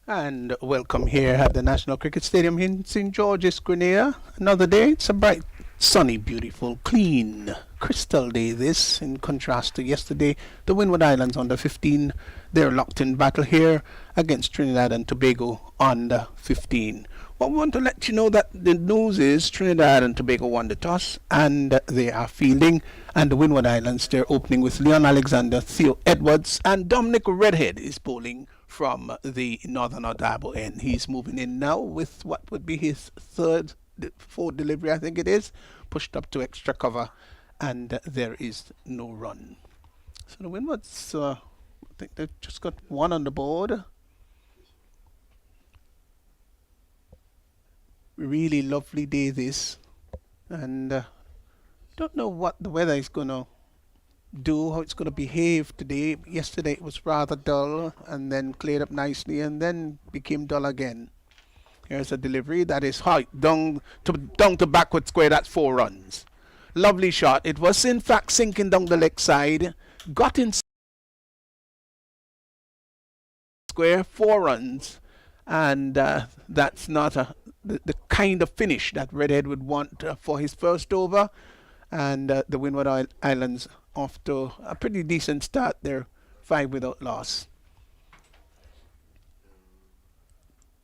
And welcome here at the National Cricket Stadium in St. George's, Grenada. Another day. It's a bright, sunny, beautiful, clean, crystal day this, in contrast to yesterday. The Windward Islands under 15. They're locked in battle here against Trinidad and Tobago under 15. Well, we want to let you know that the news is Trinidad and Tobago won the toss and they are fielding. And the Windward Islands, they're opening with Leon Alexander, Theo Edwards, and Dominic Redhead is bowling from the Northern Otago end. He's moving in now with what would be his fourth delivery, I think it is, pushed up to extra cover, and there is no run. So the Windwards, I think they've just got one on the board. Really lovely day this, and don't know what the weather is going to do, how it's going to behave today. Yesterday it was rather dull and then cleared up nicely and then became dull again. Here's a delivery that is high down to backward square. That's 4 runs. Lovely shot. It was in fact sinking down the leg side, got in square, 4 runs, and that's not the kind of finish that Redhead would want for his first over. And the Windward Islands off to a pretty decent start there, 5 without loss.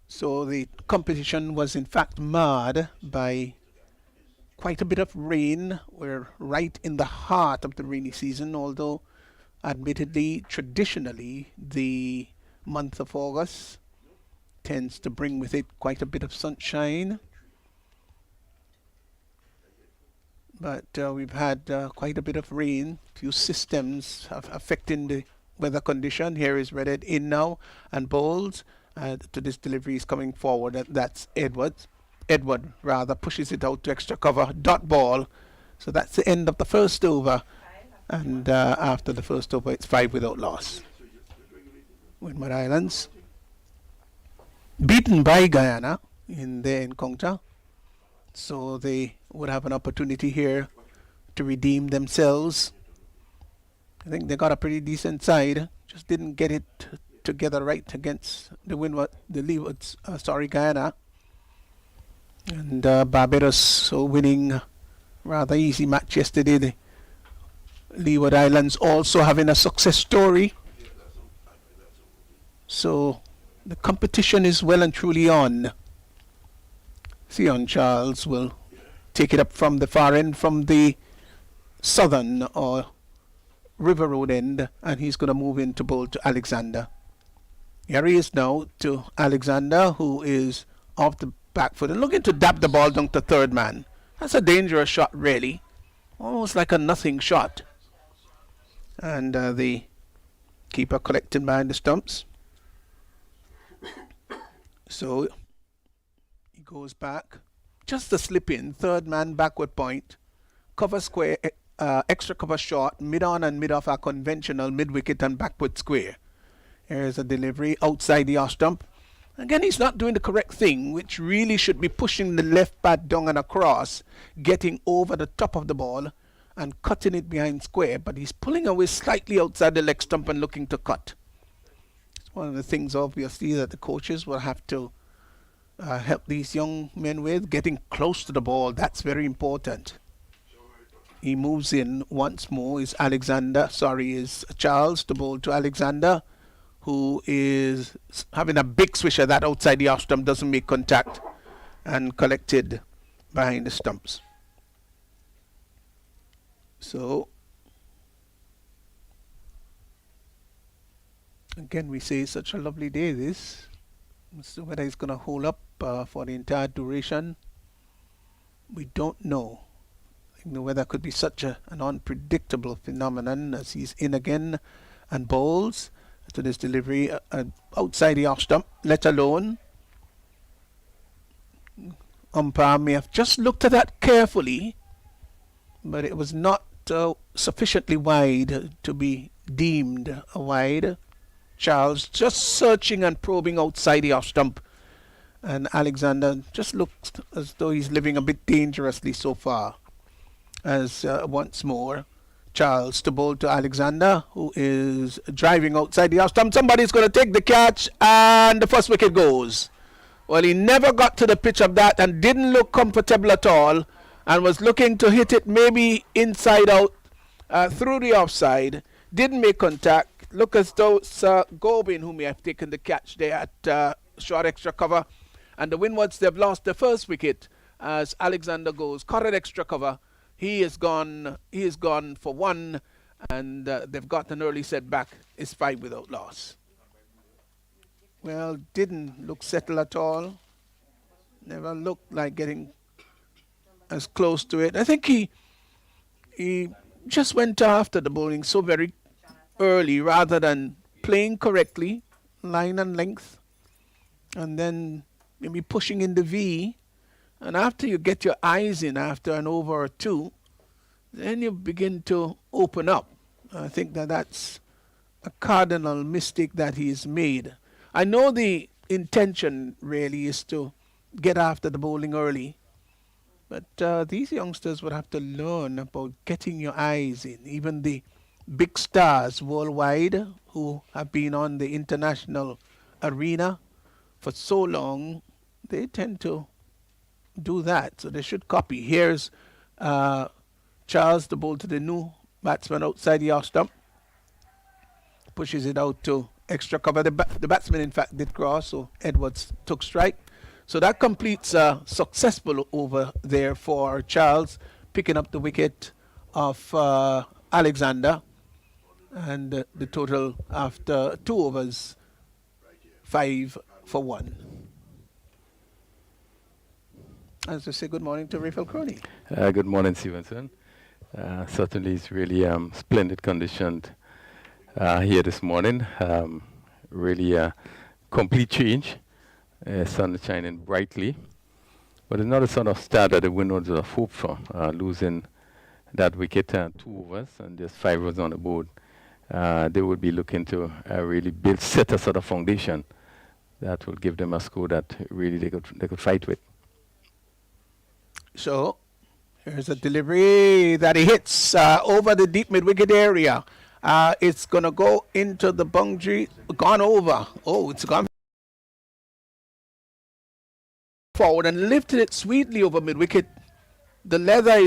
So the competition was in fact marred by quite a bit of rain. We're right in the heart of the rainy season, although admittedly, traditionally, the month of August tends to bring with it quite a bit of sunshine. But we've had quite a bit of rain. Few systems affecting the weather condition. Here is Redhead in now and bowls. To this delivery is coming forward. That's Edwards. Edward rather pushes it out to extra cover. Dot ball. So that's the end of the first over. And after the first over, it's 5 without loss. Windward Islands beaten by Guyana in their encounter. So they would have an opportunity here to redeem themselves. I think they got a pretty decent side, just didn't get it together right against the Leewards, Guyana. And Barbados winning rather easy match yesterday. The Leeward Islands also having a success story. So the competition is well and truly on. Theon Charles will take it up from the far end, from the southern or River Road end, and he's going to move in to bowl to Alexander. Here he is now to Alexander, who is off the back foot and looking to dab the ball down to third man. That's a dangerous shot, really. Almost like a nothing shot. And the keeper collecting behind the stumps. So goes back, just a slip in, third man backward point, cover square, extra cover short, mid on and mid off are conventional, mid wicket and backward square. Here's a delivery outside the off stump. Again, he's not doing the correct thing, which really should be pushing the left bat down and across, getting over the top of the ball and cutting it behind square, but he's pulling away slightly outside the leg stump and looking to cut. It's one of the things obviously that the coaches will have to help these young men with, getting close to the ball. That's very important. He moves in once more. Is Charles to bowl to Alexander, who is having a big swisher that outside the off stump, doesn't make contact and collected behind the stumps. So again, we say such a lovely day this. So whether it's going to hold up for the entire duration, we don't know. I think the weather could be such an unpredictable phenomenon as he's in again and bowls to this delivery outside the off stump, let alone. Umpire may have just looked at that carefully, but it was not sufficiently wide to be deemed a wide. Charles just searching and probing outside the off stump, and Alexander just looks as though he's living a bit dangerously so far, as once more Charles to bowl to Alexander, who is driving outside the off stump. Somebody's going to take the catch, and the first wicket goes. Well, he never got to the pitch of that and didn't look comfortable at all, and was looking to hit it maybe inside out through the offside. Didn't make contact. Look as though it's Gobin who may have taken the catch there at short extra cover. And the Windwards, they've lost the first wicket as Alexander goes. Caught at extra cover. He is gone for one, and they've got an early setback. It's 5 without loss. Well, didn't look settled at all. Never looked like getting as close to it. I think he just went after the bowling so very early rather than playing correctly, line and length, and then maybe pushing in the V. And after you get your eyes in after an over or two, then you begin to open up. I think that's a cardinal mistake that he's made. I know the intention really is to get after the bowling early, but these youngsters would have to learn about getting your eyes in. Even the big stars worldwide who have been on the international arena for so long, they tend to do that. So they should copy. Here's Charles to bowl to the new batsman outside the off stump. Pushes it out to extra cover. The batsman, in fact, did cross, so Edwards took strike. So that completes a successful over there for Charles, picking up the wicket of Alexander. And the total after 2 overs, 5 for 1. As I say, good morning to Raphael Crowley. Good morning, Stevenson. Certainly it's really splendid conditioned here this morning. Really a complete change. Sun is shining brightly. But it's not a sort of start that the Windwards would have hoped for. Losing that wicket 2 overs and just 5 runs on the board. They would be looking to really set a sort of foundation that will give them a score that really they could fight with. So here's a delivery that he hits over the deep mid-wicket area. It's going to go into the boundary. Gone over. Oh, it's gone forward and lifted it sweetly over mid-wicket. The leather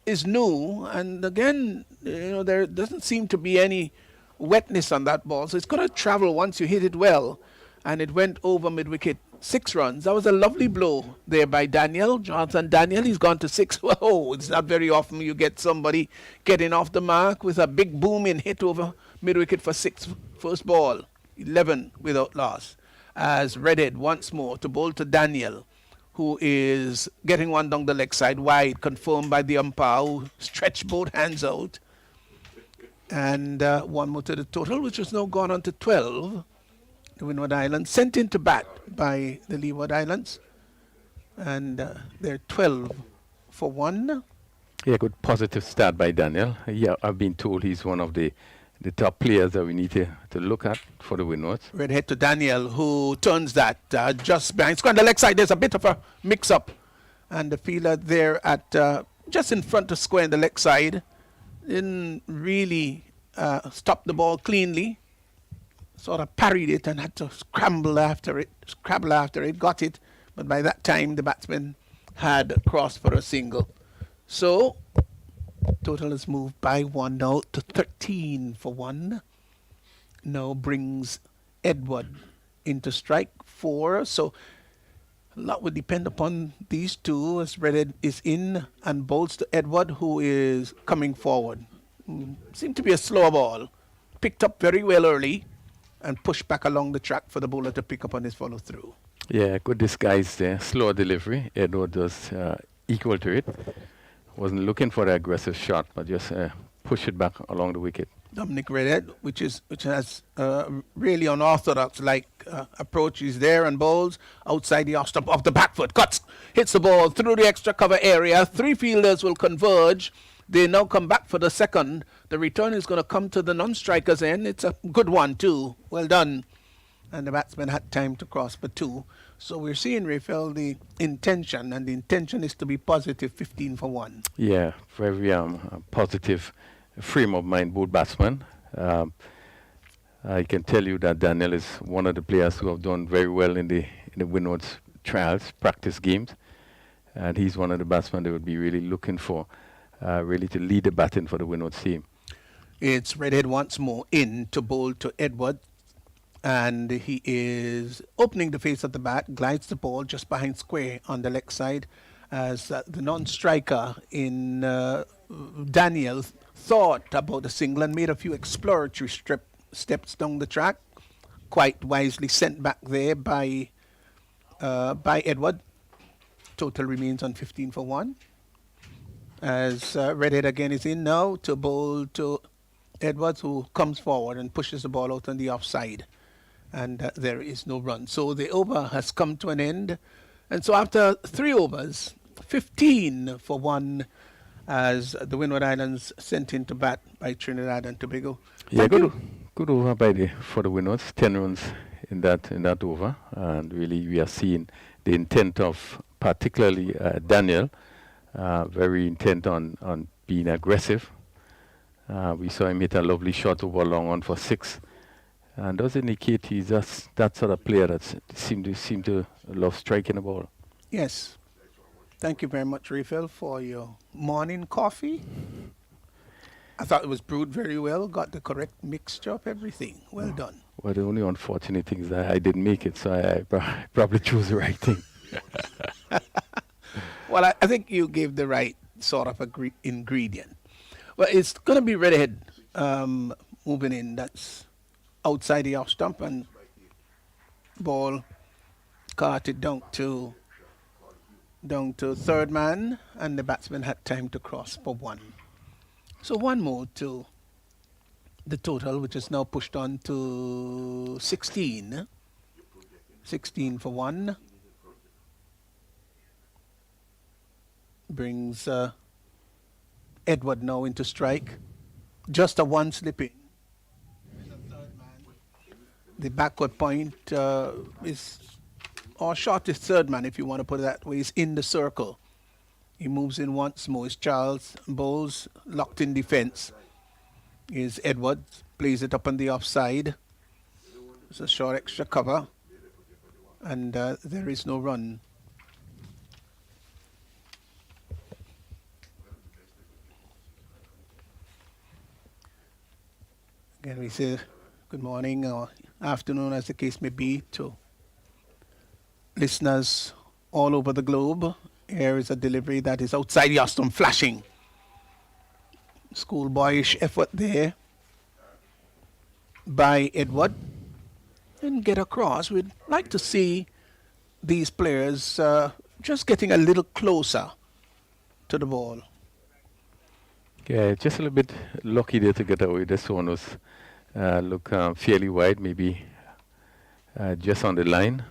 is new, and again, there doesn't seem to be any wetness on that ball. So it's going to travel once you hit it well. And it went over mid-wicket. 6 runs. That was a lovely blow there by Daniel. Jonathan Daniel, he's gone to 6. Oh, it's not very often you get somebody getting off the mark with a big booming hit over mid-wicket for 6. First ball, 11 without loss. As Redhead once more to bowl to Daniel, who is getting one down the leg side wide, confirmed by the umpire, who stretched both hands out. And one more to the total, which has now gone on to 12. The Windward Islands sent into bat by the Leeward Islands, and they're 12 for 1. Yeah, good positive start by Daniel. Yeah, I've been told he's one of the top players that we need to look at for the Windwards. Redhead to Daniel, who turns that just behind. Square on the leg side, there's a bit of a mix-up, and the fielder there at just in front of square on the leg side didn't really stop the ball cleanly. Sort of parried it and had to scrabble after it, got it, but by that time the batsman had crossed for a single. So total is moved by 1 now to 13 for 1. Now brings Edward into strike 4. So a lot would depend upon these two as Redhead is in and bowls to Edward, who is coming forward. Seemed to be a slow ball. Picked up very well early and pushed back along the track for the bowler to pick up on his follow-through. Yeah, good disguise there. Slower delivery. Edward was equal to it. Wasn't looking for the aggressive shot, but just push it back along the wicket. Dominic Redhead, which has really unorthodox approach. He's there and bowls outside the off stump of the back foot. Cuts, hits the ball through the extra cover area. 3 fielders will converge. They now come back for the second. The return is going to come to the non-strikers end. It's a good one too. Well done. And the batsman had time to cross for 2. So we're seeing, Raphael, the intention, and the intention is to be positive 15 for 1. Yeah, very positive frame of mind, both batsmen. Um, I can tell you that Daniel is one of the players who have done very well in the Windwards trials, practice games, and he's one of the batsmen they would be really looking for, really to lead the batting for the Windwards team. It's Redhead once more in to bowl to Edward, and he is opening the face of the bat, glides the ball just behind square on the leg side, as the non-striker in Daniel thought about the single and made a few exploratory steps down the track, quite wisely sent back there by Edward. Total remains on 15 for 1. As Redhead again is in now to bowl to Edwards, who comes forward and pushes the ball out on the offside. And there is no run. So the over has come to an end. And so after 3 overs, 15 for 1, as the Windward Islands sent into bat by Trinidad and Tobago. Yeah, good over for the Windwards. 10 runs in that over. And really we are seeing the intent of particularly Daniel, very intent on being aggressive. We saw him hit a lovely shot over long on for 6, and does indicate he's just that sort of player that seem to love striking the ball. Yes. Thank you very much, Refill, for your morning coffee. I thought it was brewed very well, got the correct mixture of everything. Well done. Well, the only unfortunate thing is that I didn't make it, so I probably chose the right thing. Well, I think you gave the right sort of ingredient. Well, it's going to be Redhead moving in. That's outside the off stump, and ball carted down to third man, and the batsman had time to cross for 1. So 1 more to the total, which is now pushed on to 16. 16 for 1. Brings Edward now into strike. Just a 1 slipping. The backward point is, or shortest third man, if you want to put it that way, is in the circle. He moves in once more. It's Charles Bowles, locked in defense. Is Edward, plays it up on the offside. It's a short extra cover, and there is no run. Again, we say good morning or afternoon, as the case may be, to listeners all over the globe. Here is a delivery that is outside Yoston, flashing. Schoolboyish effort there by Edward. And get across. We'd like to see these players just getting a little closer to the ball. Yeah, just a little bit lucky there to get away. This one was fairly wide, maybe just on the line.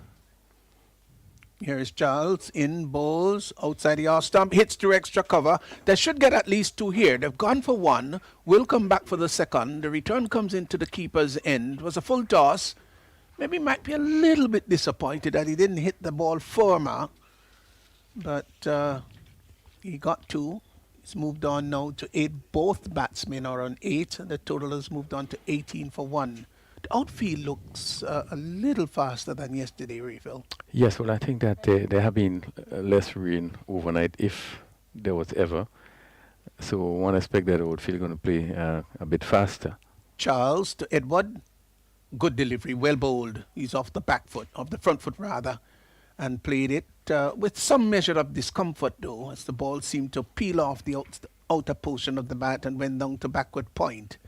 Here is Charles in, bowls outside the off stump, hits through extra cover. They should get at least 2 here. They've gone for 1, will come back for the second. The return comes into the keeper's end. It was a full toss. Maybe might be a little bit disappointed that he didn't hit the ball firmer, but he got 2. It's moved on now to 8. Both batsmen are on 8. The total has moved on to 18 for 1. The outfield looks a little faster than yesterday, Refill. Yes, well, I think that there have been less rain overnight, if there was ever. So one aspect that Outfield going to play a bit faster. Charles to Edward. Good delivery, well bowled. He's off the back foot, off the front foot rather, and played it with some measure of discomfort, though, as the ball seemed to peel off the outer portion of the bat and went down to backward point.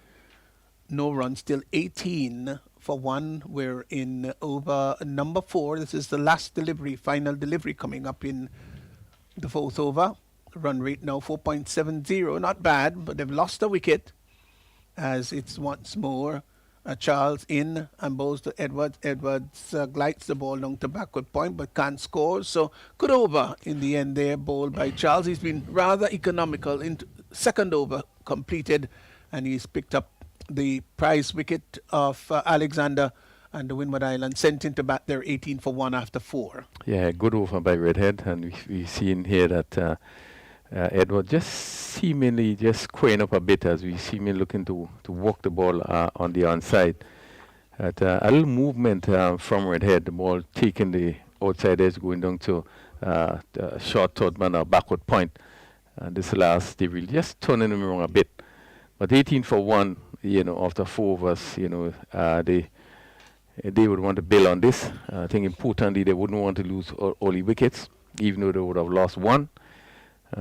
No run, still 18 for 1. We're in over number 4. This is the last delivery, final delivery coming up in the 4th over. Run rate now 4.70, not bad, but they've lost a wicket, as it's once more Charles in and bowls to Edwards. Edwards glides the ball down to backward point but can't score. So good over in the end there, bowled by Charles. He's been rather economical. In second over completed, and he's picked up the prize wicket of Alexander, and the Windward Islands sent into bat there 18 for 1 after 4. Yeah, good over by Redhead, and we've seen here that Edward just seemingly just squaring up a bit as we see me looking to walk the ball on the onside. At a little movement from red head, the ball taking the outside edge, going down to the short third man or backward point. And this last, they really just turning him around a bit. But 18 for 1, after 4 overs, they would want to build on this. I think importantly, they wouldn't want to lose all the wickets, even though they would have lost 1.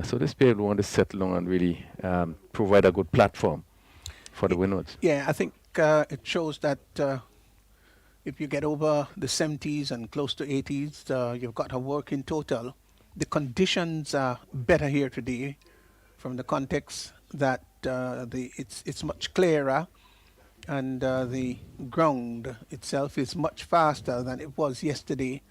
So this player would want to settle on and really provide a good platform for the Windwards. Yeah, I think it shows that if you get over the 70s and close to 80s, you've got a working total. The conditions are better here today, from the context that it's much clearer, and the ground itself is much faster than it was yesterday.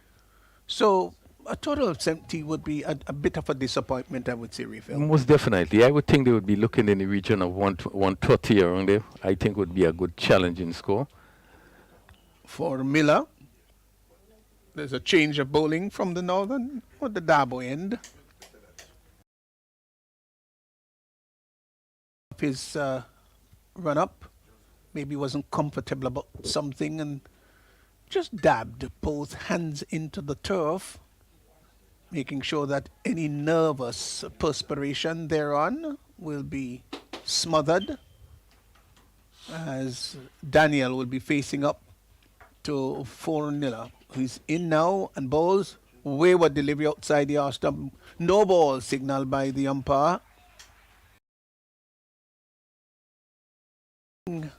So a total of 70 would be a bit of a disappointment, I would say, Refill. Most definitely. I would think they would be looking in the region of 130 around there. I think would be a good challenging score. For Miller, there's a change of bowling from the northern or the Dabo end. His run-up, maybe wasn't comfortable about something and just dabbed both hands into the turf, making sure that any nervous perspiration thereon will be smothered, as Daniel will be facing up to Fornilla, who's in now and bowls. Wayward delivery outside the arse stump. No ball signaled by the umpire. The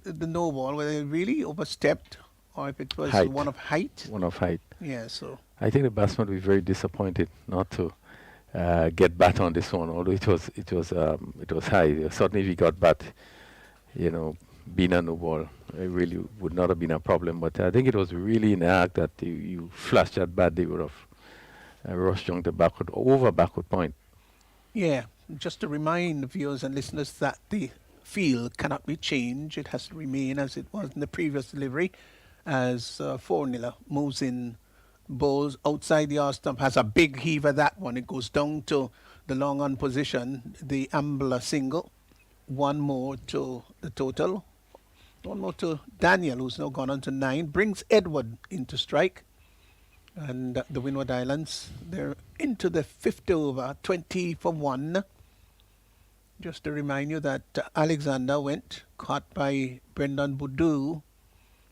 no ball, whether it really overstepped or if it was Height. one of height. One of height. Yeah, so I think the batsman will be very disappointed not to get bat on this one, although it was high. Certainly if he got bat, being a no ball, it really would not have been a problem. But I think it was really in the act that you flashed that bat, they would have rushed on the backward point. yeah, just to remind viewers and listeners that the field cannot be changed. It has to remain as it was in the previous delivery, as Fornilla moves in, bowls outside the arse stump, has a big heave of that one. It goes down to the long on position, the Ambler single. One more to the total. One more to Daniel, who's now gone on to 9, brings Edward into strike. And the Windward Islands, they're into the 5th over, 20 for 1. Just to remind you that Alexander went, caught by Brendan Boudou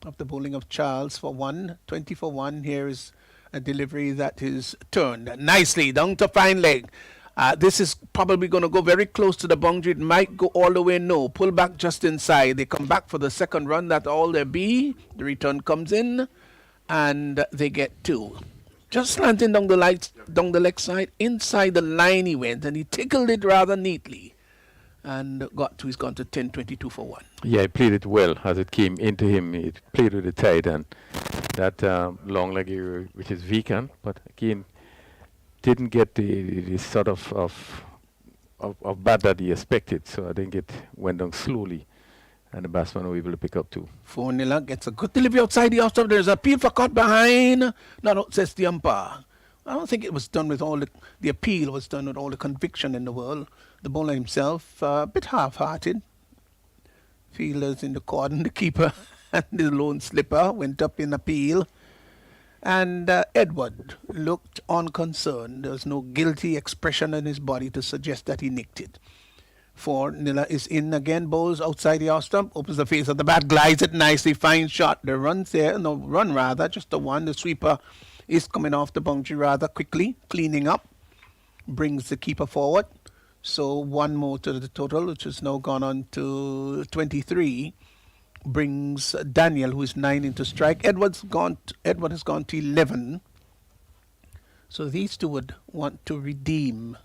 of the bowling of Charles for 1, 20 for 1. Here is a delivery that is turned nicely down to fine leg. This is probably going to go very close to the boundary. It might go all the way. No, pull back just inside. They come back for the second run. That's all there be. The return comes in, and they get 2. Just slanting down the leg side, inside the line he went, and he tickled it rather neatly, and he's gone to 10, 22 for 1. Yeah, he played it well as it came into him. He played with the tide, and that long leg area, which is vacant, but again, didn't get the sort of bat that he expected. So I think it went down slowly, and the batsman were able to pick up 2. Fornilla gets a good delivery outside the off stump. There's a appeal for caught behind. Not out, says the umpire. I don't think it was done with all the appeal was done with all the conviction in the world. The bowler himself, a bit half-hearted. Fielders in the cordon, the keeper and the lone slipper went up in appeal. And Edward looked unconcerned. There was no guilty expression in his body to suggest that he nicked it. Fornilla is in again, bowls outside the off stump, opens the face of the bat, glides it nicely, fine shot. The run's there, no run rather, just the one. The sweeper is coming off the boundary rather quickly, cleaning up, brings the keeper forward. So 1 more to the total, which has now gone on to 23. Brings Daniel, who is 9, into strike. Edward has gone to 11. So these two would want to redeem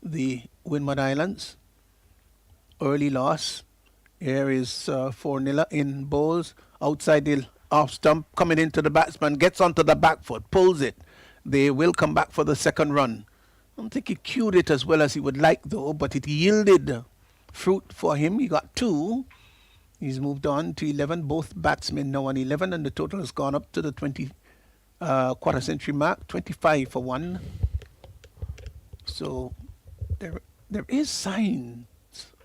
the Windward Islands. Early loss. Here is Fornilla in bowls outside the off stump, coming into the batsman, gets onto the back foot, pulls it. They will come back for the second run. I don't think he cued it as well as he would like, though, but it yielded fruit for him. He got 2. He's moved on to 11. Both batsmen now on 11, and the total has gone up to the 20 quarter century mark, 25 for 1. So there is signs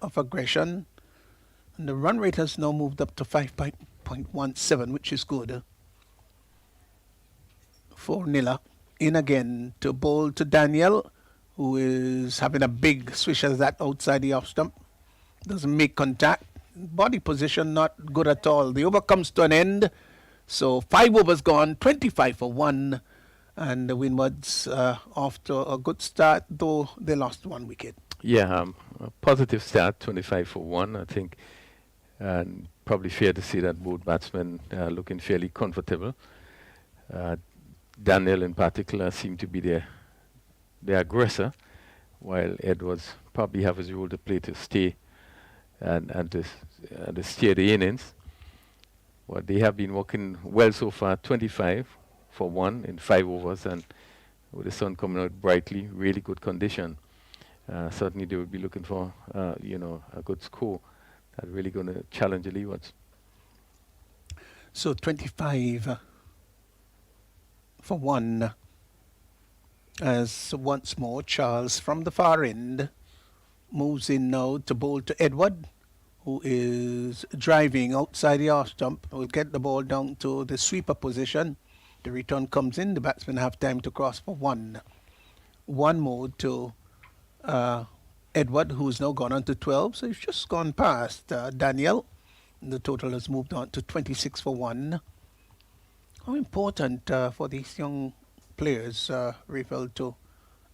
of aggression, and the run rate has now moved up to 5.17, which is good. For Nila, in again to bowl to Daniel, who is having a big swish as that outside the off stump. Doesn't make contact. Body position not good at all. The over comes to an end. So 5 overs gone, 25 for 1. And the Windwards off to a good start, though they lost 1 wicket. Yeah, a positive start, 25 for 1, I think. And probably fair to say that both batsmen looking fairly comfortable. Daniel in particular seemed to be the aggressor, while Edwards probably have his role to play to stay and to steer the innings. Well, they have been working well so far, 25 for 1 in 5 overs, and with the sun coming out brightly, really good condition. Certainly they would be looking for, a good score that's really going to challenge the Leewards. So 25 for 1. As once more, Charles from the far end moves in now to bowl to Edward, who is driving outside the off stump. Will get the ball down to the sweeper position. The return comes in. The batsmen have time to cross for 1. 1 more to Edward, who's now gone on to 12. So he's just gone past Daniel. The total has moved on to 26 for 1. How important for these young players, Raphael, to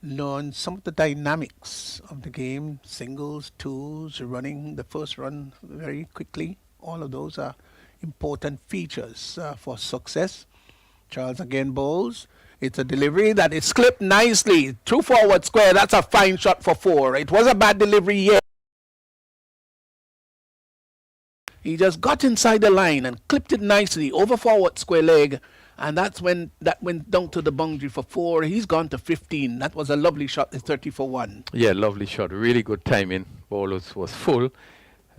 learn some of the dynamics of the game, singles, twos, running the first run very quickly. All of those are important features for success. Charles again bowls. It's a delivery that is clipped nicely through forward square. That's a fine shot for 4. It was a bad delivery, yeah. He just got inside the line and clipped it nicely over forward square leg. And that's when that went down to the boundary for 4. He's gone to 15. That was a lovely shot, the 30 for 1. Yeah, lovely shot. Really good timing. Ball was full.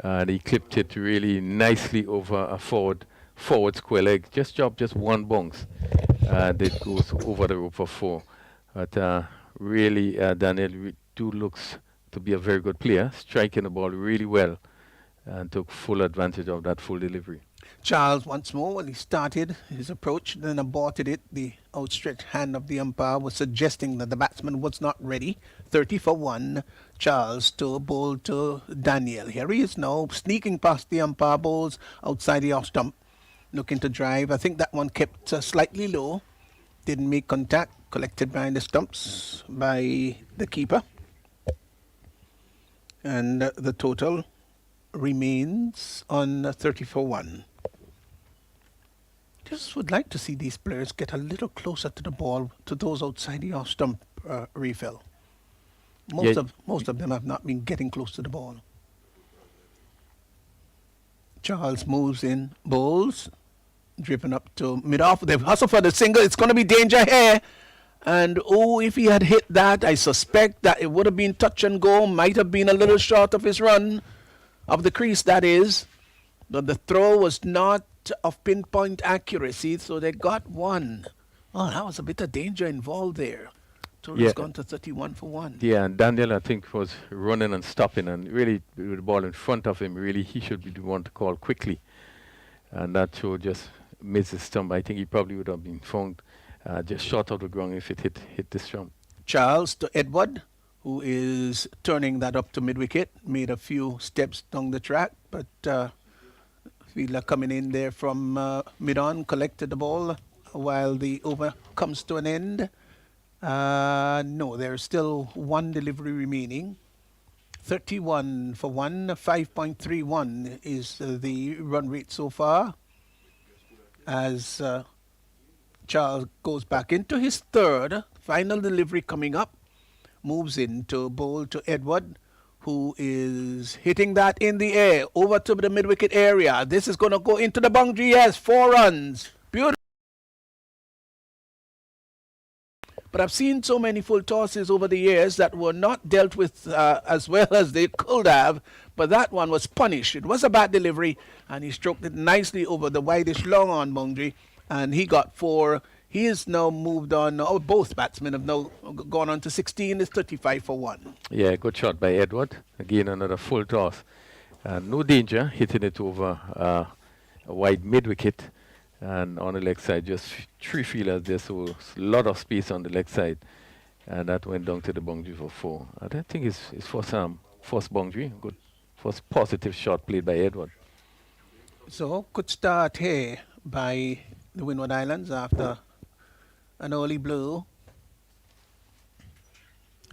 And he clipped it really nicely over a forward square leg. Just 1 bounce. And it goes over the rope for 4. But really, Daniel looks to be a very good player, striking the ball really well and took full advantage of that full delivery. Charles once more, when he started his approach, then aborted it. The outstretched hand of the umpire was suggesting that the batsman was not ready. 30 for 1. Charles to bowl to Daniel. Here he is now, sneaking past the umpire, bowls outside the off stump, looking to drive. I think that one kept slightly low. Didn't make contact. Collected behind the stumps by the keeper. And the total remains on 30 for 1. Just would like to see these players get a little closer to the ball, to those outside the off stump refill. Most of them have not been getting close to the ball. Charles moves in, bowls, driven up to mid-off. They've hustled for the single. It's going to be danger here. And if he had hit that, I suspect that it would have been touch and go. Might have been a little short of his run, of the crease, that is. But the throw was not of pinpoint accuracy, so they got 1. Oh, that was a bit of danger involved there. Total's gone to 31 for 1. Yeah, and Daniel, I think, was running and stopping, and really, with the ball in front of him, really, he should be the one to call quickly. And that throw just missed the stump. I think he probably would have been found just short of the ground if it hit the stump. Charles to Edward, who is turning that up to mid-wicket, made a few steps down the track, but fielder coming in there from mid-on, collected the ball while the over comes to an end. No, there's still 1 delivery remaining. 31 for 1, 5.31 is the run rate so far. As Charles goes back into his 3rd, final delivery coming up, moves in to bowl to Edward, who is hitting that in the air over to the mid-wicket area. This is going to go into the boundary. Yes, 4 runs. Beautiful. But I've seen so many full tosses over the years that were not dealt with as well as they could have. But that one was punished. It was a bad delivery, and he stroked it nicely over the widest long-on boundary, and he got 4. He is now moved on. Oh, both batsmen have now gone on to 16. It's 35 for 1. Yeah, good shot by Edward. Again, another full toss. No danger, hitting it over a wide mid-wicket. And on the leg side, just 3 fielders there, so a lot of space on the leg side. And that went down to the boundary for 4. I don't think it's first boundary. Good, first positive shot played by Edward. So, good start here by the Windward Islands after an early blow.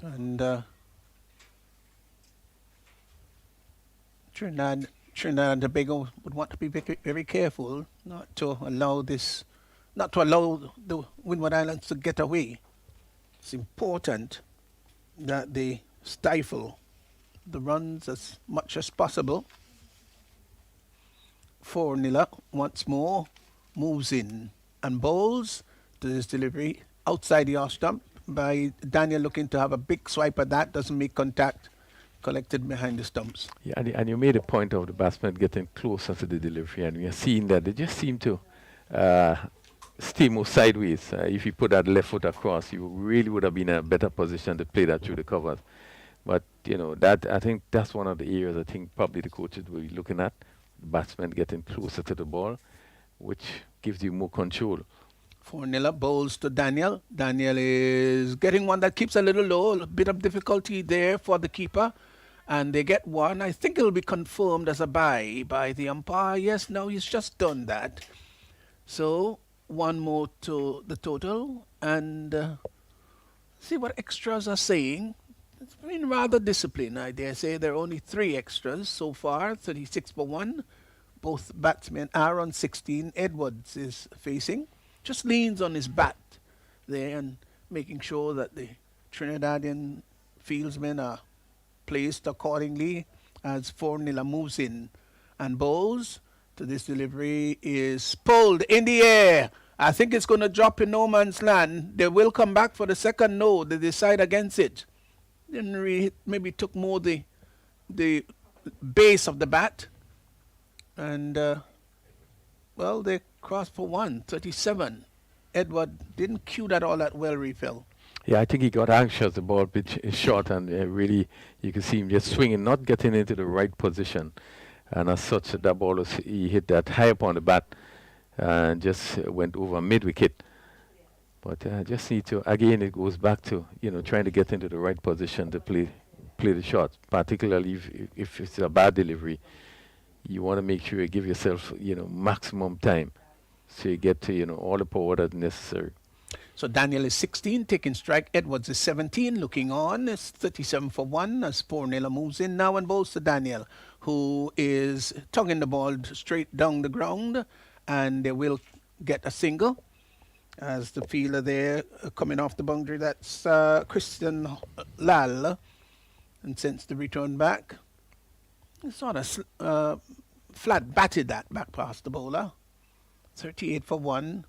And Trinidad and Tobago would want to be very, very careful not to allow the Windward Islands to get away. It's important that they stifle the runs as much as possible. 4-0 once more, moves in and bowls to this delivery outside the off stump by Daniel, looking to have a big swipe at that, doesn't make contact, collected behind the stumps. Yeah, and you made a point of the batsman getting closer to the delivery, and we are seeing that they just seem to stay more sideways. If you put that left foot across, you really would have been in a better position to play that through the covers. But, you know, that I think that's one of the areas I think probably the coaches will be looking at. Batsman getting closer to the ball, which gives you more control. 4-0 bowls to Daniel. Daniel is getting one that keeps a little low, a bit of difficulty there for the keeper. And they get one. I think it'll be confirmed as a bye by the umpire. Yes, no, he's just done that. So, one more to the total. And see what extras are saying. It's been rather disciplined, I dare say. There are only 3 extras so far, 36 for 1. Both batsmen are on 16. Edwards is facing. Just leans on his bat there and making sure that the Trinidadian fieldsmen are placed accordingly as 4-0 moves in. And bowls to this delivery is pulled in the air. I think it's going to drop in no man's land. They will come back for the second no. They decide against it. Didn't really hit, maybe took more the base of the bat. And, well, they crossed for 137. Edward didn't cue that all that well, refill. Yeah, I think he got anxious. The ball pitch is short, and really you can see him just swinging, not getting into the right position. And as such, that ball was, he hit that high up on the bat and just went over mid-wicket. But just need to, again, it goes back to, you know, trying to get into the right position to play the shot, particularly if it's a bad delivery. You want to make sure you give yourself, you know, maximum time so you get to, you know, all the power that's necessary. So Daniel is 16, taking strike. Edwards is 17, looking on. It's 37 for 1 as 4-0 moves in now and bowls to Daniel, who is tugging the ball straight down the ground, and they will get a single. As the fielder there coming off the boundary, that's Christian Lal. And since the return back, sort of flat batted that back past the bowler. 38 for 1.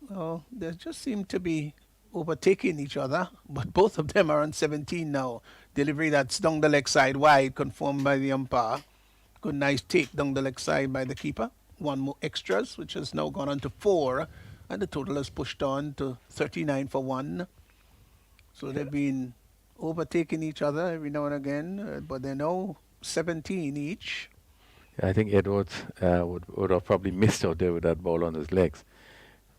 Well, they just seem to be overtaking each other, but both of them are on 17 now. Delivery that's down the leg side wide, confirmed by the umpire. Good nice take down the leg side by the keeper. One more extras, which has now gone on to 4. And the total has pushed on to 39 for 1. So they've been overtaking each other every now and again, but they're now 17 each. Yeah, I think Edwards would have probably missed out there with that ball on his legs.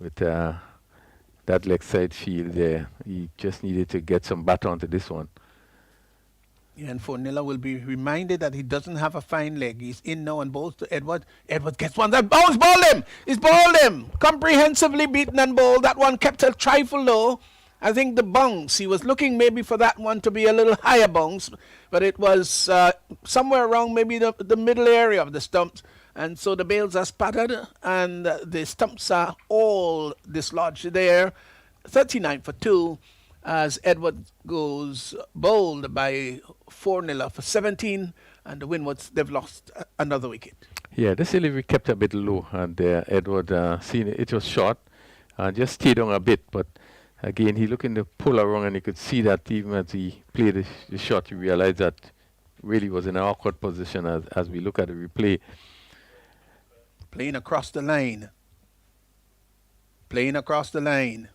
With that leg side field there, he just needed to get some bat onto this one. Yeah, and 4-0 will be reminded that he doesn't have a fine leg. He's in now and bowls to Edward. Edward gets one that bounce, bowled him. He's bowled him. Comprehensively beaten and bowled. That one kept a trifle low. I think the bounce, he was looking maybe for that one to be a little higher bounce, but it was somewhere around maybe the middle area of the stumps. And so the bails are spattered and the stumps are all dislodged there. 39 for 2. As Edward goes bowled by 4-0 for 17, and the Windwards, they've lost another wicket. Yeah, this delivery kept a bit low, and Edward, seen it was short, and just stayed on a bit, but again, he looking to pull around, and you could see that even as he played the shot, he realized that really was in an awkward position as we look at the replay. Playing across the line. Playing across the line.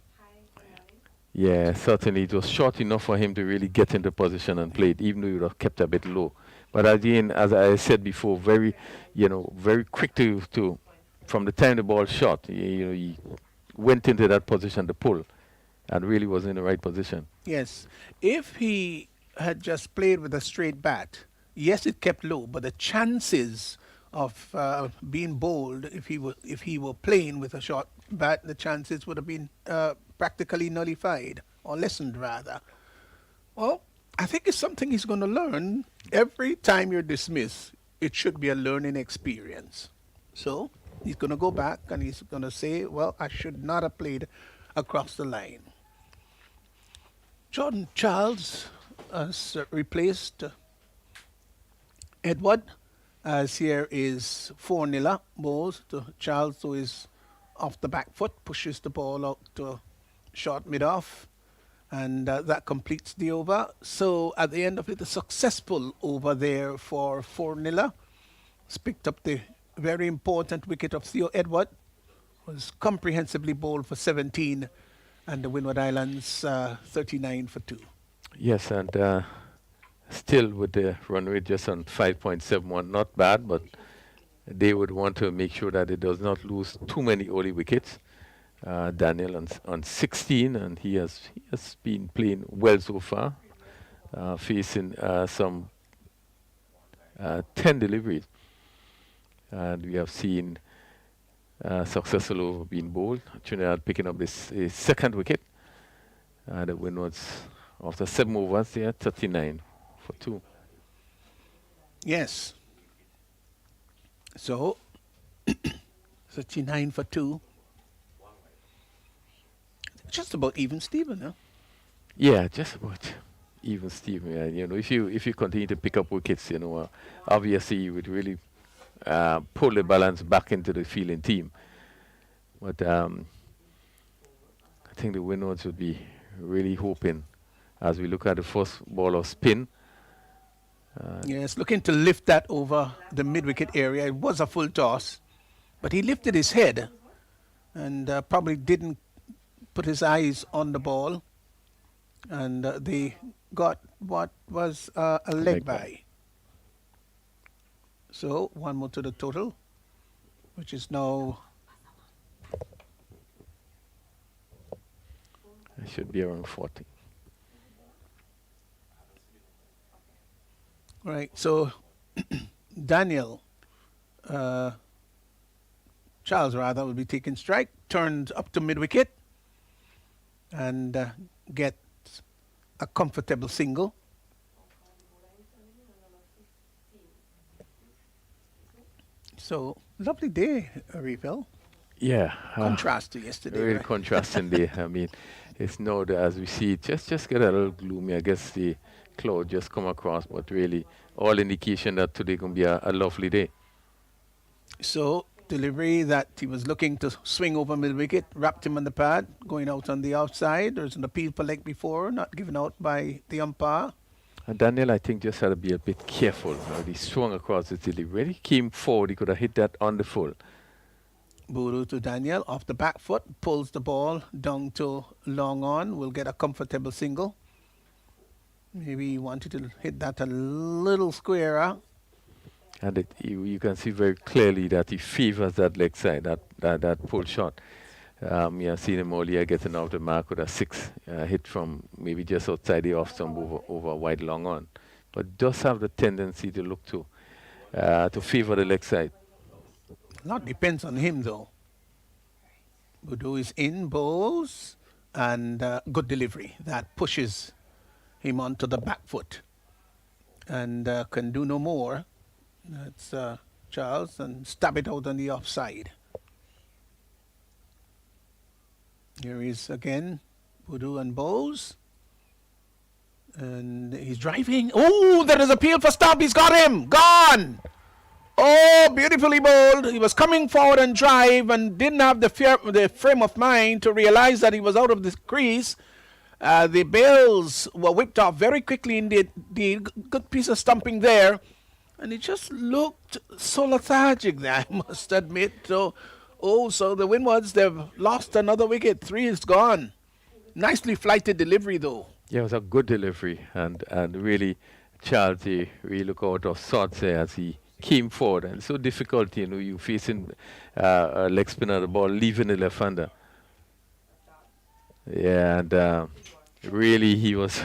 Yeah, certainly it was short enough for him to really get into position and play it, even though he would have kept a bit low. But again, as I said before, very, very quick to from the time the ball shot, he went into that position to pull, and really was in the right position. Yes. If he had just played with a straight bat, yes, it kept low, but the chances of being bowled, if he were playing with a short bat, the chances would have been practically nullified or lessened rather. Well, I think it's something he's going to learn. Every time you're dismissed, it should be a learning experience. So he's going to go back and he's going to say, well, I should not have played across the line. Jordan Charles has replaced Edward, as here is 4-0 balls to Charles, who is off the back foot, pushes the ball out to short mid-off, and that completes the over. So at the end of it, a successful over there for 4-0. He's picked up the very important wicket of Theo Edward, was comprehensively bowled for 17, and the Windward Islands 39 for 2. Yes, and still with the run rate just on 5.71, not bad, but they would want to make sure that it does not lose too many early wickets. Daniel on 16, and he has been playing well so far, facing some 10 deliveries. And we have seen successful over being bowled. Trinidad picking up this second wicket. The Windwards, after 7 overs, they are 39 for 2. Yes. So, 39 for 2. Just about even Steven, huh? Yeah, just about even Steven. Yeah, if you continue to pick up wickets, obviously you would really pull the balance back into the fielding team. But I think the Windwards would be really hoping, as we look at the first ball of spin. Yes, looking to lift that over the mid-wicket area. It was a full toss, but he lifted his head and probably didn't put his eyes on the ball, and they got what was a leg by. So 1 more to the total, which is now It should be around 40. right. So Daniel, Charles rather, will be taking strike, turned up to mid-wicket, and gets a comfortable single. So, lovely day, Refill. Yeah. Contrast to yesterday. Really Right? contrasting day. I mean, it's now as we see it, just get a little gloomy. I guess the cloud just come across, but really all indication that today going to be a lovely day. So, delivery that he was looking to swing over mid-wicket, wrapped him on the pad, going out on the outside. There's an appeal for leg before, not given out by the umpire. And Daniel, I think, just had to be a bit careful. He swung across it till he really came forward. He could have hit that on the full. Buru to Daniel, off the back foot, pulls the ball down to long on, will get a comfortable single. Maybe he wanted to hit that a little squarer. And you can see very clearly that he favors that leg side, that pull shot. You have seen him earlier getting out the mark with a 6 hit from maybe just outside the off stump over wide long on. But does have the tendency to look to favor the leg side. A lot depends on him, though. Budu is in, bowls, and good delivery. That pushes him onto the back foot and can do no more. That's Charles, and stab it out on the offside. Here is again Budu and bowls. And he's driving. Oh, there is appeal for stop. He's got him. Gone. Oh, beautifully bowled. He was coming forward and drive and didn't have the frame of mind to realize that he was out of the crease. The bails were whipped off very quickly indeed. The good piece of stumping there. And he just looked so lethargic there, I must admit. So Oh, so the Windwards, they've lost another wicket. 3 is gone. Nicely flighted delivery, though. Yeah, it was a good delivery, and really, Charles, he really look out of sorts there as he came forward. And it's so difficult, you facing a leg spinner, the ball leaving the left hander. Yeah, and really he was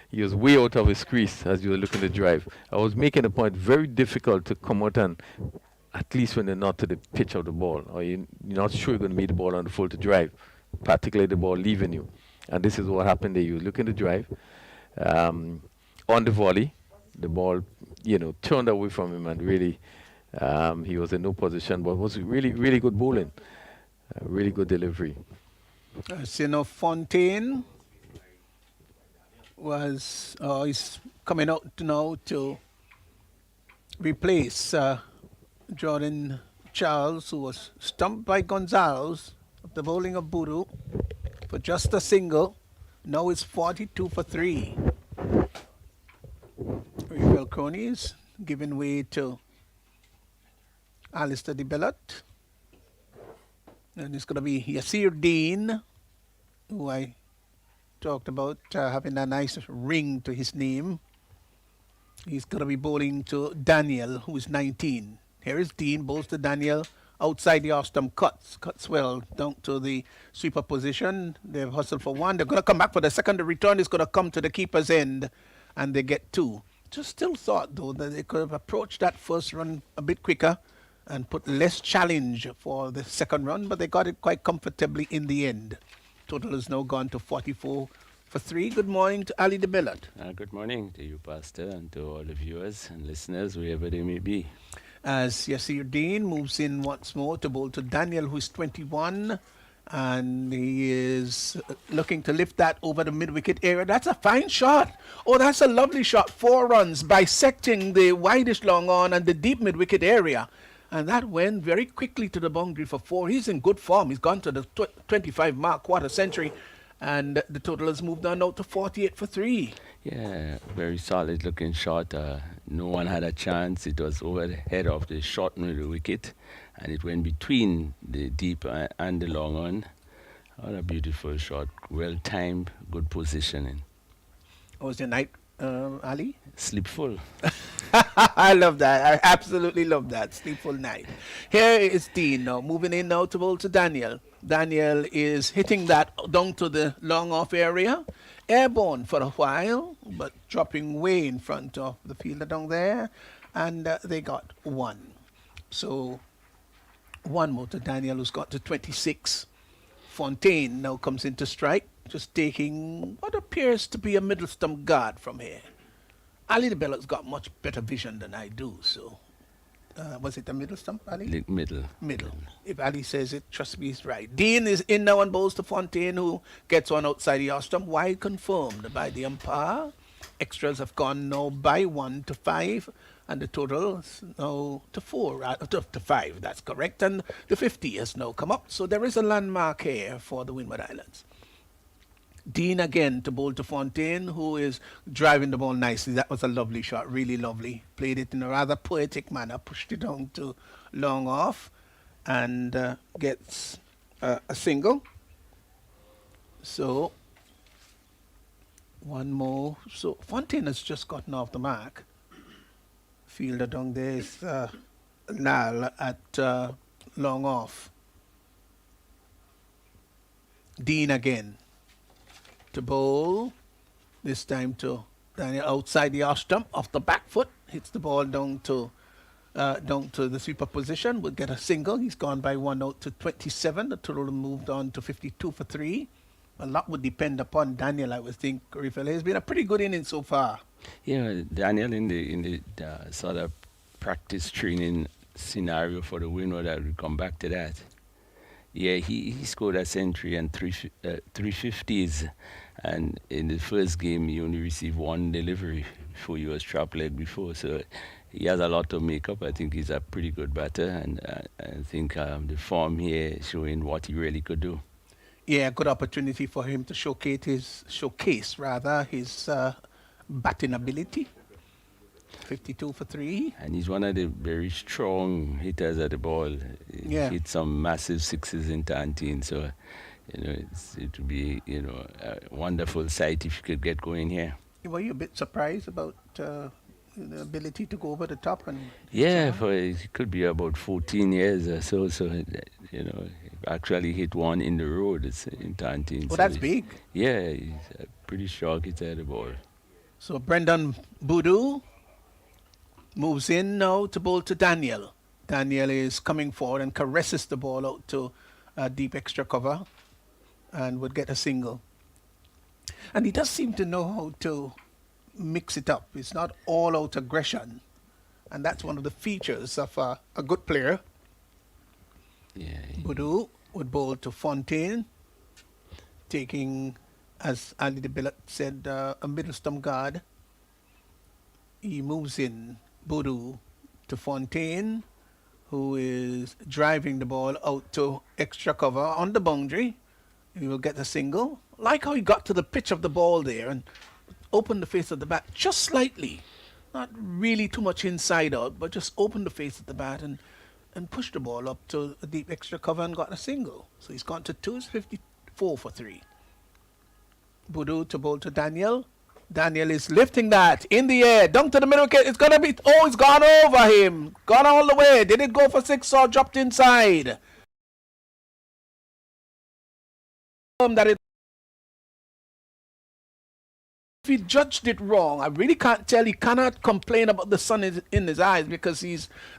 he was way out of his crease as you were looking to drive. I was making a point, very difficult to come out and at least when they're not to the pitch of the ball, or you're not sure you're going to meet the ball on the full to drive, particularly the ball leaving you. And this is what happened there. You were looking to drive on the volley. The ball, turned away from him, and really he was in no position, but it was really, really good bowling, really good delivery. Fontaine is coming out now to replace Jordan Charles, who was stumped by Gonzalez of the bowling of Buru for just a single. Now it's 42 for 3. Rafael Crony is giving way to Alistair de Bellot. And it's going to be Yasir Dean, who I talked about having a nice ring to his name. He's going to be bowling to Daniel, who is 19. Here is Dean, bowls to Daniel outside the off stump, cuts well down to the sweeper position. They've hustled for 1. They're going to come back for the second. The return is going to come to the keeper's end, and they get 2. Just still thought, though, that they could have approached that first run a bit quicker and put less challenge for the second run, but they got it quite comfortably in the end. Total has now gone to 44 for 3. Good morning to Ali de Bellot. Good morning to you, Pastor, and to all the viewers and listeners, wherever they may be. As Yasir Dean moves in once more to bowl to Daniel, who is 21, and he is looking to lift that over the mid-wicket area. That's a fine shot. Oh, that's a lovely shot. 4 runs, bisecting the widest long on and the deep mid-wicket area. And that went very quickly to the boundary for 4. He's in good form. He's gone to the 25 mark, quarter century. And the total has moved on out to 48 for 3. Yeah, very solid looking shot. No one had a chance. It was over the head of the short middle wicket, and it went between the deep and the long on. What a beautiful shot. Well timed, good positioning. How was your night, Ali? Sleepful. I love that. I absolutely love that. Sleepful night. Here is Dean now, moving in now to bowl to Daniel. Daniel is hitting that down to the long off area. Airborne for a while, but dropping way in front of the fielder down there. And they got 1. So 1 more to Daniel, who's got to 26. Fontaine now comes into strike, just taking what appears to be a middle stump guard from here. Ali de Bellot's got much better vision than I do, so was it a middle stump, Ali? Middle. Middle. If Ali says it, trust me, he's right. Dean is in now and bowls to Fontaine, who gets one outside the off stump. Wide confirmed by the umpire. Extras have gone now by 1 to 5, and the total is now to 4, to 5, that's correct. And the 50 has now come up, so there is a landmark here for the Windward Islands. Dean again to bowl to Fontaine, who is driving the ball nicely. That was a lovely shot, really lovely. Played it in a rather poetic manner, pushed it down to long off, and gets a single. So, 1 more. So, Fontaine has just gotten off the mark. Fielder down there is Nal at long off. Dean again to bowl, this time to Daniel outside the off stump, off the back foot, hits the ball down to the sweeper position, would get a single. He's gone by 1 out to 27. The total moved on to 52 for 3. A lot would depend upon Daniel, I would think. Rafael has been a pretty good inning so far. Yeah, Daniel in the sort of practice training scenario for the Windward, I will come back to that. Yeah, he scored a century and 350s, and in the first game he only received 1 delivery before he was trap leg before, so he has a lot to make up. I think he's a pretty good batter, and I think the form here is showing what he really could do. Yeah, good opportunity for him to showcase his batting ability. 52 for 3. And he's one of the very strong hitters at the ball. He Yeah. hit some massive sixes in Tantin. So, it would be, a wonderful sight if you could get going here. Were you a bit surprised about the ability to go over the top? And Yeah, it could be about 14 years or so. So, actually hit one in the road. It's in Tantin. Oh, So that's big. Yeah, he's a pretty strong hitter at the ball. So Brendan Boudou moves in now to bowl to Daniel. Daniel is coming forward and caresses the ball out to deep extra cover and would get a single. And he does seem to know how to mix it up. It's not all out aggression. And that's one of the features of a good player. Yeah. Boudou would bowl to Fontaine, taking, as Ali de Billet said, a middle stump guard. He moves in Boudou to Fontaine, who is driving the ball out to extra cover on the boundary. He will get a single. Like how he got to the pitch of the ball there and opened the face of the bat just slightly. Not really too much inside out, but just opened the face of the bat and pushed the ball up to a deep extra cover and got a single. So he's gone to 2, 54 for 3. Boudou to bowl to Daniel. Daniel is lifting that in the air, down to the middle wicket. It's gonna be, it's gone over him. Gone all the way. Did it go for 6 or dropped inside? That it, if he judged it wrong, I really can't tell. He cannot complain about the sun in his eyes because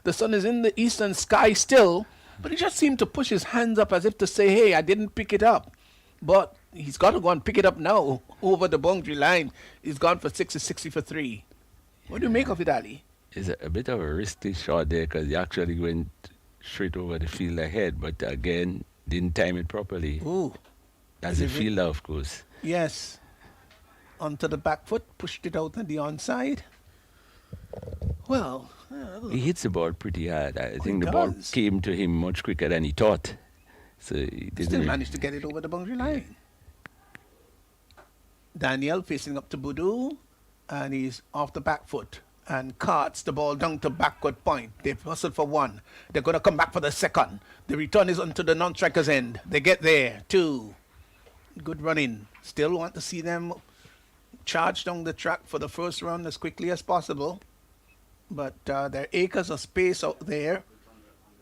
the sun is in the eastern sky still. But he just seemed to push his hands up as if to say, hey, I didn't pick it up. But he's got to go and pick it up now over the boundary line. He's gone for 6 is 60 for 3. What do you make of it, Ali? It's a bit of a risky shot there because he actually went straight over the field ahead, but again, didn't time it properly. Ooh. As a fielder, of course. Yes. Onto the back foot, pushed it out on the onside. Well, he hits the ball pretty hard. I think the does. ball came to him much quicker than he thought. So he didn't still managed to get it over the boundary line. Daniel facing up to Boudou, and he's off the back foot and carts the ball down to backward point. They've hustled for 1. They're going to come back for the second. The return is onto the non-striker's end. They get there. 2. Good running. Still want to see them charge down the track for the first run as quickly as possible. But there are acres of space out there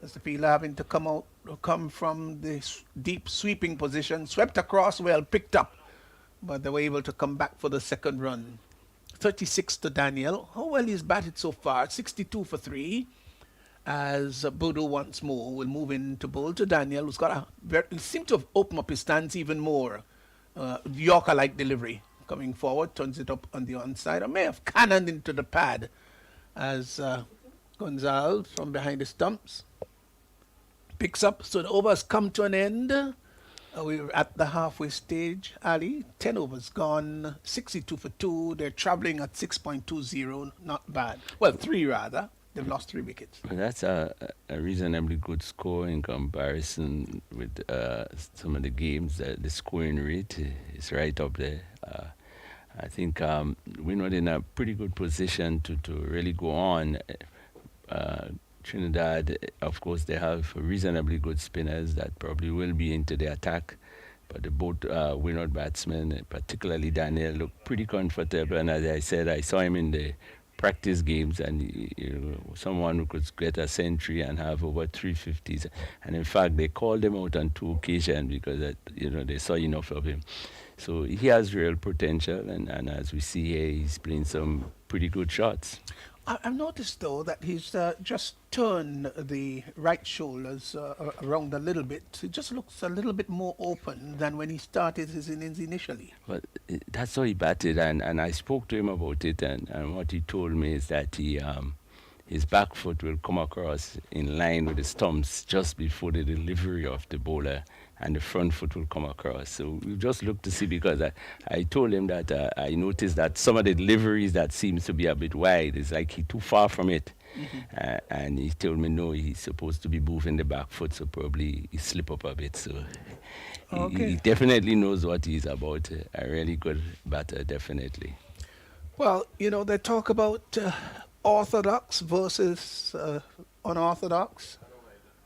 as the fielder having to come from the deep sweeping position, swept across, well picked up, but they were able to come back for the second run. 36 to Daniel. How well he's batted so far? 62 for 3. As Boudou once more will move in to bowl to Daniel, who's got he seemed to have opened up his stance even more. Yorker-like delivery coming forward, turns it up on the onside, or may have cannoned into the pad as Gonzalez from behind the stumps picks up. So the overs come to an end. We're at the halfway stage, Ali. 10 overs gone, 62 for 2. They're traveling at 6.20, not bad. Well, 3 rather. They've lost 3 wickets. Well, that's a reasonably good score in comparison with some of the games. The scoring rate is right up there. I think we're not in a pretty good position to really go on. Trinidad, of course, they have reasonably good spinners that probably will be into the attack. But the both Windward batsmen, particularly Daniel, look pretty comfortable. And as I said, I saw him in the practice games, and someone who could get a century and have over 350s. And in fact, they called him out on 2 occasions because they saw enough of him. So he has real potential, and as we see here, he's playing some pretty good shots. I've noticed, though, that he's just turned the right shoulders around a little bit. It just looks a little bit more open than when he started his innings initially. Well, that's how he batted, and I spoke to him about it, and what he told me is that his back foot will come across in line with the stumps just before the delivery of the bowler, and the front foot will come across. So we just look to see, because I told him that I noticed that some of the deliveries that seems to be a bit wide, it's like he's too far from it. Mm-hmm. And he told me, no, he's supposed to be moving the back foot, so probably he slip up a bit. So he definitely knows what he's about. A really good batter, definitely. Well, they talk about orthodox versus unorthodox.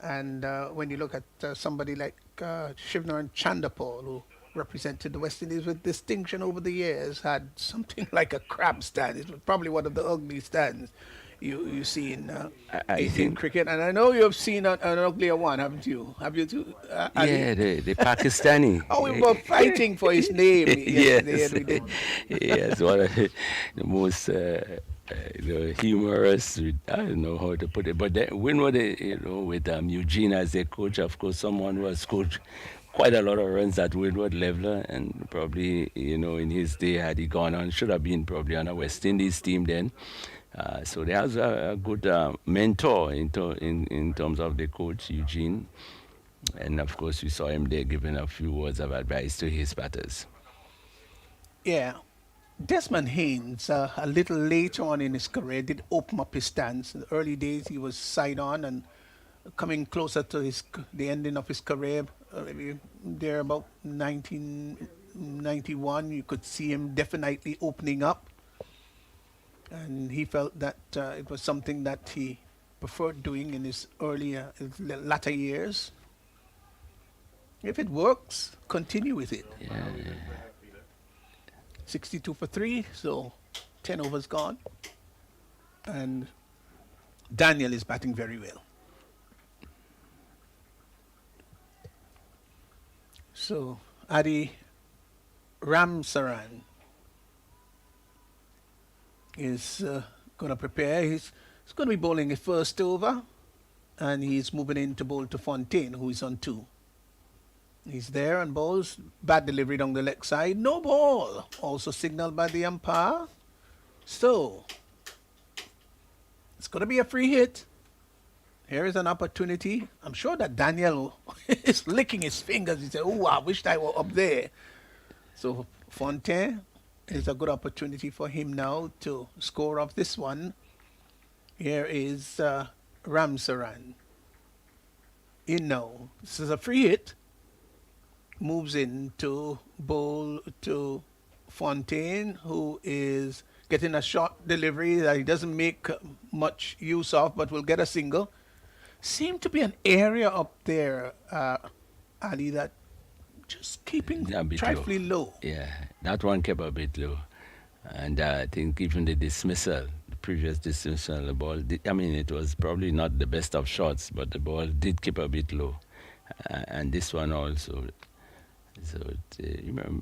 And when you look at somebody like Shivnarn Chandapal, who represented the West Indies with distinction over the years, had something like a crab stand. It was probably one of the ugly stands you see in I Asian think, cricket. And I know you've seen an uglier one, haven't you? Have you too? Ali? yeah, the Pakistani. Oh, we were fighting for his name yesterday, Yes, and we did. yes, one of the most humorous. I don't know how to put it, but then Winwood, with Eugene as their coach, of course, someone who has coached quite a lot of runs at Windward level, and probably, in his day, had he gone on, should have been probably on a West Indies team then. So they have a good mentor in terms of the coach, Eugene. And of course, we saw him there giving a few words of advice to his batters. Yeah. Desmond Haynes, a little later on in his career, did open up his stance. In the early days, he was side on, and coming closer to the ending of his career, maybe there about 1991, you could see him definitely opening up. And he felt that it was something that he preferred doing in his latter years. If it works, continue with it. Yeah. 62 for 3, so 10 overs gone. And Daniel is batting very well. So Adi Ramsaran is going to prepare. He's going to be bowling his first over, and he's moving in to bowl to Fontaine, who is on 2. He's there and bowls. Bad delivery down the leg side. No ball. Also signaled by the umpire. So, it's going to be a free hit. Here is an opportunity. I'm sure that Daniel is licking his fingers. He said, oh, I wished I were up there. So, Fontaine is a good opportunity for him now to score off this one. Here is Ramsaran. In now. This is a free hit. Moves in to bowl to Fontaine, who is getting a short delivery that he doesn't make much use of, but will get a single. Seemed to be an area up there, Ali, that just keeping trifling low. Yeah, that one kept a bit low. And I think even the previous dismissal, the ball, it was probably not the best of shots, but the ball did keep a bit low. And this one also. So remember,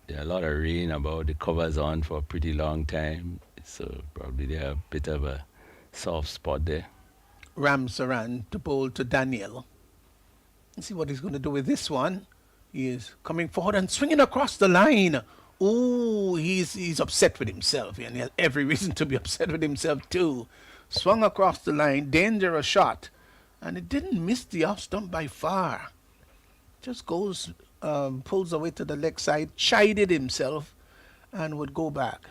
there are a lot of rain about, the covers on for a pretty long time, so probably there a bit of a soft spot there. Ramsaran to bowl to Daniel. Let's see what he's going to do with this one. He is coming forward and swinging across the line. Oh, he's upset with himself, and he has every reason to be upset with himself too. Swung across the line, dangerous shot, and it didn't miss the off stump by far. Just goes, pulls away to the leg side, chided himself, and would go back.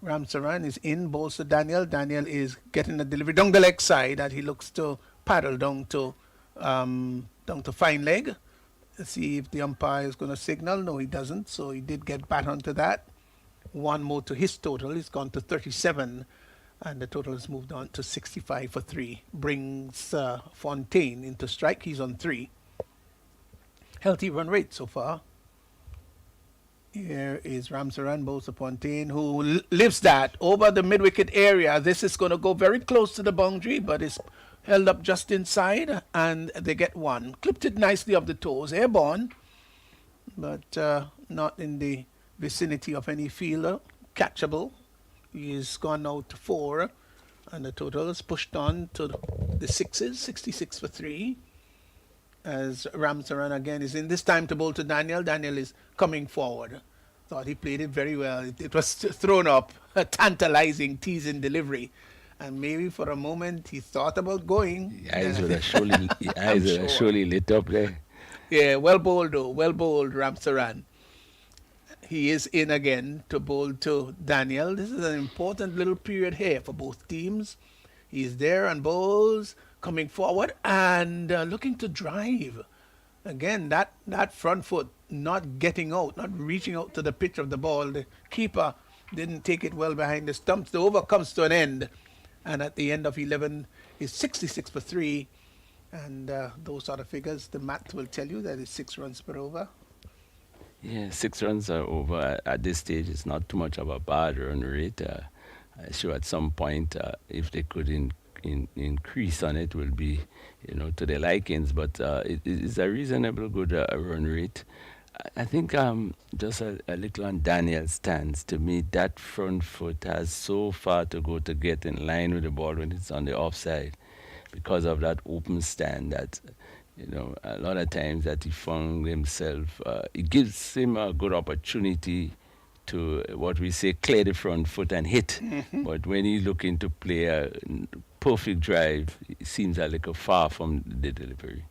Ramsaran is in, bowls to Daniel. Daniel is getting the delivery down the leg side, and he looks to paddle down to fine leg. Let's see if the umpire is going to signal. No, he doesn't, so he did get bat onto that. One more to his total. He's gone to 37, and the total has moved on to 65 for 3. Brings Fontaine into strike. He's on 3. Healthy run rate so far. Here is Ramsaran, bowls to Fontaine, who lives that over the mid-wicket area. This is going to go very close to the boundary, but it's held up just inside, and they get one. Clipped it nicely off the toes, airborne, but not in the vicinity of any fielder. Catchable. He's gone now to 4, and the total is pushed on to the 6s, 66 for 3. As Ramsaran again is in, this time to bowl to Daniel. Daniel is coming forward. Thought he played it very well. It was thrown up, a tantalizing, teasing delivery. And maybe for a moment he thought about going. The eyes were surely lit up there. Yeah, well bowled though. Well bowled, Ramsaran. He is in again to bowl to Daniel. This is an important little period here for both teams. He's there and bowls, coming forward and looking to drive. Again, that front foot not getting out, not reaching out to the pitch of the ball. The keeper didn't take it well behind the stumps. The over comes to an end, and at the end of 11 is 66 for 3. And those are the figures. The math will tell you that it's 6 runs per over. Yeah, 6 runs are over at this stage. It's not too much of a bad run rate. I'm sure at some point, if they could increase on it, will be, to their likings. But it's a reasonable good run rate. I think just a little on Daniel's stance. To me, that front foot has so far to go to get in line with the ball when it's on the offside, because of that open stand that, a lot of times that he found himself, it gives him a good opportunity to, what we say, clear the front foot and hit. But when he's looking to play a perfect drive, it seems a little far from the delivery.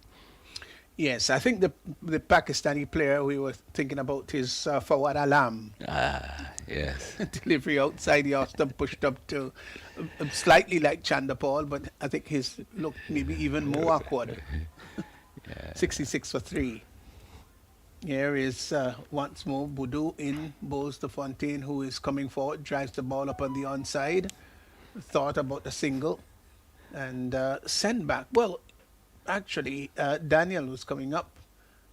Yes, I think the Pakistani player we were thinking about is Fawad Alam. Yes. Delivery outside the off stump, pushed up to slightly like Chandapal, but I think his looked maybe even more awkward. 66 for 3. Here is once more Boudou in, bowls to Fontaine, who is coming forward, drives the ball up on the onside, thought about the single, and send back. Well, actually, Daniel was coming up,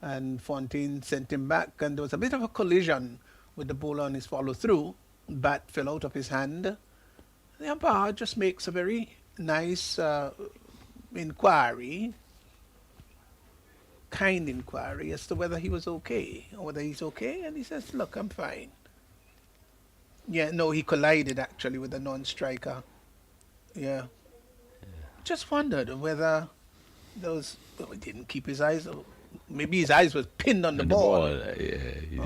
and Fontaine sent him back, and there was a bit of a collision with the bowler on his follow-through. Bat fell out of his hand. The umpire just makes a very nice inquiry, kind inquiry, as to whether he was okay, or whether he's okay, and he says, look, I'm fine. Yeah, no, he collided actually with a non-striker. Yeah. Just wondered whether those, he didn't keep his eyes, maybe his eyes was pinned on the ball. He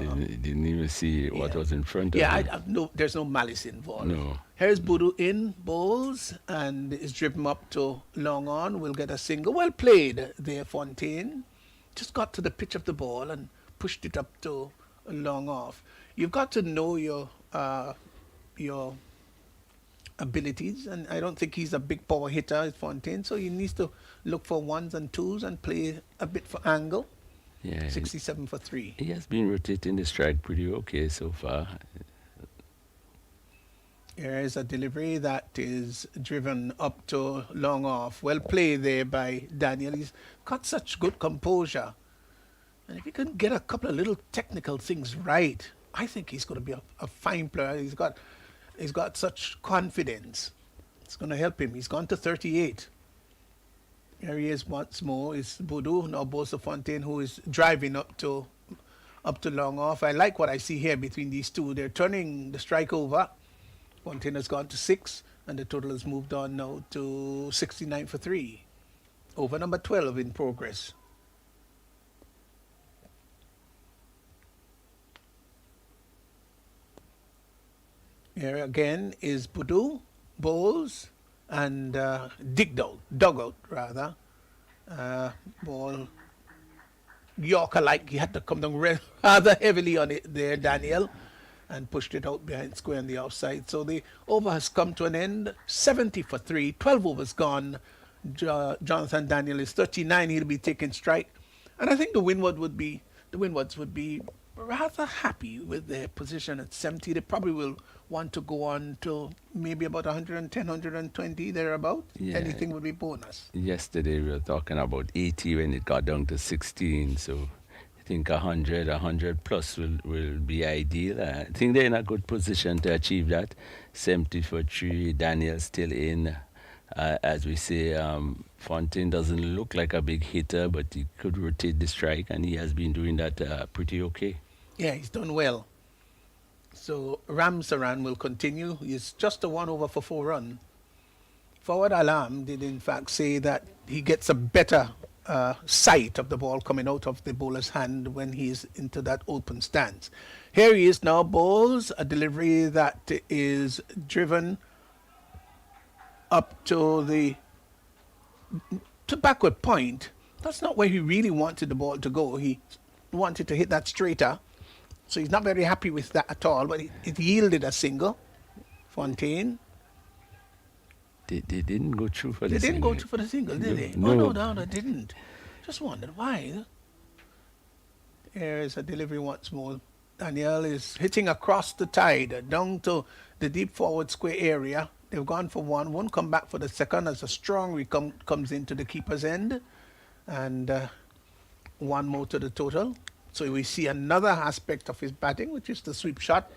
didn't even see what was in front of him. No, there's no malice involved. No. Here's Boudou in, bowls, and is driven up to long on, will get a single. Well played there, Fontaine. Just got to the pitch of the ball and pushed it up to long off. You've got to know your abilities, and I don't think he's a big power hitter, Fontaine, so he needs to look for ones and twos and play a bit for angle. Yeah, 67 for 3. he has been rotating the strike pretty okay so far. Here is a delivery that is driven up to long off. Well played there by Daniel. He's got such good composure. And if he can get a couple of little technical things right, I think he's going to be a fine player. He's got such confidence. It's going to help him. He's gone to 38. Here he is once more. It's Boudou, now Bosa Fontaine, who is driving up to long off. I like what I see here between these two. They're turning the strike over. Fontaine has gone to 6, and the total has moved on now to 69 for 3. Over number 12 in progress. Here again is Boudou, bowls, and dugout rather. Ball Yorker-like, he had to come down rather heavily on it there, Daniel, and pushed it out behind square on the offside. So the over has come to an end. 70 for 3, 12 overs gone. Jonathan Daniel is 39. He'll be taking strike, and I think the Windwards would be rather happy with their position at 70. They probably will want to go on to maybe about 110, 120 thereabout. Yeah. Anything would be bonus. Yesterday we were talking about 80 when it got down to 16. So I think 100 plus will be ideal. I think they're in a good position to achieve that. 70 for 3, Daniel still in. As we say, Fontaine doesn't look like a big hitter, but he could rotate the strike, and he has been doing that pretty okay. Yeah, he's done well. So Ramsaran will continue. He's just a 1 over for 4 run. Forward Alam did in fact say that he gets a better sight of the ball coming out of the bowler's hand when he's into that open stance. Here he is now, bowls a delivery that is driven up to backward point. That's not where he really wanted the ball to go. He wanted to hit that straighter. So he's not very happy with that at all, but it yielded a single. Fontaine. They didn't go through for the single. They didn't go through for the single, did they? No. Oh, no, they didn't. Just wondered why. Here's a delivery once more. Daniel is hitting across the tide down to the deep forward square area. They've gone for one, won't come back for the second as a strong comes into the keeper's end. And one more to the total. So we see another aspect of his batting, which is the sweep shot.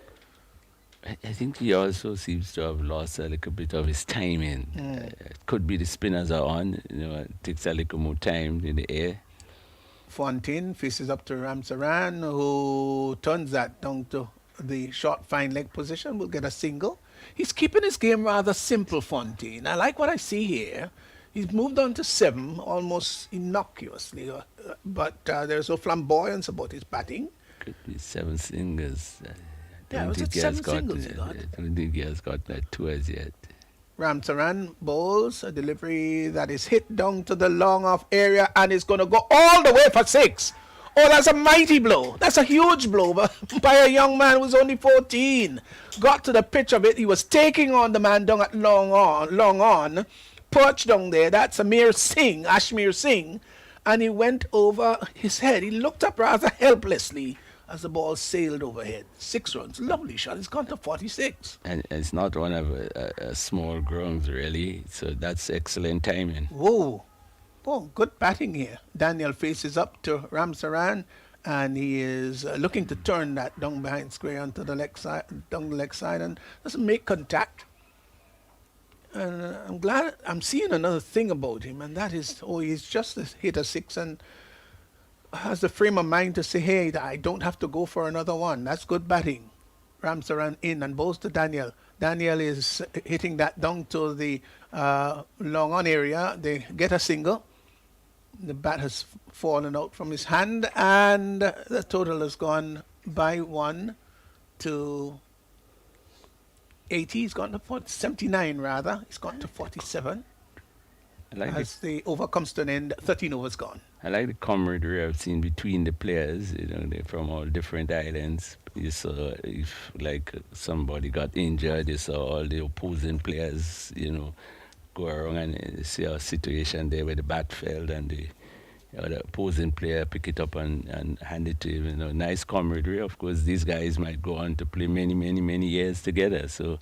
I think he also seems to have lost a little bit of his timing. It could be the spinners are on. It takes a little more time in the air. Fontaine faces up to Ramsaran, who turns that down to the short fine leg position, will get a single. He's keeping his game rather simple, Fontaine. I like what I see here. He's moved on to 7 almost innocuously, but there's no flamboyance about his batting. Could be 7 singles. Yeah, was it 7 singles he got? I don't think he has got that 2 as yet. Ramsaran bowls a delivery that is hit down to the long off area and is going to go all the way for 6. Oh, that's a mighty blow. That's a huge blow by a young man who's only 14. Got to the pitch of it. He was taking on the man down at long on, perched down there. That's Ashmir Singh. And he went over his head. He looked up rather helplessly as the ball sailed overhead. 6 runs. Lovely shot. It's gone to 46. And it's not one of a small grounds, really. So that's excellent timing. Whoa. Oh, good batting here. Daniel faces up to Ramsaran, and he is looking to turn that down behind square onto the leg side, down the leg side, and doesn't make contact. And I'm glad I'm seeing another thing about him, and that is, he's just hit a 6 and has the frame of mind to say, hey, I don't have to go for another one. That's good batting. Ramsaran in and bowls to Daniel. Daniel is hitting that down to the long on area. They get a single. The bat has fallen out from his hand, and the total has gone by 1 to 80. He's gone to 79 rather. He's gone to 47. As the over comes to an end, 13 overs gone. I like the camaraderie I've seen between the players. They're from all different islands. You saw if like somebody got injured, you saw all the opposing players, go around and see a situation there where the bat fell and the opposing player pick it up and hand it to him. Nice camaraderie. Of course, these guys might go on to play many, many, many years together. So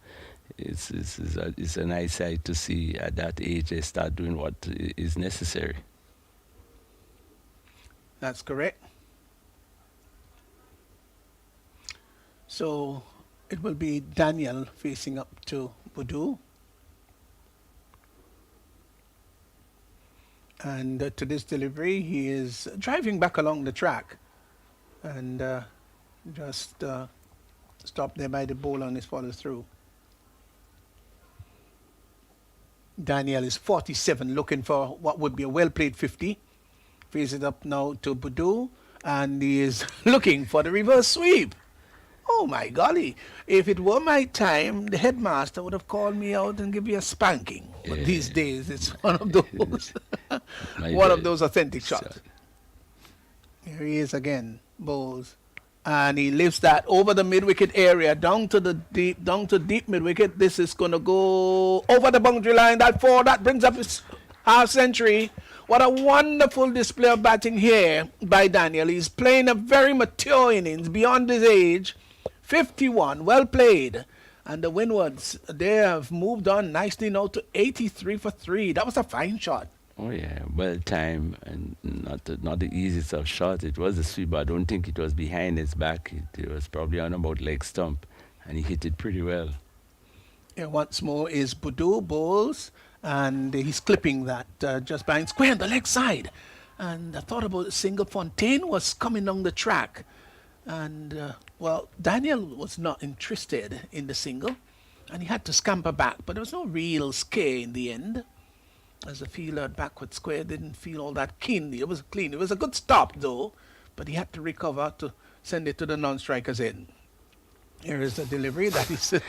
it's a nice sight to see at that age they start doing what is necessary. That's correct. So it will be Daniel facing up to Budu. And to this delivery, he is driving back along the track and just stopped there by the bowler on his follow through. Daniel is 47, looking for what would be a well-played 50. Faces up now to Budu, and he is looking for the reverse sweep. Oh my golly, if it were my time, the headmaster would have called me out and give me a spanking. But these days, it's one of those, of those authentic shots. Here he is again, bowls. And he lifts that over the mid-wicket area, down to deep mid-wicket. This is going to go over the boundary line. That brings up his half century. What a wonderful display of batting here by Daniel. He's playing a very mature innings, beyond his age. 51, well played. And the Windwards, they have moved on nicely now to 83 for 3. That was a fine shot. Oh yeah, well timed and not the easiest of shots. It was a sweep, but I don't think it was behind his back. It was probably on about leg stump, and he hit it pretty well. Yeah, once more is Budu bowls, and he's clipping that just behind square on the leg side. And I thought about a single. Fontaine was coming down the track, and Daniel was not interested in the single, and he had to scamper back, but there was no real scare in the end. As the fielder at backward square didn't feel all that keenly. It was clean. It was a good stop, though, but he had to recover to send it to the non-striker's end. Here is the delivery that he's... he's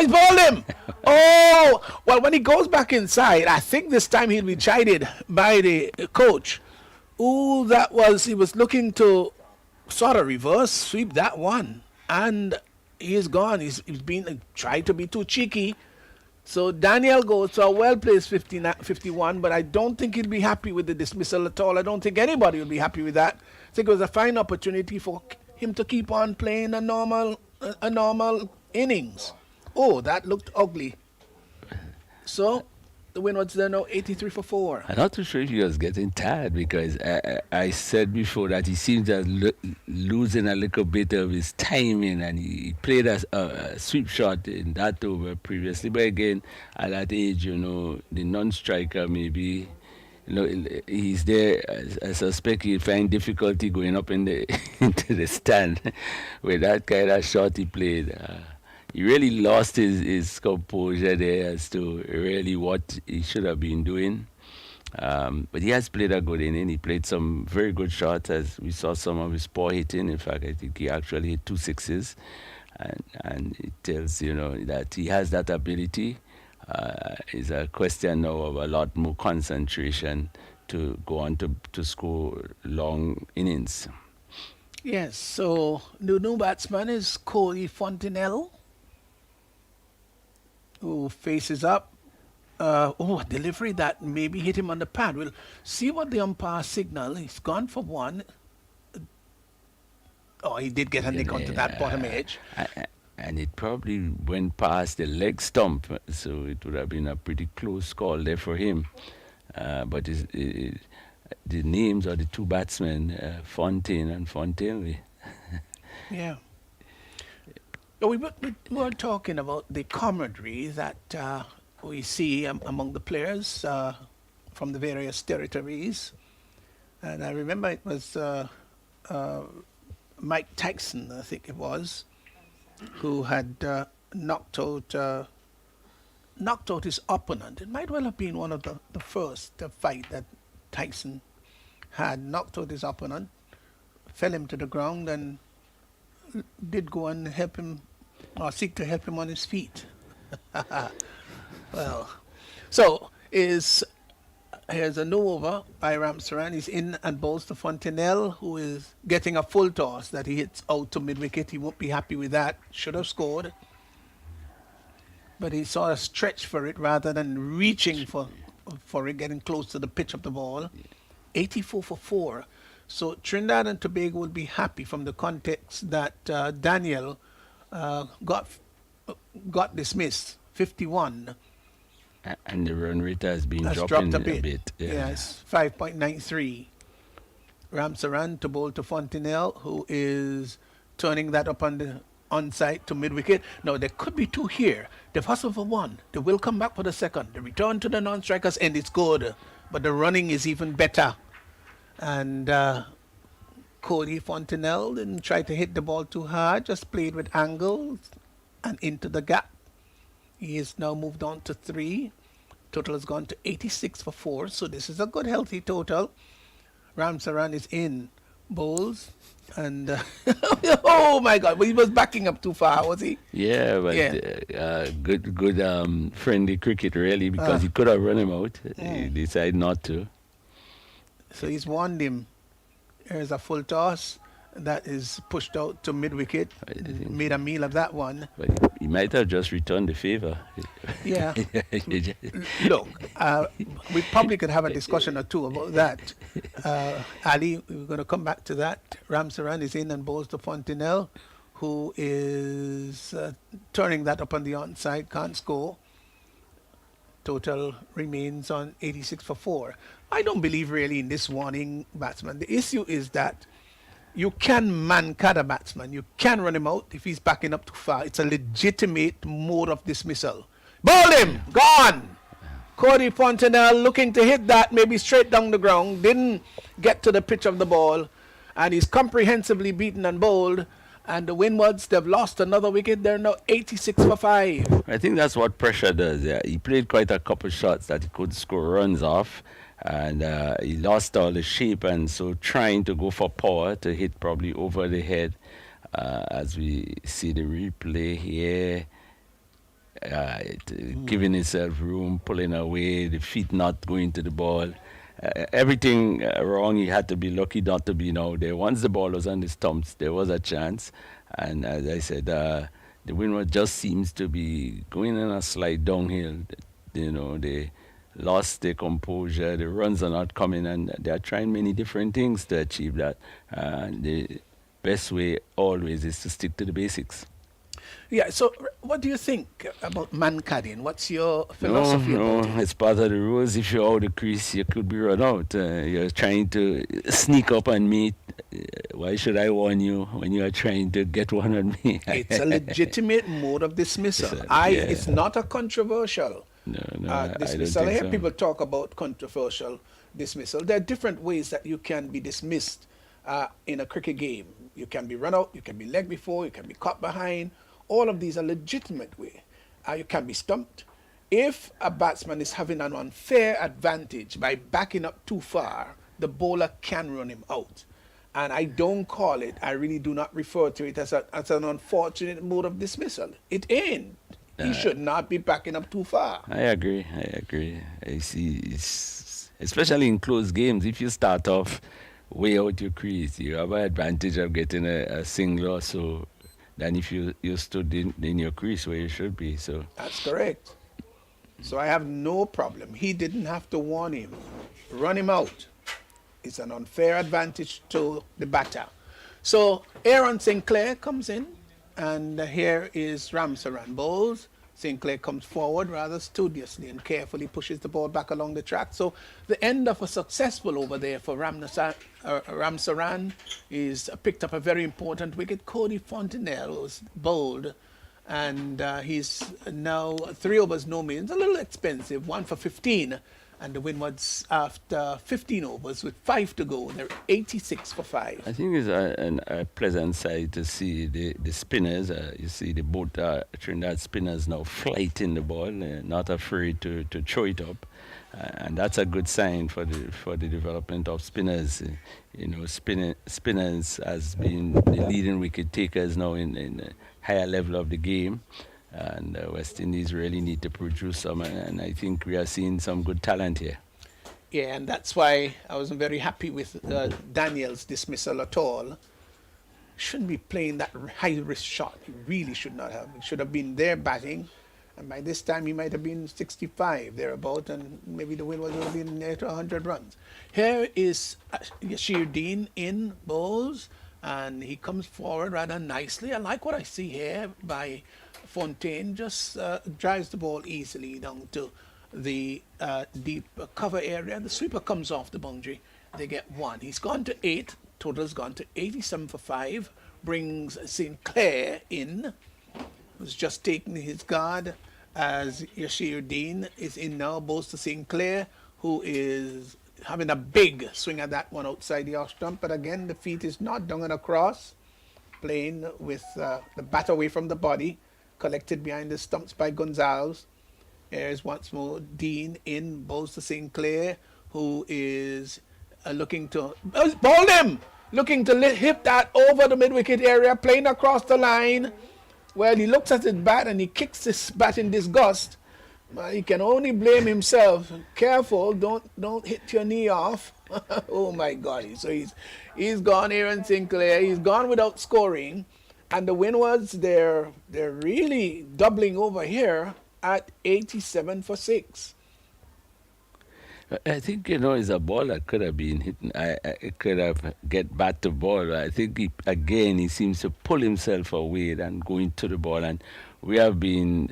bowled him! Oh! Well, when he goes back inside, I think this time he'll be chided by the coach. Ooh, he was looking to sort of reverse sweep that one. And he is gone. He's been tried to be too cheeky. So Daniel goes to a well-placed 51, but I don't think he'll be happy with the dismissal at all. I don't think anybody will be happy with that. I think it was a fine opportunity for him to keep on playing a normal innings. Oh, that looked ugly. So the Windwards there now 83 for 4. I'm not too sure if he was getting tired because I said before that he seems to losing a little bit of his timing, and he played a sweep shot in that over previously. But again, at that age, the non-striker maybe, he's there. I suspect he'll find difficulty going up in the into the stand with that kind of shot he played. He really lost his composure there as to really what he should have been doing. But he has played a good inning. He played some very good shots, as we saw some of his poor hitting. In fact, I think he actually hit 2 sixes. And it tells, that he has that ability. It's a question now of a lot more concentration to go on to score long innings. Yes, so the new batsman is Corey Fontenelle, who faces up. A delivery that maybe hit him on the pad. We'll see what the umpire signal. He's gone for one. Oh, he did get a nick onto that bottom edge. And it probably went past the leg stump, so it would have been a pretty close call there for him. But the names of the two batsmen, Fontaine and Fontaine. Yeah. We were talking about the camaraderie that we see among the players from the various territories. And I remember it was Mike Tyson, I think it was, who had knocked out his opponent. It might well have been one of the first fight that Tyson had. Knocked out his opponent, fell him to the ground, and did go and help him, or seek to help him on his feet. Well, so here's a no over by Ramsaran. He's in and bowls to Fontenelle, who is getting a full toss that he hits out to mid-wicket. He won't be happy with that. Should have scored. But he sort of stretched for it rather than reaching for it, getting close to the pitch of the ball. 84 for 4. So Trinidad and Tobago will be happy from the context that Daniel got dismissed, 51. And the run rate has been dropping a bit. Yeah. Yes, 5.93. Ramsaran to bowl to Fontenelle, who is turning that up on the onside to mid-wicket. Now, there could be two here. They've hustled for one. They will come back for the second. The return to the non-strikers end is good, but the running is even better. And Cody Fontenelle didn't try to hit the ball too hard, just played with angles and into the gap. He is now moved on to 3. Total has gone to 86 for 4. So this is a good, healthy total. Ramsaran is in. Bowls. And, oh my God, but he was backing up too far, was he? Yeah, but good friendly cricket, really, because he could have run him out. He decided not to. So he's warned him. Here's a full toss. That is pushed out to mid-wicket. Made a meal of that one. But he might have just returned the favor. Yeah. Look, we probably could have a discussion or two about that. Ali, we're going to come back to that. Ramsaran is in and bowls to Fontenelle, who is turning that up on the onside, can't score. Total remains on 86 for 4. I don't believe really in this warning batsman. The issue is that you can man-cut a batsman. You can run him out if he's backing up too far. It's a legitimate mode of dismissal. Ball him! Gone! Cody Fontenelle looking to hit that, maybe straight down the ground. Didn't get to the pitch of the ball. And he's comprehensively beaten and bowled. And the Windwards, they've lost another wicket. They're now 86 for 5. I think that's what pressure does. Yeah. He played quite a couple shots that he could score runs off. And he lost all the shape, and so trying to go for power to hit probably over the head. As we see the replay here, giving himself room, pulling away, the feet not going to the ball. Everything wrong. He had to be lucky not to be now there. Once the ball was on the stumps, there was a chance. And as I said, the Windward just seems to be going in a slight downhill. They lost their composure, the runs are not coming, and they are trying many different things to achieve that. best way always is to stick to the basics. Yeah, so what do you think about Mancading? What's your No, philosophy no, about it? it's part of the rules. If you're out the crease, you could be run out. You're trying to sneak up on me. Why should I warn you when you are trying to get one on me? It's a legitimate mode of dismissal. It's Yeah. not a controversial No, no, I don't dismissal. I think hear so. people talk about controversial dismissal. There are different ways that you can be dismissed in a cricket game. You can be run out, you can be leg before, you can be caught behind. All of these are legitimate way. You can be stumped. If a batsman is having an unfair advantage by backing up too far, the bowler can run him out. And I don't call it, I really do not refer to it as an unfortunate mode of dismissal. It ain't. He should not be backing up too far. I agree. I agree. I see. Especially in close games, if you start off way out your crease, you have an advantage of getting a single or so than if you stood in your crease where you should be. So That's correct. So I have no problem. He didn't have to warn him. Run him out. It's an unfair advantage to the batter. So Aaron Sinclair comes in, and here is Ramsaran bowls. Sinclair comes forward rather studiously and carefully pushes the ball back along the track. So the end of a successful over there for Ramsaran is picked up a very important wicket. Cody Fontenelle was bowled, and he's now 3 overs no means a little expensive, 1 for 15, and the Windwards after 15 overs with 5 to go, they're 86 for 5. I think it's a pleasant sight to see the spinners. You see the both Trinidad spinners now flighting the ball, not afraid to throw it up. And that's a good sign for the development of spinners. Spinners has been the leading wicket takers now in the higher level of the game. And West Indies really need to produce some, and I think we are seeing some good talent here. Yeah, and that's why I wasn't very happy with Daniel's dismissal at all. Shouldn't be playing that high risk shot. He really should not have. He should have been there batting, and by this time he might have been 65 thereabout, and maybe the win would have been near to 100 runs. Here is Yashir Dean in bowls, and he comes forward rather nicely. I like what I see here by Fontaine. Just drives the ball easily down to the deep cover area. The sweeper comes off the boundary. They get 1. He's gone to 8. Total's gone to 87 for 5. Brings Sinclair in, who's just taking his guard as Yashir Dean is in now. Bowls to Sinclair, who is having a big swing at that one outside the off stump. But again, the feet is not down and across. Playing with the bat away from the body. Collected behind the stumps by Gonzalez. There's once more Dean in, bowls to Sinclair, who is looking to ball him, looking to hit that over the mid-wicket area, playing across the line. Well, he looks at his bat and he kicks his bat in disgust. He can only blame himself. Careful, don't hit your knee off. Oh my God! So he's gone, Aaron Sinclair. He's gone without scoring. And the Windwards, they're really doubling over here at 87 for 6. I think it's a ball that could have been hit. I could have get back to ball. I think he seems to pull himself away and go into the ball. And we have been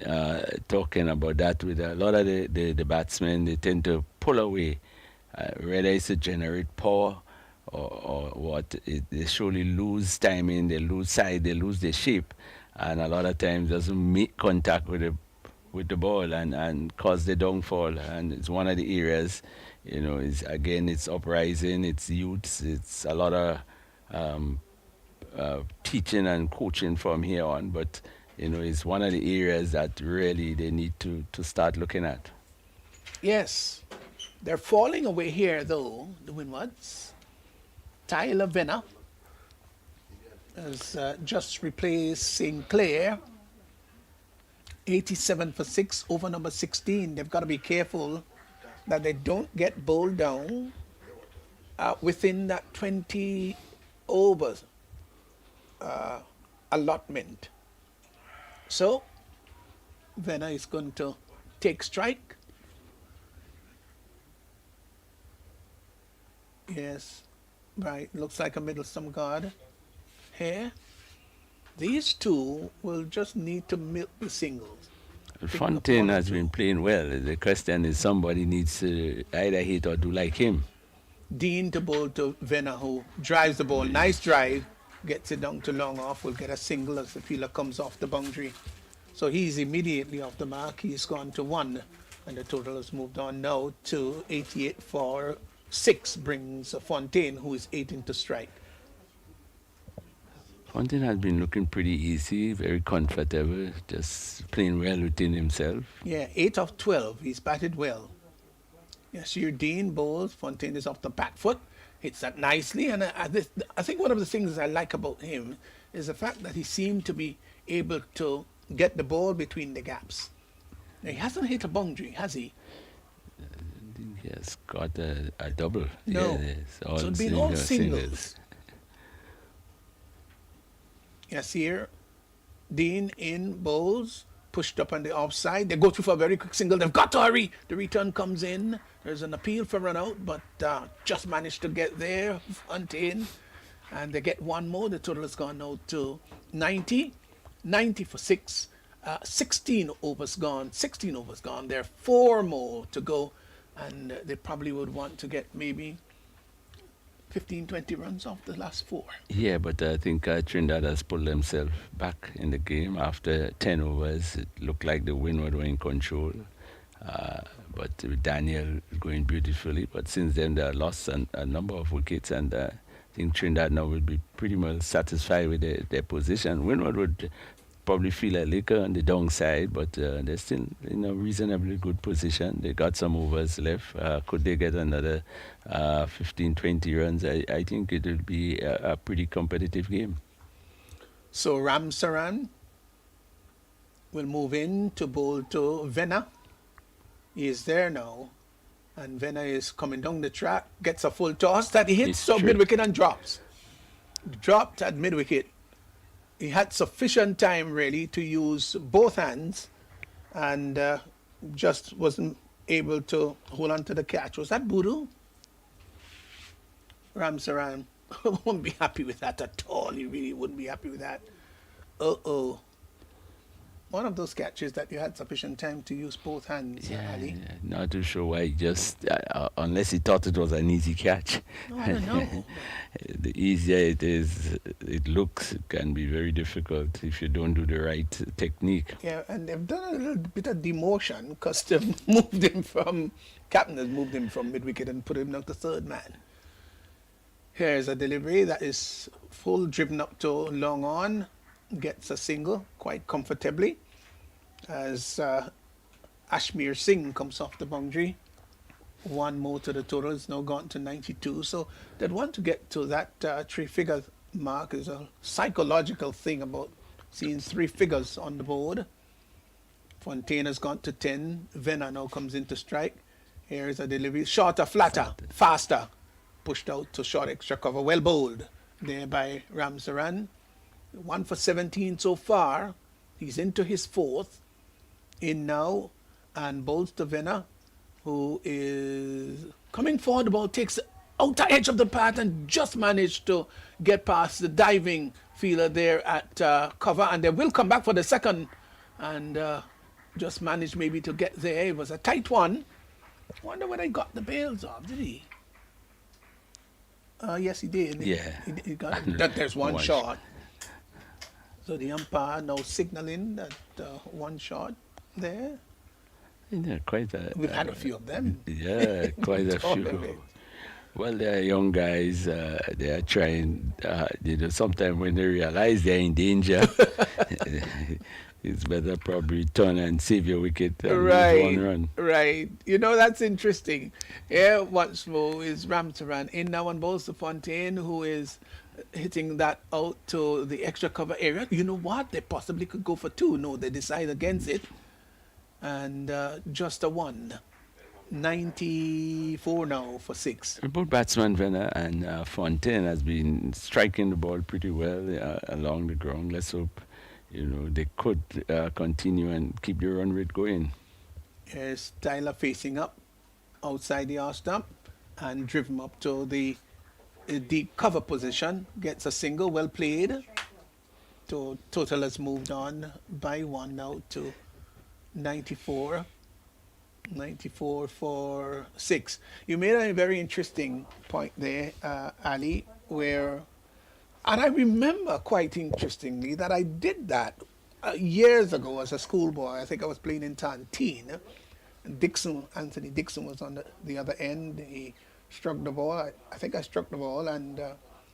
talking about that with a lot of the batsmen. They tend to pull away, whether it's to generate power or what. They surely lose timing, they lose side, they lose their shape, and a lot of times doesn't make contact with the ball and cause the downfall. And it's one of the areas, it's uprising, it's youths, it's a lot of teaching and coaching from here on. But it's one of the areas that really they need to start looking at. Yes, they're falling away here though, the Windwards. Tyler Venner has just replaced Sinclair. 87 for 6 over number 16. They've got to be careful that they don't get bowled down within that 20 overs allotment. So Venner is going to take strike. Yes, right. Looks like a middle stump guard. here. These two will just need to milk the singles. Fontaine has been playing well. The question is somebody needs to either hit or do like him. Dean to bowl to Venner, who drives the ball. Nice drive. Gets it down to long off. Will get a single as the fielder comes off the boundary. So he's immediately off the mark. He's gone to 1. And the total has moved on now to 88 for 6. Brings Fontaine, who is 8 into strike. Fontaine has been looking pretty easy, very comfortable, just playing well within himself. Yeah, 8 of 12. He's batted well. Yes, your Dean bowls. Fontaine is off the back foot. Hits that nicely. And I think one of the things I like about him is the fact that he seemed to be able to get the ball between the gaps. Now, he hasn't hit a boundary, has he? I think he has got a double. No. Yeah, So it's been all singles. Yes, here, Dean in bowls, pushed up on the offside. They go through for a very quick single. They've got to hurry. The return comes in. There's an appeal for run out, but just managed to get there, Fontaine. And they get one more. The total has gone out to 90. 90 for 6. 16 overs gone. 16 overs gone. There are 4 more to go. And they probably would want to get maybe 15, 20 runs off the last 4. Yeah, but I think Trinidad has pulled themselves back in the game. After 10 overs, it looked like the Windwards were in control. But Daniel is going beautifully. But since then, they have lost a number of wickets. And I think Trinidad now will be pretty much satisfied with their position. Windwards would probably feel a little on the downside, but they're still in a reasonably good position. They got some overs left. Could they get another 15, 20 runs? I think it will be a pretty competitive game. So Ramsaran will move in to bowl to Venner. He is there now. And Venner is coming down the track, gets a full toss that he hits so mid-wicket and drops. Dropped at mid-wicket. He had sufficient time really to use both hands and just wasn't able to hold on to the catch. Was that Boodoo? Ramsaran wouldn't be happy with that at all. He really wouldn't be happy with that. Uh-oh. One of those catches that you had sufficient time to use both hands, Ali. Yeah, not too sure why. Just unless he thought it was an easy catch. No, I don't know. The easier it is, it looks, it can be very difficult if you don't do the right technique. Yeah, and they've done a little bit of demotion because they've moved him from, captain has moved him from mid-wicket and put him down to 3rd man. Here's a delivery that is full, driven up to long on, gets a single quite comfortably as Ashmir Singh comes off the boundary. 1 more to the total. It's now gone to 92. So they'd want to get to that 3-figure mark. Is a psychological thing about seeing 3 figures on the board. Fontaine has gone to 10. Venner now comes into strike. Here is a delivery. Shorter, flatter, faster. Pushed out to short extra cover. Well bowled there by Ramsaran. 1 for 17 so far. He's into his 4th. In now and bowls to Venner, who is coming forward. The ball takes the outer edge of the path and just managed to get past the diving fielder there at cover. And they will come back for the second and just managed maybe to get there. It was a tight one. I wonder whether he got the bails off, did he? Yes, he did. Yeah. He got that. There's one shot. So the umpire now signaling that 1 shot there. Yeah, quite a. We've had a few of them. Yeah, quite a few. Well, they are young guys. They are trying. Sometimes when they realize they're in danger, it's better probably turn and save your wicket and lose 1 run. Right. That's interesting. Here once more is Ramsaran in now on balls to Fontaine, who is hitting that out to the extra cover area. You know what? They possibly could go for 2. No, they decide against it. And just a 1. 94 now for 6. Both batsman Venner and Fontaine has been striking the ball pretty well along the ground. Let's hope they could continue and keep the run rate going. Here's Tyler facing up outside the arse stump and driven up to the deep cover position. Gets a single, well played. to total has moved on by one now to 94. 94 for 6. You made a very interesting point there, Ali, where, and I remember quite interestingly that I did that years ago as a schoolboy. I think I was playing in Tantine. Anthony Dixon was on the other end. He struck the ball. I think I struck the ball, and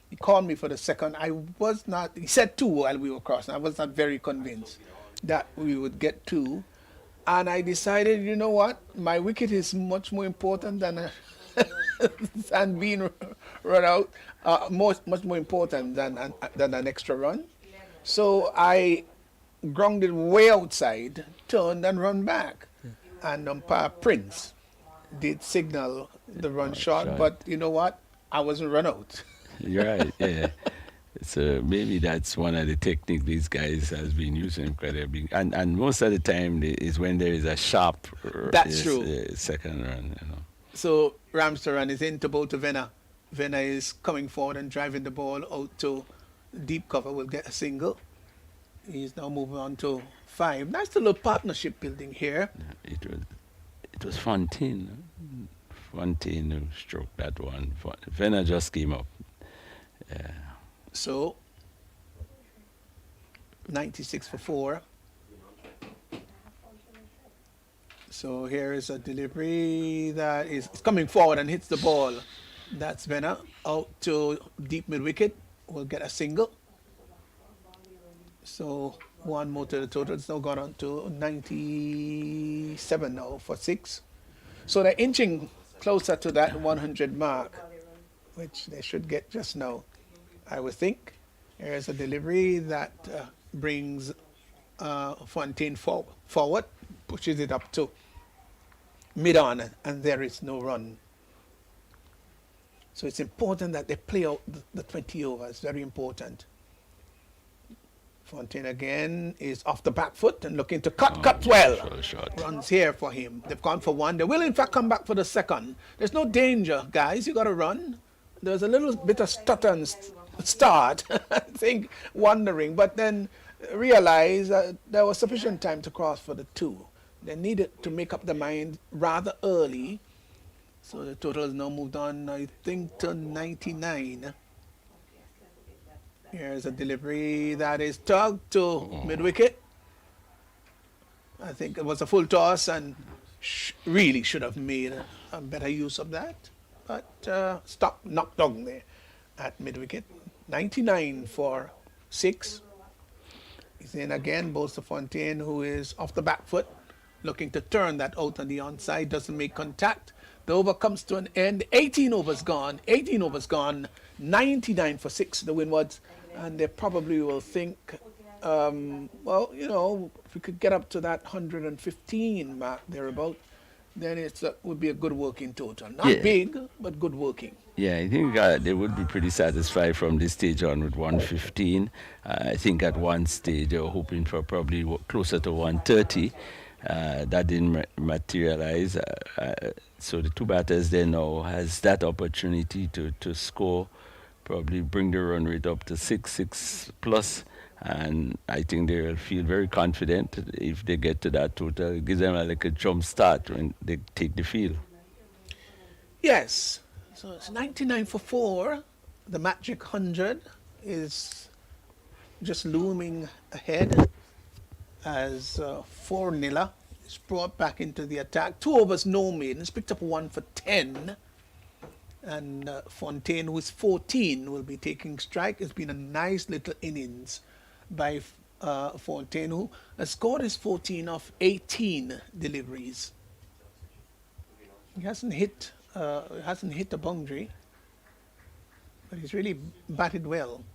he called me for the second. I was not, he said two while we were crossing. I was not very convinced that we would get two. And I decided, you know what, my wicket is much more important than than being run out, much more important than an extra run. So I grounded way outside, turned and run back. And umpire Prince did signal the run shot, but you know what? I wasn't run out. You're right, yeah. So maybe that's one of the techniques these guys has been using quite a bit. And most of the time is when there is a sharp That's true. Second run, you know. So Ramsaran is into ball to Venna. Venna is coming forward and driving the ball out to deep cover. Will get a single. He's now moving on to 5. Nice little partnership building here. It was Fontaine. Fontaine who stroked that one. Venna just came up. Yeah. So 96 for 4. So here is a delivery that is coming forward and hits the ball. That's Venna out to deep mid wicket. Will get a single. So one more to the total. It's now gone on to 97 now for 6. So they're inching closer to that 100 mark, which they should get just now, I would think. Here's a delivery that brings Fontaine forward, pushes it up to mid-on, and there is no run. So it's important that they play out the 20 overs, very important. Fontaine again is off the back foot and looking to cut well. Runs here for him. They've gone for 1. They will in fact come back for the second. There's no danger, guys. You got to run. There's a little bit of stutter and start, I think, wondering, but then realize that there was sufficient time to cross for the 2. They needed to make up their mind rather early. So the total has now moved on, I think, to 99. Here's a delivery that is tugged to mid-wicket. I think it was a full toss and really should have made a better use of that. But knocked down there at mid-wicket. 99 for 6. He's in again, Bolster Fontaine, who is off the back foot, looking to turn that out on the onside, doesn't make contact. The over comes to an end. 18 overs gone. 18 overs gone. 99 for 6, the Windwards. And they probably will think, well, you know, if we could get up to that 115 mark thereabout, then it would be a good working total. Not big, but good working. Yeah, I think they would be pretty satisfied from this stage on with 115. I think at one stage they were hoping for probably closer to 130. That didn't materialize. So the 2 batters there now has that opportunity to score, probably bring the run rate up to 6 plus. And I think they will feel very confident if they get to that total. It gives them like a jump start when they take the field. Yes. So it's 99 for 4. The magic 100 is just looming ahead as 4-0 is brought back into the attack. 2 overs, no maidens, picked up 1 for 10. And Fontaine, who is 14, will be taking strike. It's been a nice little innings by Fontaine, who has scored his 14 of 18 deliveries. He hasn't hit a boundary, but he's really batted well.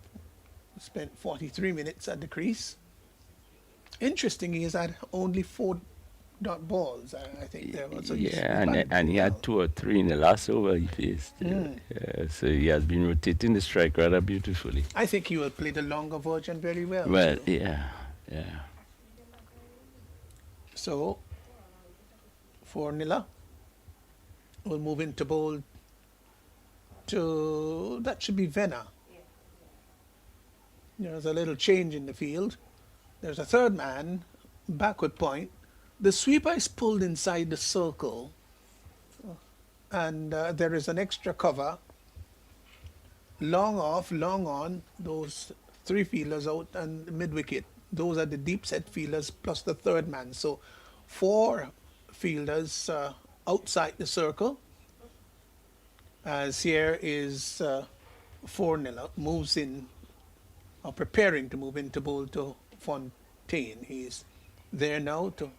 Spent 43 minutes at the crease. Interesting, he's had only 4 dot balls, I think. There was. So and he had 2 or 3 in the last over he faced. So he has been rotating the strike rather beautifully. I think he will play the longer version very well. Well, too. yeah. So 4-0. We'll move into bowl to, that should be Venna. There's a little change in the field. There's a third man, backward point. The sweeper is pulled inside the circle, and there is an extra cover. Long off, long on, those three fielders out and mid wicket. Those are the deep set fielders plus the third man. So four fielders outside the circle. As here is 4-0, moves in, or preparing to move in to bowl to Fontaine. He's there now to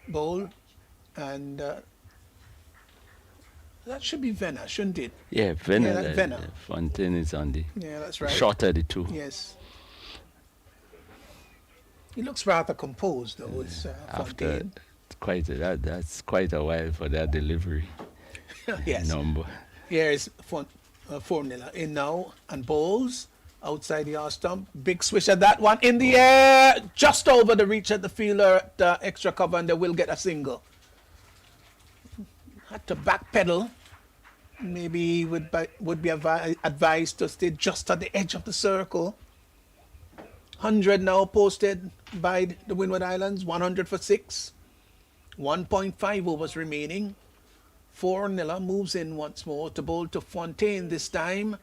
bowl, and that should be Venner, shouldn't it? Yeah, Venner. Yeah, Venner. Fontaine is on the Yeah, that's right. shorter the two. Yes. He looks rather composed, though. It's After Fontaine. that's quite a while for that delivery Yes. number. Here is 4-0 in now and bowls outside the arse stump. Big swish at that one in the air, just over the reach at the fielder at extra cover, and they will get a single. Had to backpedal. Maybe would be advised to stay just at the edge of the circle. 100 now posted by the Windward Islands. 100 for 6. 1.5 overs remaining. 4-0 moves in once more to bowl to Fontaine, this time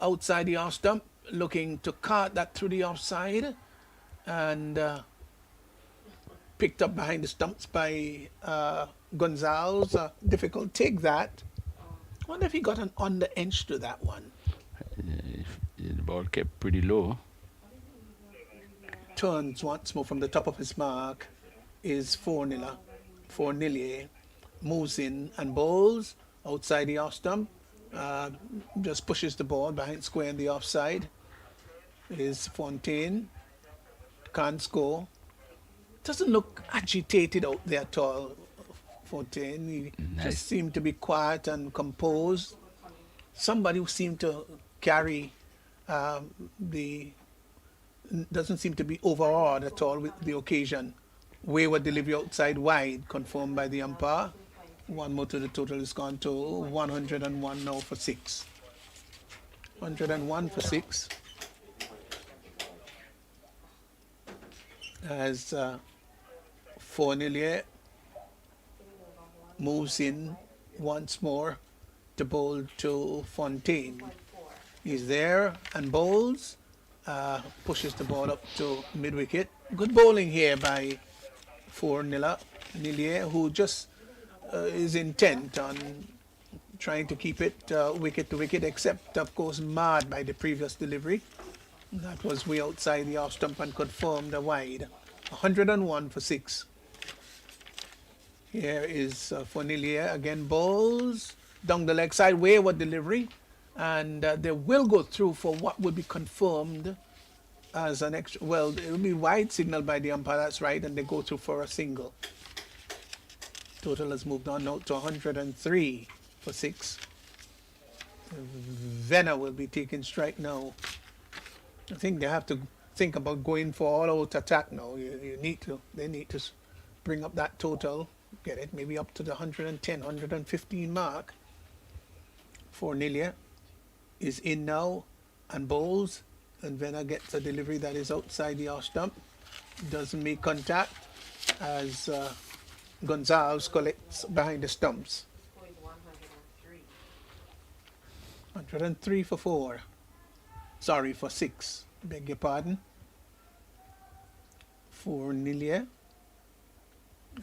outside the off stump, looking to cart that through the offside, and picked up behind the stumps by Gonzalez. Difficult take that. Wonder if he got an under edge to that one. The ball kept pretty low. Turns once more from the top of his mark is 4-0. 4-0. Moves in and bowls outside the off stump. Just pushes the ball behind square in the offside. Is Fontaine. Can't score. Doesn't look agitated out there at all, Fontaine. He just seemed to be quiet and composed. Somebody who seemed to carry doesn't seem to be overawed at all with the occasion. Wayward delivery outside wide, confirmed by the umpire. One more to the total is gone to 101 now for 6. 101 for 6. As 4-0 moves in once more to bowl to Fontaine. He's there and bowls, pushes the ball up to mid wicket. Good bowling here by 4-0 Nilier, who just is intent on trying to keep it wicket to wicket, except of course marred by the previous delivery. That was way outside the off stump and confirmed a wide. 101 for 6. Here is Fonilier again, bowls down the leg side, wayward delivery, and they will go through for what would be confirmed as an extra. Well, it will be wide signal by the umpire, that's right, and they go through for a single. Total has moved on now to 103 for 6. Venner will be taking strike now. I think they have to think about going for all out attack now. They need to bring up that total, get it maybe up to the 110, 115 mark. 4-0 is in now and bowls, and Venner gets a delivery that is outside the off stump. Doesn't make contact as Gonzalez collects behind the stumps. 103 for 4. Sorry, for 6. Beg your pardon. 4-0.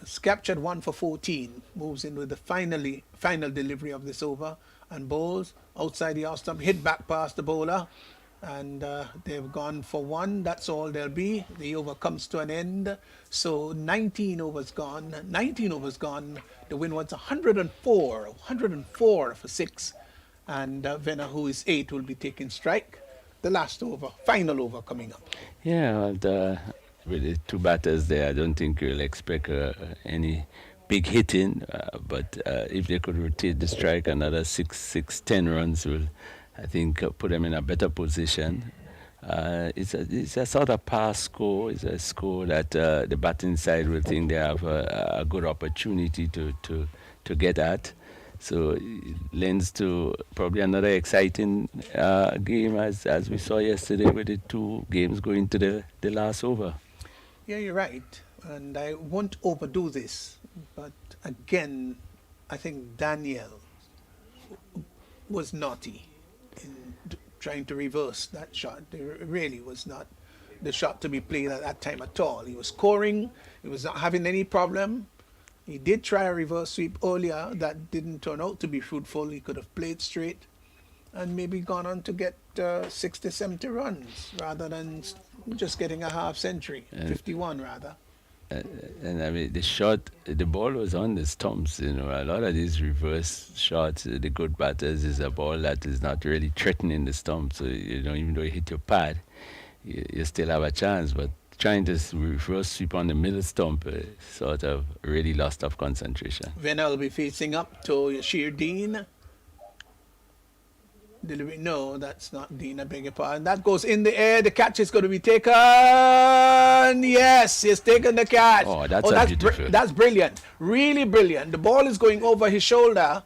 It's captured 1 for 14. Moves in with the final delivery of this over and bowls outside the off stump. Hit back past the bowler, and they've gone for 1. That's all there'll be. The over comes to an end. So 19 overs gone. 19 overs gone. The Windwards 104 for 6. And Venner, who is 8, will be taking strike. The last over, final over coming up. Yeah, and with the two batters there, I don't think you'll expect any big hitting. But if they could rotate the strike another 10 runs, will I think put them in a better position. It's a sort of pass score. It's a score that the batting side will think they have a good opportunity to get at. So it lends to probably another exciting game as we saw yesterday with the two games going to the last over. Yeah, you're right. And I won't overdo this, but again, I think Daniel was naughty in trying to reverse that shot. It really was not the shot to be played at that time at all. He was scoring, he was not having any problem. He did try a reverse sweep earlier that didn't turn out to be fruitful. He could have played straight and maybe gone on to get 60, 70 runs rather than just getting a half century, 51 rather. Uh, and I mean, the ball was on the stumps. You know, a lot of these reverse shots, the good batters, is a ball that is not really threatening the stump. So, you know, even though you hit your pad, you still have a chance. But trying to reverse sweep on the middle stump, sort of really lost of concentration. Venal will be facing up to Yashir Dean. Delivery, no, that's not Dean, I beg your pardon. That goes in the air. The catch is going to be taken. Yes, he's taken the catch. Oh, that's beautiful. That's brilliant. Really brilliant. The ball is going over his shoulder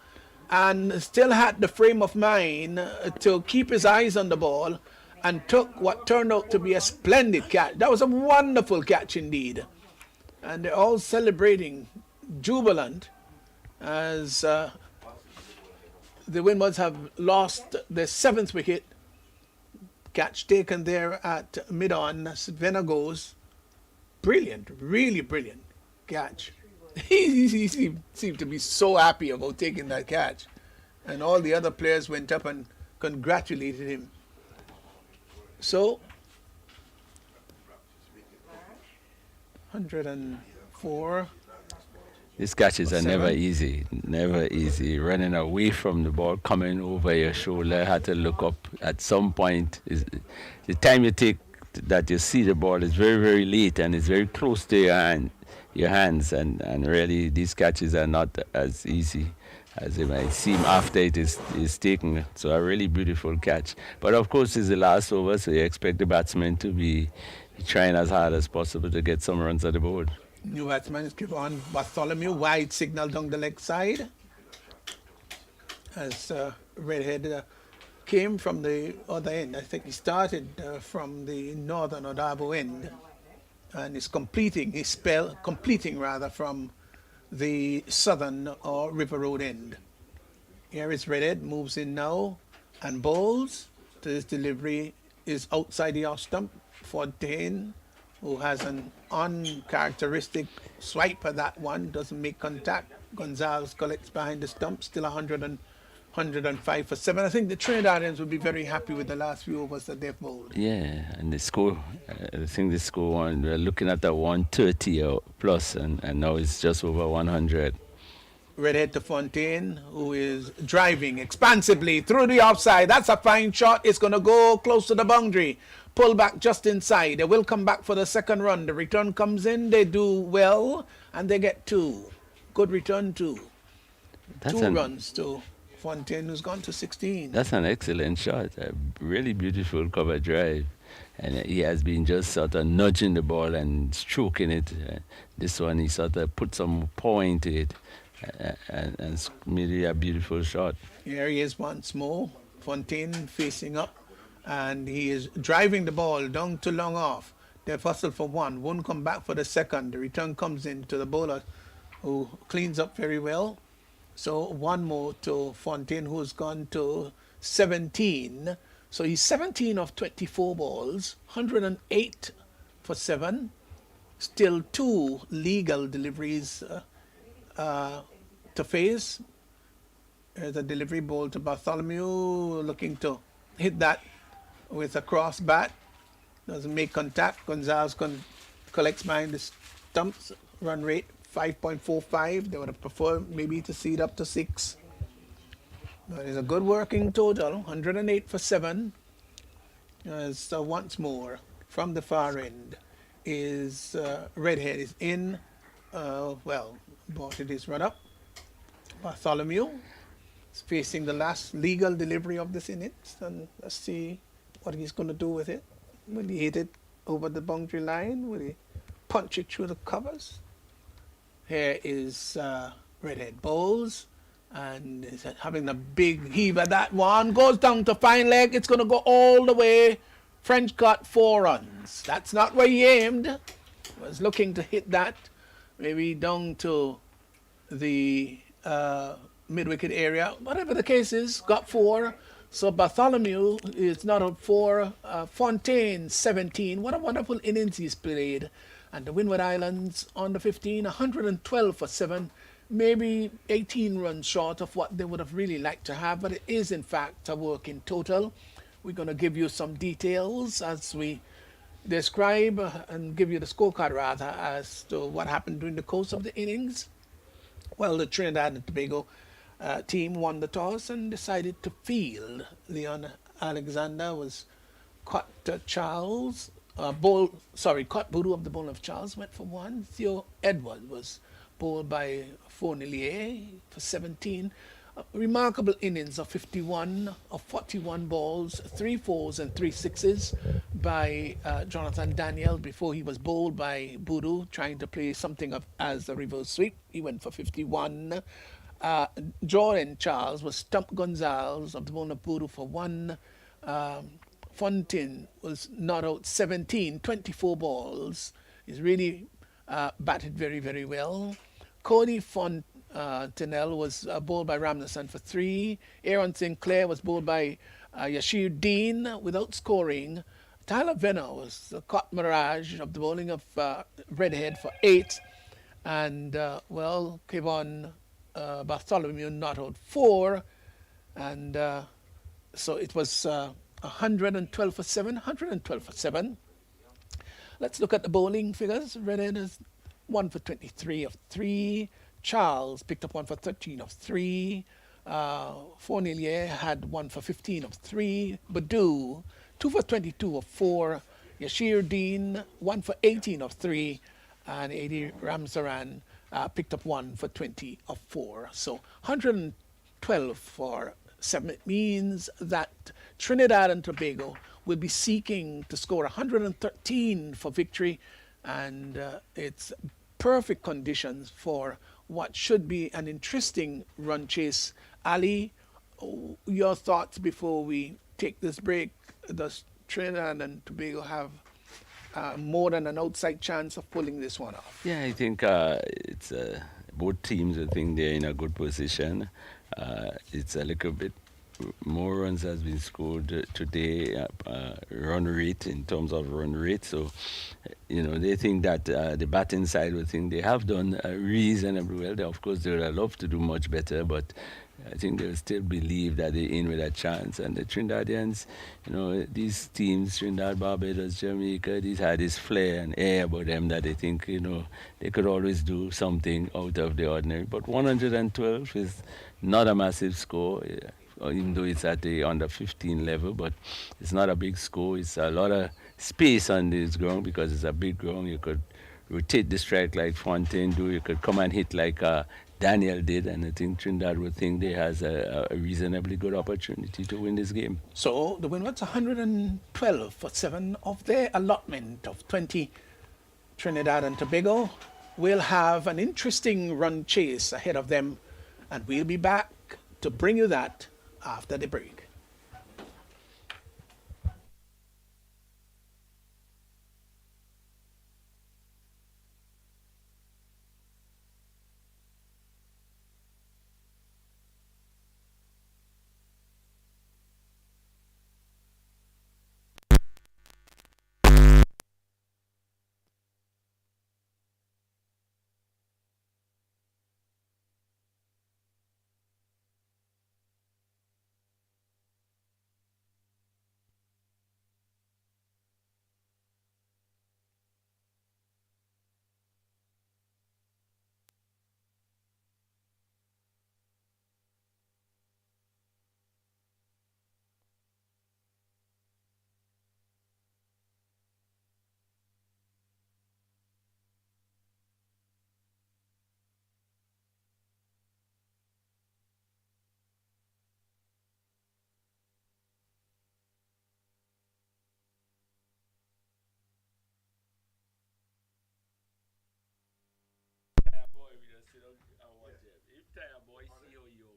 and still had the frame of mind to keep his eyes on the ball and took what turned out to be a splendid catch. That was a wonderful catch indeed. And they're all celebrating, jubilant, as the Windwards have lost the 7th wicket. Catch taken there at mid-on. Venna goes. Brilliant, really brilliant catch. He seemed to be so happy about taking that catch. And all the other players went up and congratulated him. So, 104. These catches are never easy, never easy. Running away from the ball, coming over your shoulder, had to look up at some point. The time you take that you see the ball is very, very late and it's very close to your hands. And really, these catches are not as easy as it might seem after it is taken. So a really beautiful catch. But of course, it's the last over, so you expect the batsman to be trying as hard as possible to get some runs at the board. New batsman is given on Bartholomew, wide signal down the leg side. As Redhead came from the other end. I think he started from the northern Odabo end and is completing his spell, from the southern or River Road end. Here is Redhead, moves in now and bowls. To his delivery is outside the off stump. Fontaine, who has an uncharacteristic swipe at that one, doesn't make contact. Gonzalez collects behind the stump, still 105 for 7. I think the Trinidadians will be very happy with the last few overs that they've bowled. Yeah, and the score, I think the score, we're looking at the 130 or plus, and now it's just over 100. Redhead to Fontaine, who is driving expansively through the offside. That's a fine shot. It's going to go close to the boundary. Pull back just inside. They will come back for the second run. The return comes in. They do well, and they get 2. Good return, 2. That's 2 runs to Fontaine, who's gone to 16. That's an excellent shot. A really beautiful cover drive. And he has been just sort of nudging the ball and stroking it. This one, he sort of put some power into it and made it a beautiful shot. Here he is once more. Fontaine facing up. And he is driving the ball down to long off. They've hustled for 1. Won't come back for the second. The return comes in to the bowler, who cleans up very well. So 1 more to Fontaine, who's gone to 17. So he's 17 of 24 balls, 108 for 7. Still 2 legal deliveries to face. There's a delivery ball to Bartholomew, looking to hit that with a cross bat. Doesn't make contact. Gonzalez collects behind the stumps. Run rate 5.45. They would have preferred maybe to see it up to 6. But it's a good working total. 108 for 7. So once more from the far end is Redhead is in. Aborted his run up. Bartholomew is facing the last legal delivery of this innings, and let's see what he's going to do with it. Will he hit it over the boundary line? Will he punch it through the covers? Here is Redhead bowls, and is having a big heave at that one. Goes down to fine leg. It's going to go all the way. French got 4 runs. That's not where he aimed. Was looking to hit that, maybe down to the mid wicket area. Whatever the case is, got 4. So Bartholomew is not on 4. Fontaine 17. What a wonderful innings he's played. And the Windward Islands on the 15, 112 for 7. Maybe 18 runs short of what they would have really liked to have, but it is in fact a working total. We're going to give you some details as we describe and give you the scorecard rather as to what happened during the course of the innings. Well, the Trinidad and Tobago team won the toss and decided to field. Leon Alexander was caught Charles. Caught Boodoo of the Bowl of Charles went for 1. Theo Edward was bowled by Fournier for 17. Remarkable innings of 51 of 41 balls, 3 fours and 3 sixes by Jonathan Daniel before he was bowled by Boodoo trying to play something of as a reverse sweep. He went for 51. Jordan Charles was stumped Gonzalez of the Bowl of Boodoo for 1. Fontaine was not out 17, 24 balls. He's really batted very, very well. Cody Fontenelle was bowled by Ramnasan for 3. Aaron Sinclair was bowled by Yashir Dean without scoring. Tyler Venner was caught Mirage of the bowling of Redhead for 8. And, Kevon Bartholomew not out 4. And so it was 112 for 7, 112 for 7. Let's look at the bowling figures. Redhead is 1 for 23 of 3. Charles picked up 1 for 13 of 3. Fournier had 1 for 15 of 3. Badu, 2 for 22 of 4. Yashir Dean, 1 for 18 of 3. And Adi Ramsaran picked up 1 for 20 of 4. So 112 for 7. It means that Trinidad and Tobago will be seeking to score 113 for victory, and it's perfect conditions for what should be an interesting run chase. Ali, your thoughts before we take this break? Does Trinidad and Tobago have more than an outside chance of pulling this one off? Yeah, I think it's both teams. I think they're in a good position. It's a little bit more runs has been scored today, run rate in terms of run rate. So, they think that the batting side will think they have done reasonably well. Of course, they would love to do much better, but I think they'll still believe that they're in with a chance. And the Trinidadians, these teams, Trinidad, Barbados, Jamaica, these had this flair and air about them that they think, they could always do something out of the ordinary. But 112 is not a massive score. Even though it's at the under 15 level, but it's not a big score. It's a lot of space on this ground because it's a big ground. You could rotate the strike like Fontaine do. You could come and hit like Daniel did, and I think Trinidad would think they has a reasonably good opportunity to win this game. So the Windwards 112 for 7 of their allotment of 20. Trinidad and Tobago will have an interesting run chase ahead of them, and we'll be back to bring you that after the break. Boy, we just sit down and watch them. If time boy see how you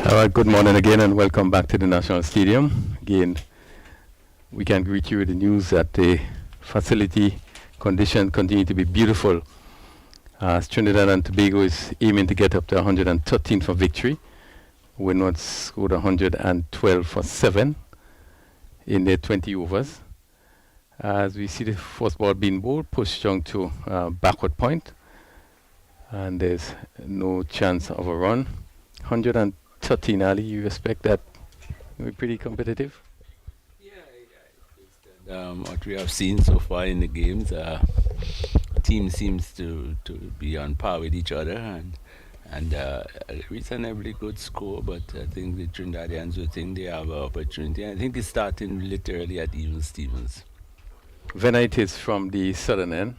All right, good morning again and welcome back to the National Stadium. Again, we can greet you with the news that the facility condition continue to be beautiful. As Trinidad and Tobago is aiming to get up to 113 for victory. Windwards scored 112 for 7 in their 20 overs. As we see the first ball being bowled, pushed down to backward point, and there's no chance of a run. 113, Ali, you expect that will be pretty competitive? What we have seen so far in the games, team seems to be on par with each other, and reasonably good score. But I think the Trinidadians will think they have an opportunity. I think it's starting literally at even Stevens. Venite is from the southern end.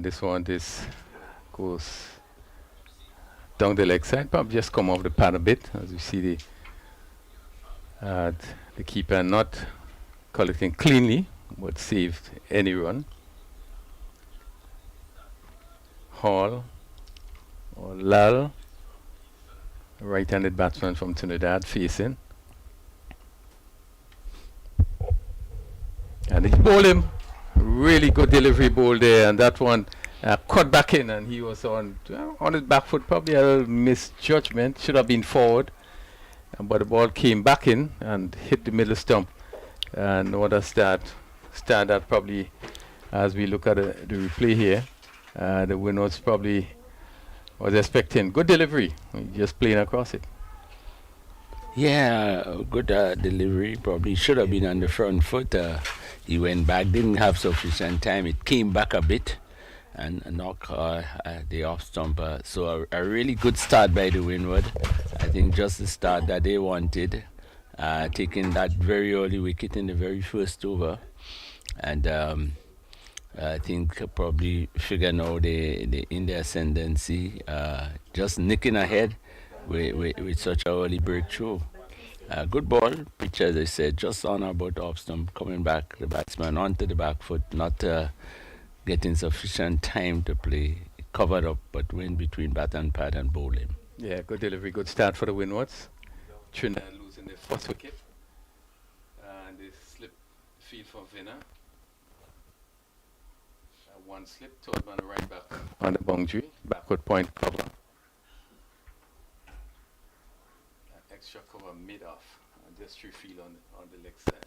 This one goes down the leg side, probably just come off the pad a bit, as you see the keeper not collecting cleanly, but saved any run. Hall or Lal, right-handed batsman from Trinidad, facing. And he bowled him. Really good delivery bowl there, and that one cut back in, and he was on his back foot, probably a little misjudgment, should have been forward, but the ball came back in and hit the middle stump. And what a stand that probably, as we look at the replay here, the Windwards probably was expecting good delivery, just playing across it. Yeah, good delivery. Probably should have been on the front foot. He went back, didn't have sufficient time. It came back a bit and knocked the off stump. So a really good start by the Windward. I think just the start that they wanted, taking that very early wicket in the very first over. And I think probably figure now they in the ascendancy, just nicking ahead with such an early breakthrough. Good ball, pitch as I said, just on about off stump, coming back, the batsman onto the back foot, not getting sufficient time to play, covered up, but went between bat and pad and bowled him. Yeah, good delivery, good start for the Windwards. Trinidad losing their first wicket. And they slip field for Vinner. One slip, third man right back on the boundary, backward point cover. Extra cover mid off, and just 3 field on the leg side.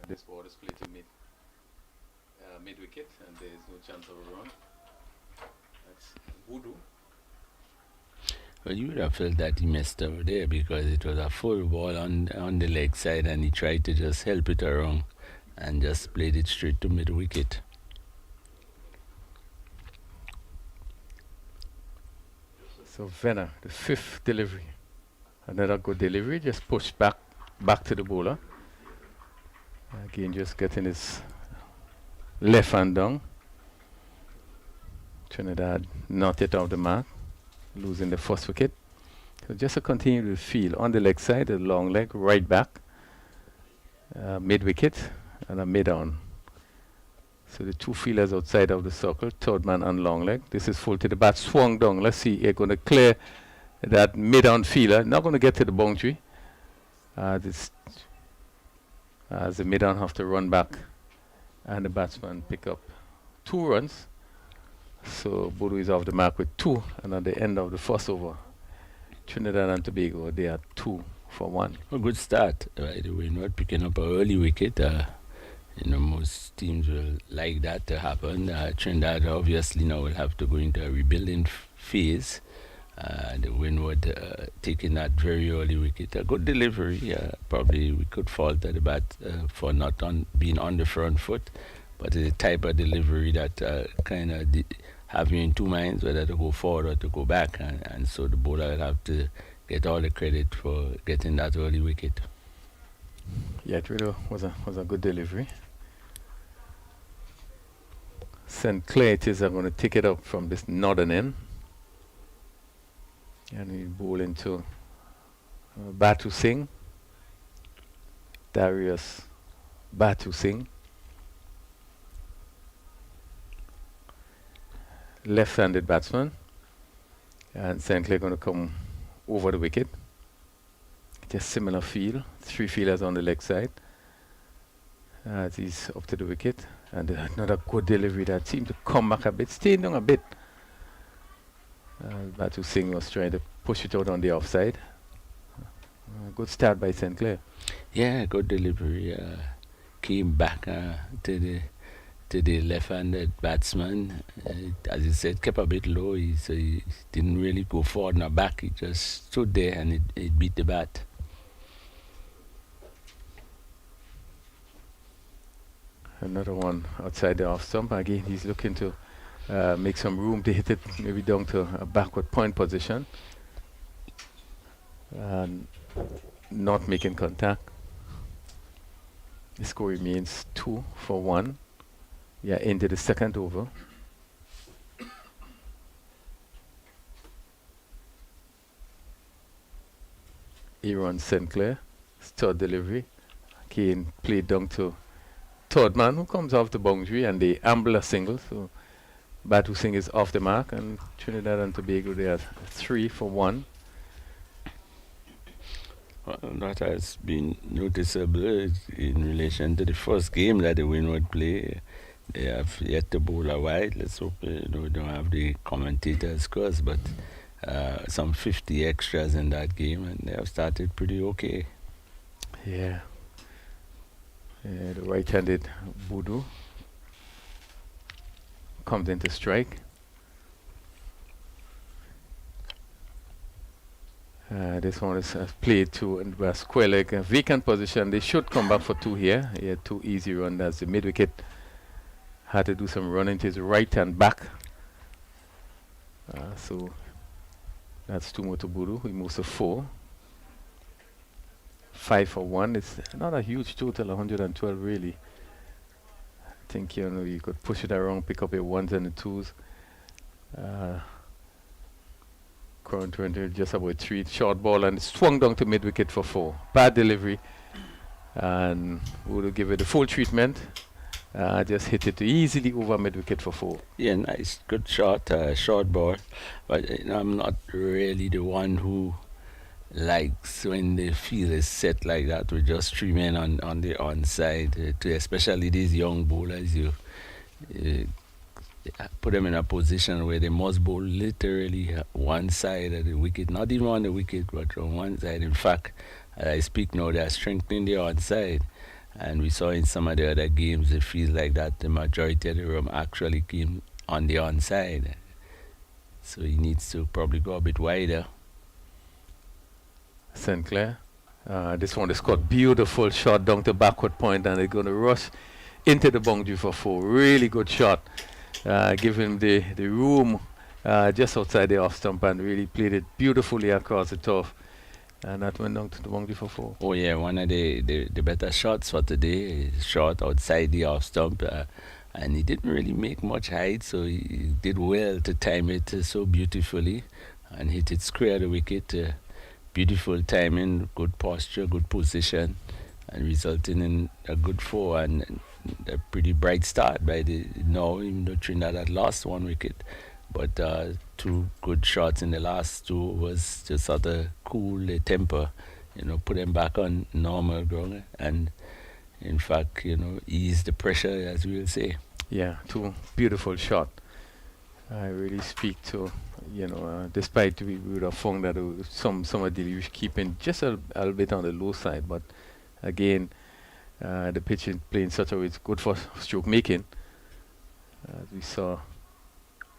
This ball is played to mid wicket, and there is no chance of a run. That's Voodoo. Well, you would have felt that he messed over there because it was a full ball on the leg side, and he tried to just help it around and just played it straight to mid wicket. So Venner, the 5th delivery. Another good delivery, just pushed back to the bowler. Again, just getting his left hand down. Trinidad not yet off the mark, losing the first wicket. So just to continue the field on the leg side, a long leg, right back, mid wicket, and a mid on. So the 2 fielders outside of the circle, third man on long leg. This is full to the bat, swung down. Let's see, you're going to clear that mid-on fielder. Not going to get to the boundary. As the mid-on have to run back, and the batsman pick up 2 runs. So Bodo is off the mark with 2, and at the end of the first over, Trinidad and Tobago, they are 2 for 1. A good start, by the way, not picking up an early wicket. Most teams will like that to happen. Trinidad obviously now will have to go into a rebuilding phase. The Windward taking that very early wicket. A good delivery. Probably we could fault the bat for not being on the front foot, but it's a type of delivery that kind of have you in 2 minds whether to go forward or to go back, and so the bowler will have to get all the credit for getting that early wicket. Yeah, it really was a good delivery. St. Clair it is going to take it up from this northern end. And we bowl into Batu Singh. Darius Batu Singh. Left-handed batsman. And St. Clair going to come over the wicket. Just similar feel. 3 fielders on the leg side. As he's up to the wicket. And another good delivery that seemed to come back a bit, staying down a bit. Batu Singh was trying to push it out on the offside. Good start by St. Clair. Yeah, good delivery. Came back to the left-handed batsman. As you said, kept a bit low. So he didn't really go forward nor back. He just stood there and it beat the bat. Another one outside the off stump. Again, he's looking to make some room to hit it, maybe down to a backward point position. And not making contact. The score remains 2 for 1. Yeah, into the second over. Aaron St. Clair, third delivery. Again, played down to third man who comes off the boundary and they amble a single. So Batu Singh is off the mark and Trinidad and Tobago they are 3 for 1. Well, that has been noticeable in relation to the first game that the Windwards play. They have yet to bowl a wide. Let's hope we don't have the commentators' scores, but some 50 extras in that game, and they have started pretty okay. Yeah. The right-handed Boodoo comes into strike. This one is played to a square leg, vacant position. They should come back for 2 here. He had 2 easy runs as the mid-wicket had to do some running to his right and back. So that's 2 more to Boodoo. He moves to 4. 5 for 1. It's not a huge total, 112 really. I think you could push it around, pick up your 1s and the 2s. Current 20, just about 3 short ball and swung down to mid wicket for 4. Bad delivery, and would give it the full treatment. Just hit it easily over mid wicket for 4. Yeah, nice, good shot, short ball. But I'm not really the one who likes when the field is set like that with just 3 men on the onside. To especially these young bowlers, you put them in a position where they must bowl literally one side of the wicket, not even on the wicket, but on one side. In fact, as I speak now, they are strengthening the onside. And we saw in some of the other games, it feels like that the majority of the room actually came on the onside. So he needs to probably go a bit wider. St. Clair. This one is caught beautiful shot down to backward point, and they're going to rush into the boundary for 4. Really good shot. Give him the room just outside the off stump and really played it beautifully across the turf. And that went down to the boundary for 4. Oh yeah, one of the better shots for today. Shot outside the off stump, and he didn't really make much height, so he did well to time it so beautifully and hit it square the wicket. Beautiful timing, good posture, good position, and resulting in a good 4 and a pretty bright start by even though Trinidad had lost 1 wicket. But 2 good shots in the last 2 was to sort of cool the temper, put them back on normal ground and, in fact, ease the pressure, as we'll say. Yeah, 2 beautiful shots. I really speak to, despite we would have found that some of the was keeping just a little bit on the low side, but again, the pitch is playing such a way it's good for stroke making. We saw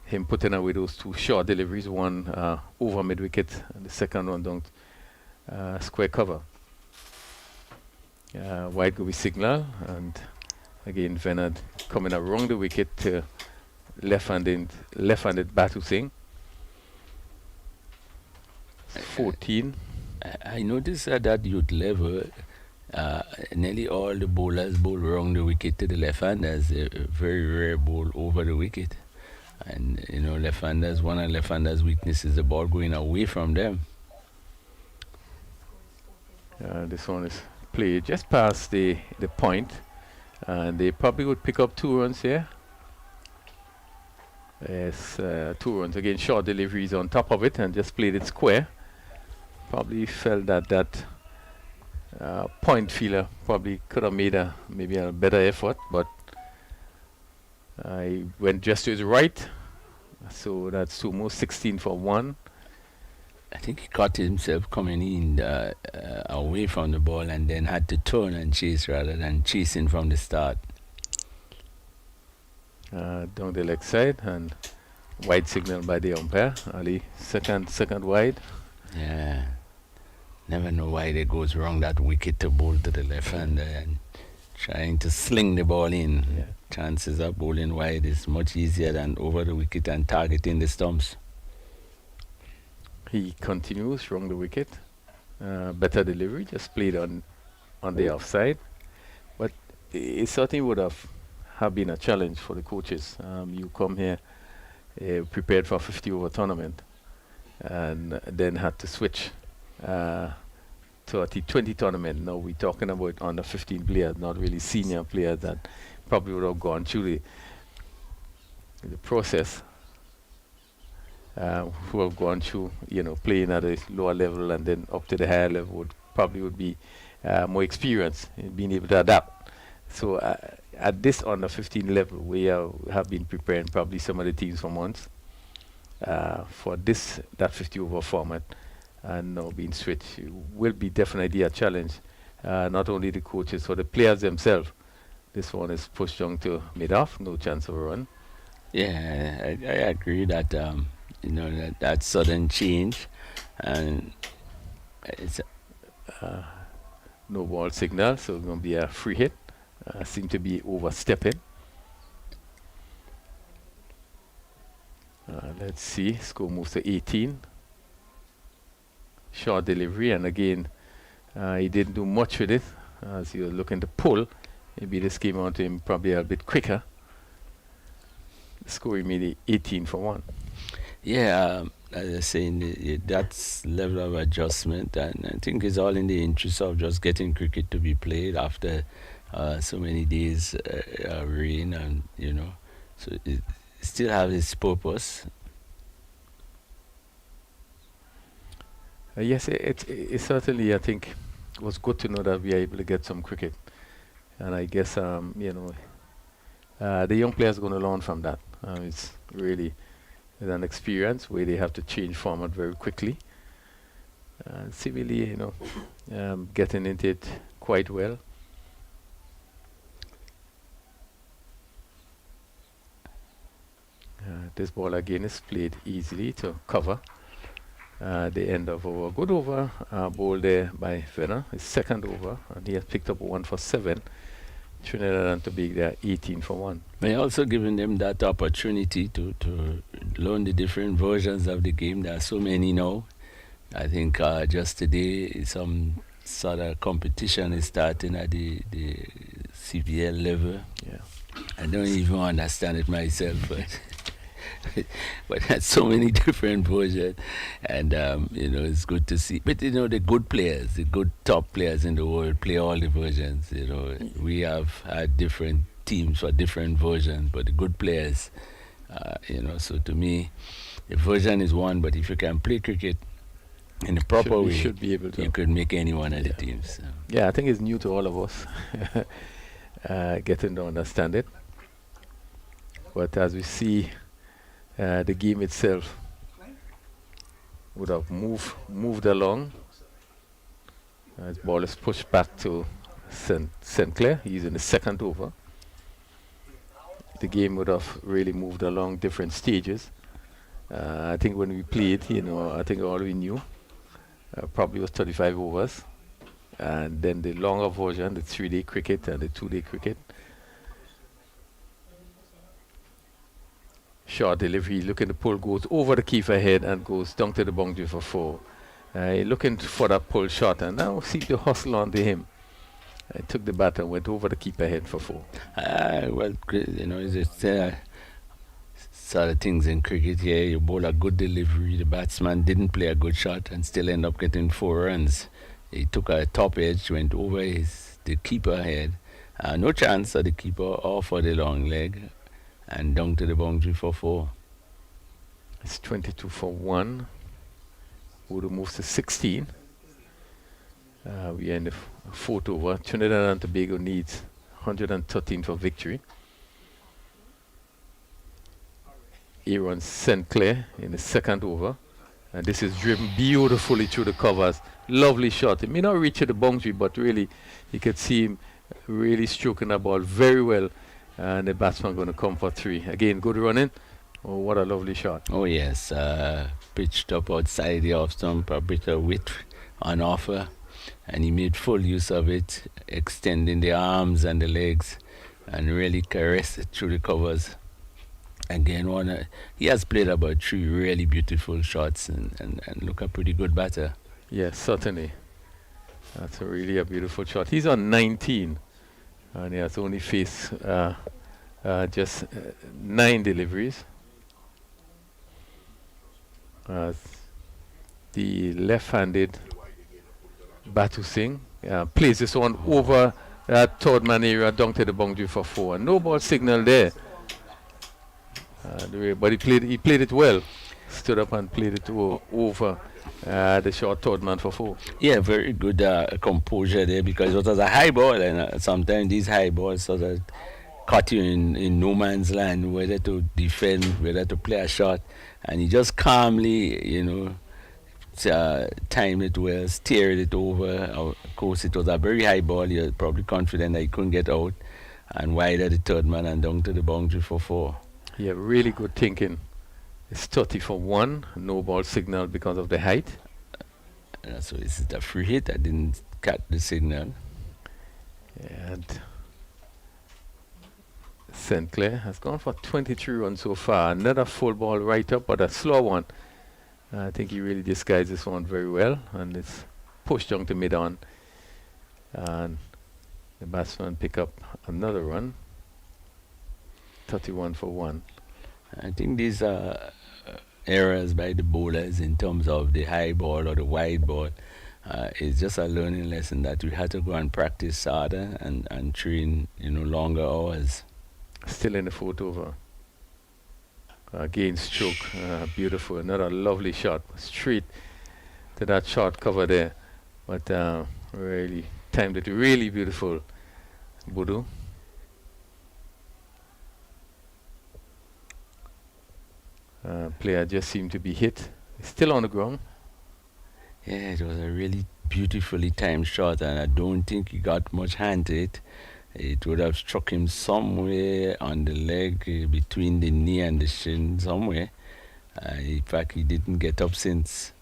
him putting away those 2 short deliveries, one over mid wicket and the second one down square cover. Wide go be signal, and again Venad coming around the wicket to left-handed Batu Singh. 14. I noticed at that youth level, nearly all the bowlers bowl around the wicket to the left-handers. A very rare bowl over the wicket. And, left-handers, one of left-handers' weaknesses is the ball going away from them. This one is played just past the point. And they probably would pick up 2 runs here. Yes, 2 runs again. Short deliveries on top of it and just played it square. Probably felt that point fielder probably could have made maybe a better effort, but I went just to his right. So that's almost 16 for 1. I think he caught himself coming in away from the ball and then had to turn and chase rather than chasing from the start. Down the leg side and wide signal by the umpire. Ali, second wide. Yeah. Never know why it goes wrong that wicket to bowl to the left hander and trying to sling the ball in. Yeah. Chances of bowling wide is much easier than over the wicket and targeting the stumps. He continues wrong the wicket. Better delivery, just played on the offside. But it certainly would have been a challenge for the coaches. You come here prepared for a 50 over tournament and then had to switch to a T20 tournament. Now we're talking about under 15 players, not really senior players that probably would have gone through the process. Who have gone through, playing at a lower level and then up to the higher level would be more experienced in being able to adapt. So at this under 15 level, we have been preparing probably some of the teams for months for that 50 over format, and now being switched will be definitely a challenge. Not only the coaches, for the players themselves. This one is pushed down to mid-off, no chance of a run. Yeah, I agree that that sudden change, and it's no ball signal, so it's going to be a free hit. Seem to be overstepping. Let's see, score moves to 18. Short delivery, and again, he didn't do much with it. As he was looking to pull, maybe this came on to him probably a bit quicker. Score immediately 18 for 1. Yeah, as I say, that's level of adjustment, and I think it's all in the interest of just getting cricket to be played after so many days rain, and so it still have its purpose. Yes, it certainly, I think, was good to know that we are able to get some cricket, and I guess the young players are going to learn from that. It's really an experience where they have to change format very quickly. Seemingly, getting into it quite well. This ball again is played easily to cover the end of our good over. Ball there by Venner, his second over, and he has picked up 1 for 7. Trinidad and Tobago 18 for 1. May also giving them that opportunity to learn the different versions of the game. There are so many now. I think just today some sort of competition is starting at the CWI level. Yeah. I don't even understand it myself, but there's so many different versions, and it's good to see. But the good players, the good top players in the world play all the versions. We have had different teams for different versions, but the good players, so to me, the version is one, but if you can play cricket in the proper way, should be able to. You could make any one of the teams. So. Yeah, I think it's new to all of us, getting to understand it. But as we see, the game itself would have moved along. His ball is pushed back to St. Clair. He's in the second over. The game would have really moved along different stages. I think when we played, I think all we knew probably was 35 overs. And then the longer version, the 3-day cricket and the 2-day cricket. Short delivery, looking to pull, goes over the keeper head and goes down to the boundary for 4. Looking for that pull shot, and now seemed to hustle onto him. Took the bat and went over the keeper head for 4. Well, it's sort of things in cricket here. You bowl a good delivery, the batsman didn't play a good shot and still end up getting 4 runs. He took a top edge, went over the keeper head. No chance for the keeper or for the long leg, and down to the boundary for 4. It's 22 for 1. Voodoo moves to 16. We are in the fourth over. Trinidad and Tobago needs 113 for victory. Aaron St. Clair in the second over. And this is driven beautifully through the covers. Lovely shot. It may not reach the boundary, but really, you could see him really stroking the ball very well. And the batsman going to come for 3. Again, good running. Oh, what a lovely shot. Oh yes, pitched up outside the off stump, a bit of width on offer, and he made full use of it, extending the arms and the legs, and really caressed it through the covers. Again, he has played about 3 really beautiful shots and look a pretty good batter. Yes, certainly. That's really a beautiful shot. He's on 19, and he has only faced just 9 deliveries. The left-handed Batu Singh plays this one over that third man area down to the boundary for 4. No ball signal there. But he played it well. Stood up and played it over the short third man for 4. Yeah, very good composure there, because it was a high ball, and sometimes these high balls sort of caught you in no man's land, whether to defend, whether to play a shot, and he just calmly, timed it well, steered it over. Of course, it was a very high ball. You're probably confident that he couldn't get out, and wide at the third man and down to the boundary for 4. Yeah, really good thinking. It's 30 for 1. No ball signal because of the height. So this is a free hit. I didn't catch the signal. And St. Clair has gone for 23 runs so far. Another full ball right up, but a slow one. I think he really disguised this one very well, and it's pushed down to mid-on. And the batsman pick up another run. 31 for 1. I think these are errors by the bowlers in terms of the high ball or the wide ball. It's just a learning lesson that we had to go and practice harder and train, longer hours. Still in the fourth over. Again, stroke. Beautiful. Another lovely shot. Straight to that short cover there. But really timed it really beautiful. Boodoo. Player just seemed to be hit. Still on the ground. Yeah, it was a really beautifully timed shot, and I don't think he got much hand to it. It would have struck him somewhere on the leg, between the knee and the shin, somewhere. In fact, he didn't get up since.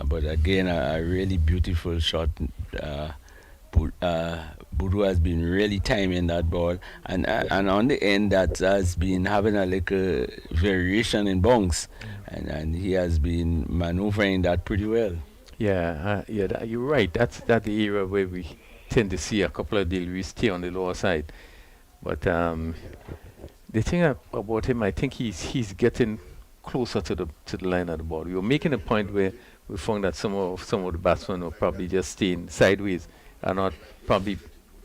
But again, a really beautiful shot. Boodoo has been really timing that ball, and on the end that has been having a little variation in bounce, and he has been maneuvering that pretty well. Yeah, you're right. That's the area where we tend to see a couple of deliveries stay on the lower side. But the thing about him, I think he's getting closer to the line of the ball. You're making a point where we found that some of the batsmen were probably just staying sideways and not probably,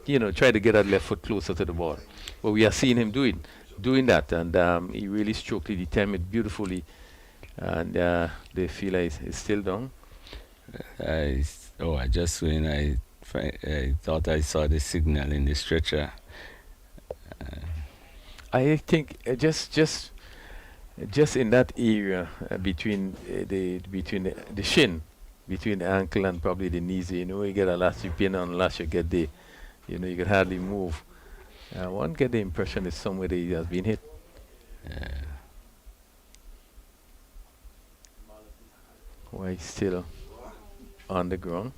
try to get that left foot closer to the ball. But we are seeing him doing that, and he really stroked it. He timed it beautifully, and the fielder is still down. I thought I saw the signal in the stretcher. I think just in that area between the shin, between the ankle and probably the knees, you get a elastic pain unless you get there. You can hardly move. One get the impression is somewhere that he has been hit. Why still on the ground?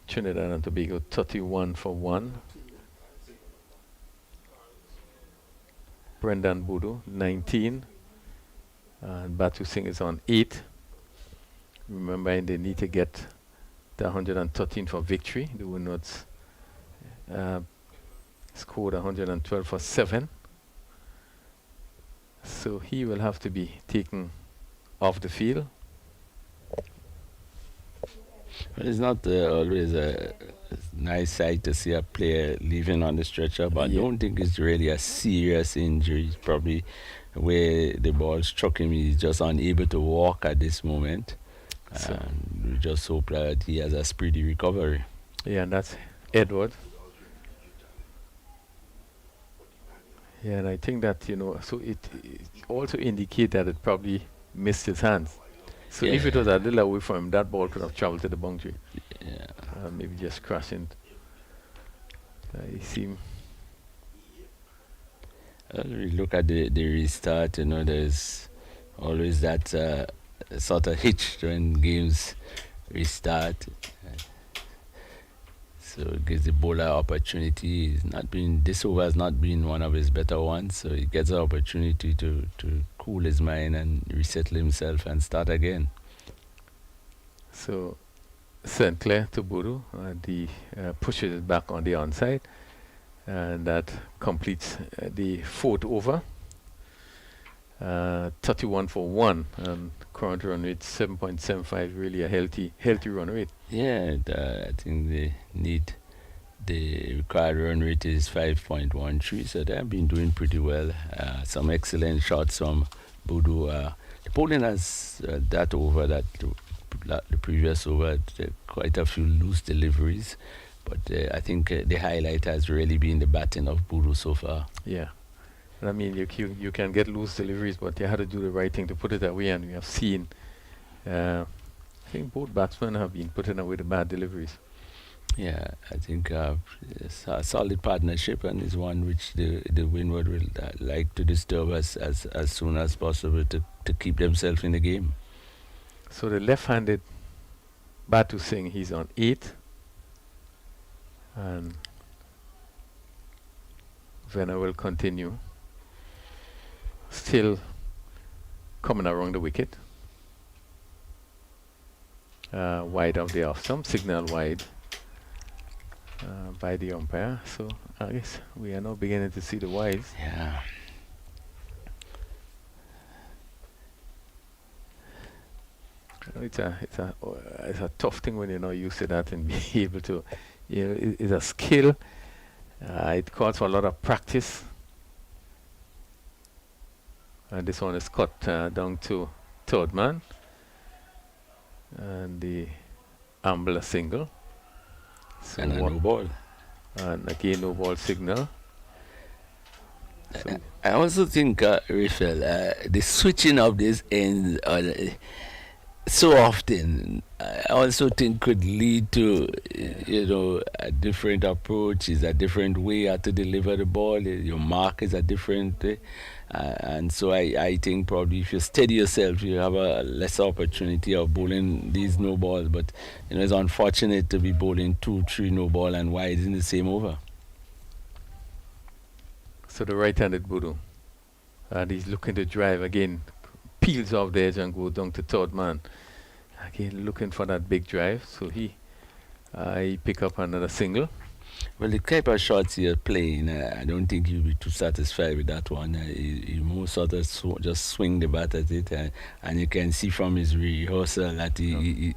Trinidad and Tobago 31 for 1. Brendan Boodoo 19. And Batu Singh is on 8. Remembering they need to get the 113 for victory. The Windwards scored 112 for 7. So he will have to be taken off the field. Well, it's not always nice sight to see a player leaving on the stretcher, but I Yeah. don't think it's really a serious injury. It's probably where the ball struck him. He's just unable to walk at this moment. So And we just hope that he has a speedy recovery. yeah, and that's Edward. Yeah, and I think that so it also indicate that it probably missed his hands. So if it was a little away from him, that ball could have traveled to the boundary. Yeah. Maybe just crashing. He seemed We look at the restart, there's always that sort of hitch when games restart. So it gives the bowler opportunity. This over has not been one of his better ones, so he gets an opportunity to cool his mind and resettle himself and start again. so St. Clair to Bodo, and he pushes it back on the onside, and that completes the fourth over. 31 for 1, and current run rate 7.75, really a healthy run rate. Yeah, I think the required run rate is 5.13, so they have been doing pretty well. Some excellent shots from Bodo. The bowling has that over, the previous over, quite a few loose deliveries, but I think the highlight has really been the batting of Bodo so far. Yeah. And I mean, you can get loose deliveries, but you had to do the right thing to put it away, and we have seen, I think both batsmen have been putting away the bad deliveries. Yeah, I think it's a solid partnership, and is one which the Windward will like to disturb us as soon as possible to keep themselves in the game. So the left-handed Batu Singh, he's on 8, and Venna will continue. Still coming around the wicket. Wide of the off stump, signal wide by the umpire. So I guess we are now beginning to see the wides. Yeah. It's a tough thing when you're not used to that and be able to, it's a skill. It calls for a lot of practice. And this one is cut down to third man. And the Ambler single. So And a no ball. And again, no ball signal. So I also think, Rachel, the switching of these ends so often, I also think could lead to, a different approach, is a different way how to deliver the ball. Your mark is a different way. And so I think probably if you steady yourself, you have a less opportunity of bowling these no balls. But it's unfortunate to be bowling 2, 3 no ball and wide in the same over. So the right-handed Bodo, and he's looking to drive again, peels off the edge and goes down to third man. Again, looking for that big drive. So he pick up another single. Well, the type of shots you're playing, I don't think you'll be too satisfied with that one. He more sort of just swing the bat at it, and you can see from his rehearsal that he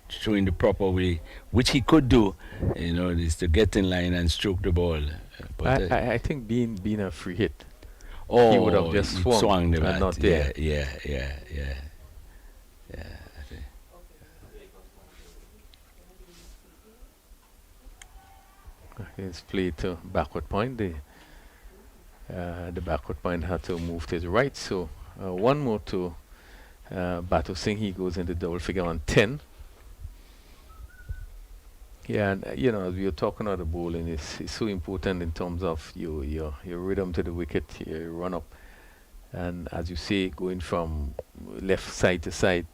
showing the proper way, which he could do, is to get in line and stroke the ball. But I think being a free hit, he would have just swung the and bat. not there. Yeah. It's played to backward point. The backward point had to move to the right. So one more to Batu Singh. He goes into double figure on 10. Yeah, and as we were talking about the bowling, it's so important in terms of your rhythm to the wicket, your run up, and as you say, going from left side to side.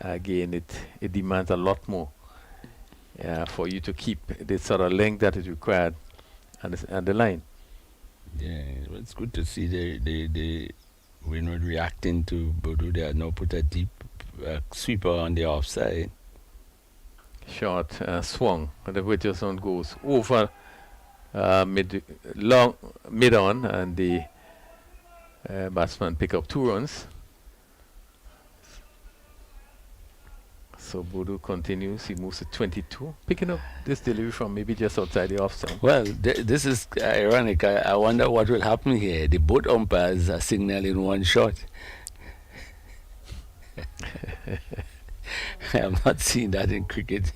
Again, it demands a lot more for you to keep the sort of length that is required and the line. Yeah, well, it's good to see the Windward reacting to Bodo. They have now put a deep sweeper on the offside. Short swung, and the Whittier zone goes over mid on, and the batsman pick up 2 runs. So Bodo continues. He moves to 22, picking up this delivery from maybe just outside the off stump. Well, this is ironic. I wonder what will happen here. The both umpires are signaling one shot. I have not seen that in cricket.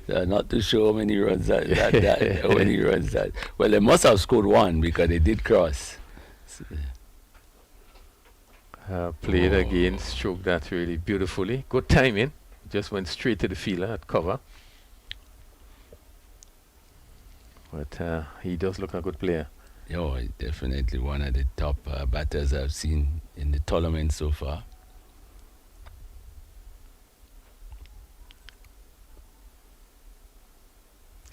Not to show how many runs how many runs that. Well, they must have scored one because they did cross. So, Played again, stroked that really beautifully. Good timing. Just went straight to the fielder at cover. But he does look a good player. he's definitely one of the top batters I've seen in the tournament so far.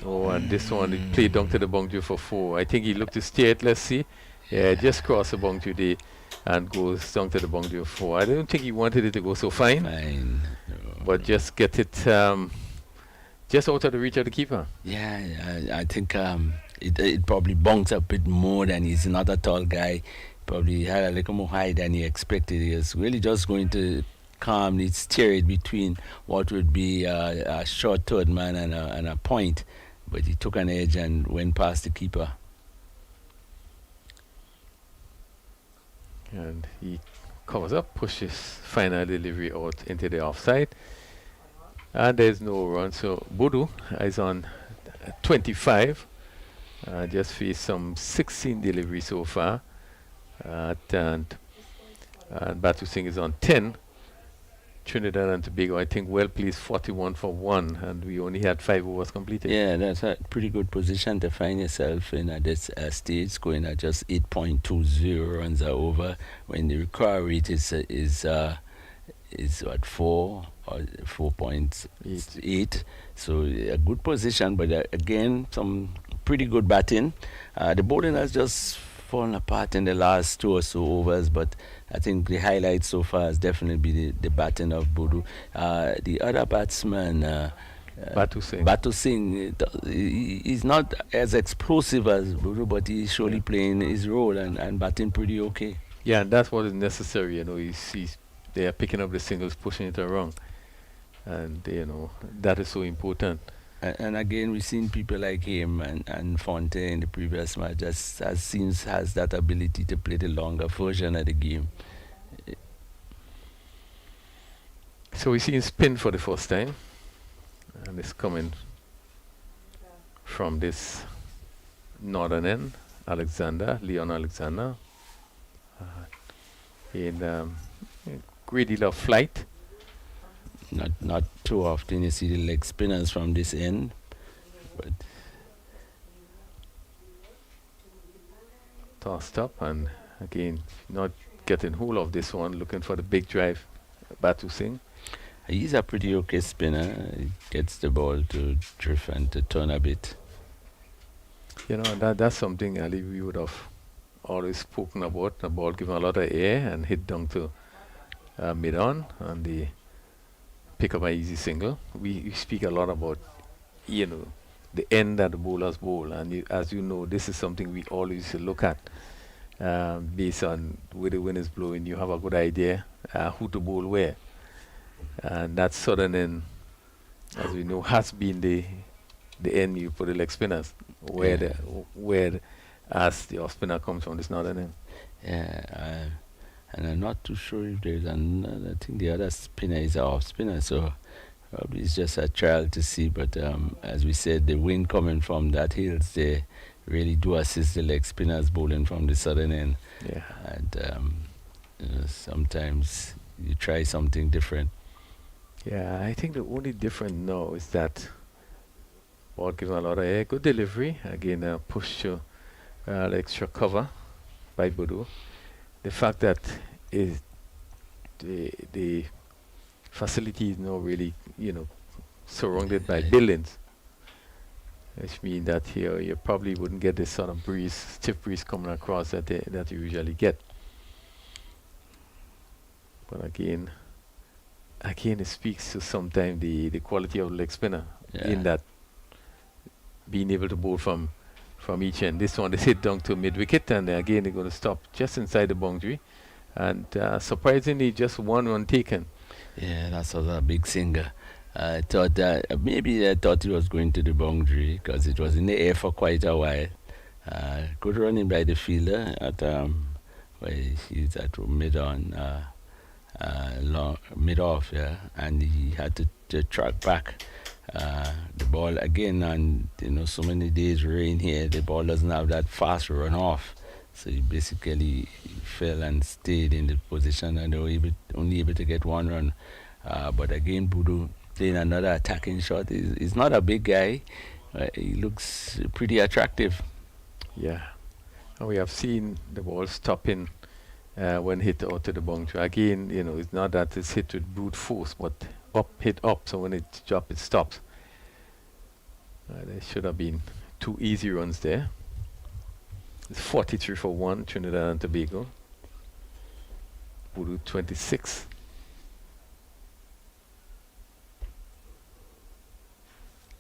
Oh, and this one, he played down to the boundary for 4. I think he looked to steer it. Let's see. Yeah, just cross the boundary there and goes down to the boundary of 4. I don't think he wanted it to go so fine. But just get it just out of the reach of the keeper. Yeah, I think it probably bounced a bit more than he's not a tall guy. Probably had a little more height than he expected. He was really just going to calmly steer it between what would be a short third man and a point. But he took an edge and went past the keeper. And he covers up, pushes final delivery out into the offside. And there's no run. So Bodo is on 25. Just faced some 16 deliveries so far. And Batu Singh is on 10. Trinidad and Tobago, I think, well placed 41 for 1, and we only had 5 overs completed. Yeah, that's a pretty good position to find yourself in at this stage, going at just 8.20 runs are over, when the required rate is what, 4 or 4.8. So a good position, but again, some pretty good batting. The bowling has just fallen apart in the last 2 or so overs, but I think the highlight so far has definitely been the batting of Bodo. The other batsman, Batu Singh. Batu Singh, he's not as explosive as Bodo, but he's surely playing his role and batting pretty okay. Yeah, and that's what is necessary. They are picking up the singles, pushing it around, and that is so important. And again, we've seen people like him and Fonte in the previous match has that ability to play the longer version of the game. So we see him spin for the first time, and it's coming from this northern end, Leon Alexander, in a great deal of flight. Not too often you see the leg spinners from this end, but tossed up, and again not getting hold of this one, looking for the big drive. Batu Singh. He's a pretty okay spinner. He gets the ball to drift and to turn a bit. That's something, Ali, we would have always spoken about. The ball given a lot of air and hit down to mid-on, and the pick up an easy single. We speak a lot about, the end that the bowlers bowl, and as you know, this is something we always look at based on where the wind is blowing. You have a good idea who to bowl where, and that southern end, as we know, has been the end you put the leg spinners, where as the off spinner comes from this northern end. Yeah. And I'm not too sure if there's another. I think the other spinner is an off spinner, so probably it's just a trial to see. But as we said, the wind coming from that hills, they really do assist the leg spinners bowling from the southern end. Yeah. And sometimes you try something different. Yeah, I think the only different now is that ball given a lot of air, good delivery. Again, push to the extra cover by Bodo. The fact that the facility is now really, surrounded by buildings, which means that here you probably wouldn't get this sort of breeze, stiff breeze coming across that you usually get. But again, it speaks to sometimes the quality of the leg spinner in that being able to bowl from each end. This one is hit down to mid-wicket, and again they're going to stop just inside the boundary, and surprisingly just one run taken. Yeah, that's also a big singer. I thought that maybe I thought he was going to the boundary because it was in the air for quite a while. Good running by the fielder at where he's at mid on long mid off, yeah, and he had to track back the ball again. And so many days rain here, the ball doesn't have that fast run off. So he basically fell and stayed in the position, and they were only able to get one run. But again, Budu playing another attacking shot. He's not a big guy. He looks pretty attractive. Yeah. And we have seen the ball stopping when hit out to the boundary. Again, it's not that it's hit with brute force, but hit up. So when it drops, it stops. There should have been 2 easy runs there. It's 43 for 1, Trinidad and Tobago. Budu 26.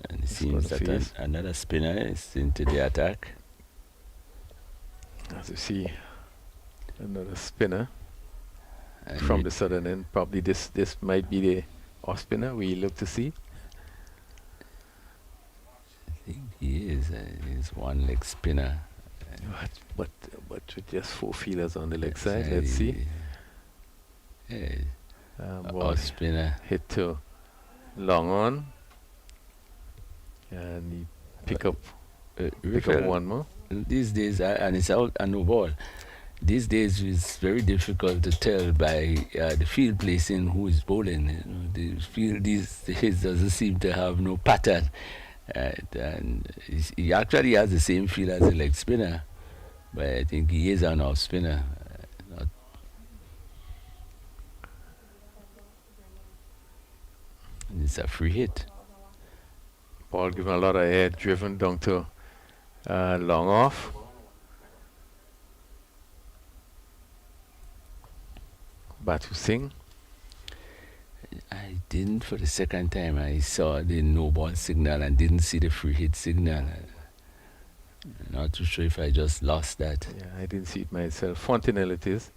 And it seems that another spinner is into the attack. As you see, another spinner And from the southern end. Probably this might be the off spinner we look to see. I think he is. He's one leg spinner. But with just 4 feelers on the leg side. Let's see. Yeah, Ball off spinner. hit to long on. And he pick up one more. These days, and it's out and no ball. These days, it's very difficult to tell by the field placing who is bowling. The field these days doesn't seem to have no pattern. And he actually has the same feel as a leg spinner, but I think he is an off spinner. It's a free hit. Ball given a lot of air, driven down to long off. Batu Singh. I didn't for the second time. I saw the no ball signal and didn't see the free hit signal. I'm not too sure if I just lost that. Yeah, I didn't see it myself. Fontenelle it is.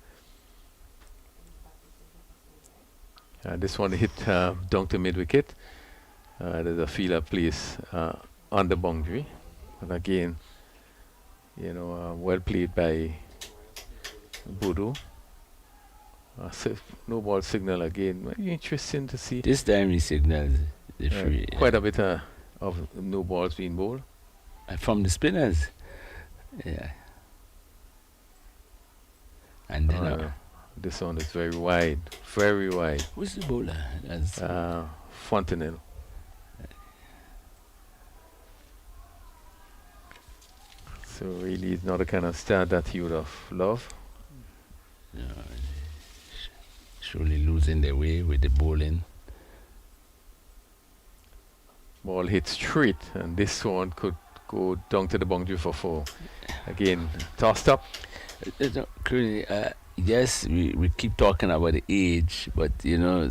This one hit down to mid wicket. There's a fielder place on the boundary. And again, well played by Budu. No ball signal again. Very interesting to see. This time he signaled the free. Quite a bit of no balls being bowled. From the spinners. Yeah. And then this one is very wide. Very wide. who's the bowler? That's Fontenelle. So really it's not the kind of start that he would have loved. Surely losing their way with the bowling. Ball hit straight, and this one could go down to the boundary for 4. Again, tossed up. Yes, we keep talking about the age, but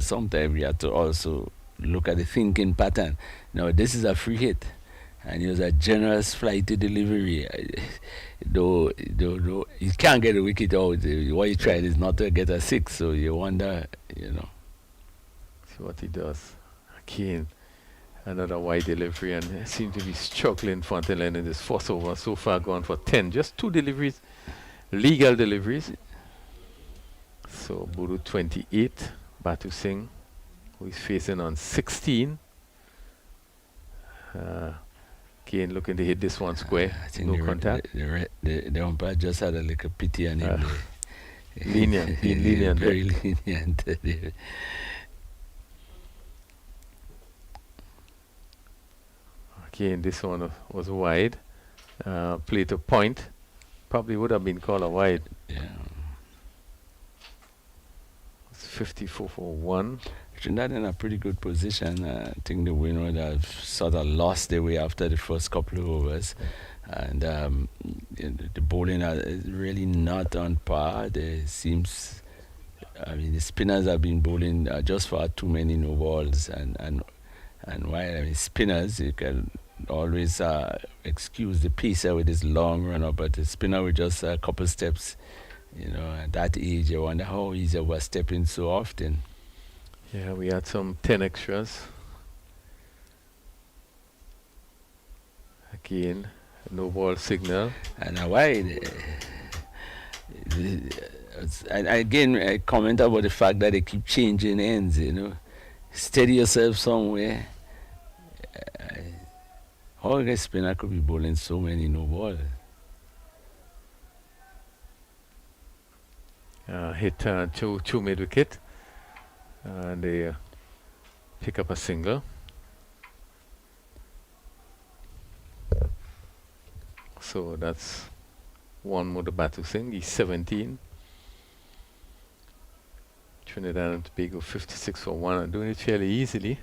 sometimes we have to also look at the thinking pattern. Now, this is a free hit, and it was a generous flighty delivery. Though you can't get a wicket out. What he tried is not to get a 6, so you wonder, See what he does. Again, another wide delivery, and seems to be struggling Fontenelle in this first over. So far gone for 10. Just 2 deliveries, legal deliveries. So Budu 28, Batu Singh, who is facing on 16. Again, looking to hit this one square. I think No contact. The umpire just had a little pity on him. Lenient, being lenient. Very lenient. Again, this one was wide. Played to point. Probably would have been called a wide. Yeah. It's 54 for 1. Trinidad in a pretty good position. I think the Windwards have sort of lost their way after the first couple of overs. And the bowling is really not on par. The spinners have been bowling just far too many no balls. And while spinners, you can always excuse the pacer with his long runner, but the spinner with just a couple steps, at that age, you wonder how he's overstepping so often. Yeah, we had some 10 extras Again, no ball signal. And wide. And again, I comment about the fact that they keep changing ends, you know. Steady yourself somewhere. How a spinner could be bowling so many no ball? Hit two mid wicket, and they pick up a single. So that's one more to Batu Singh. He's 17. Trinidad and Tobago 56 for 1 and doing it fairly easily.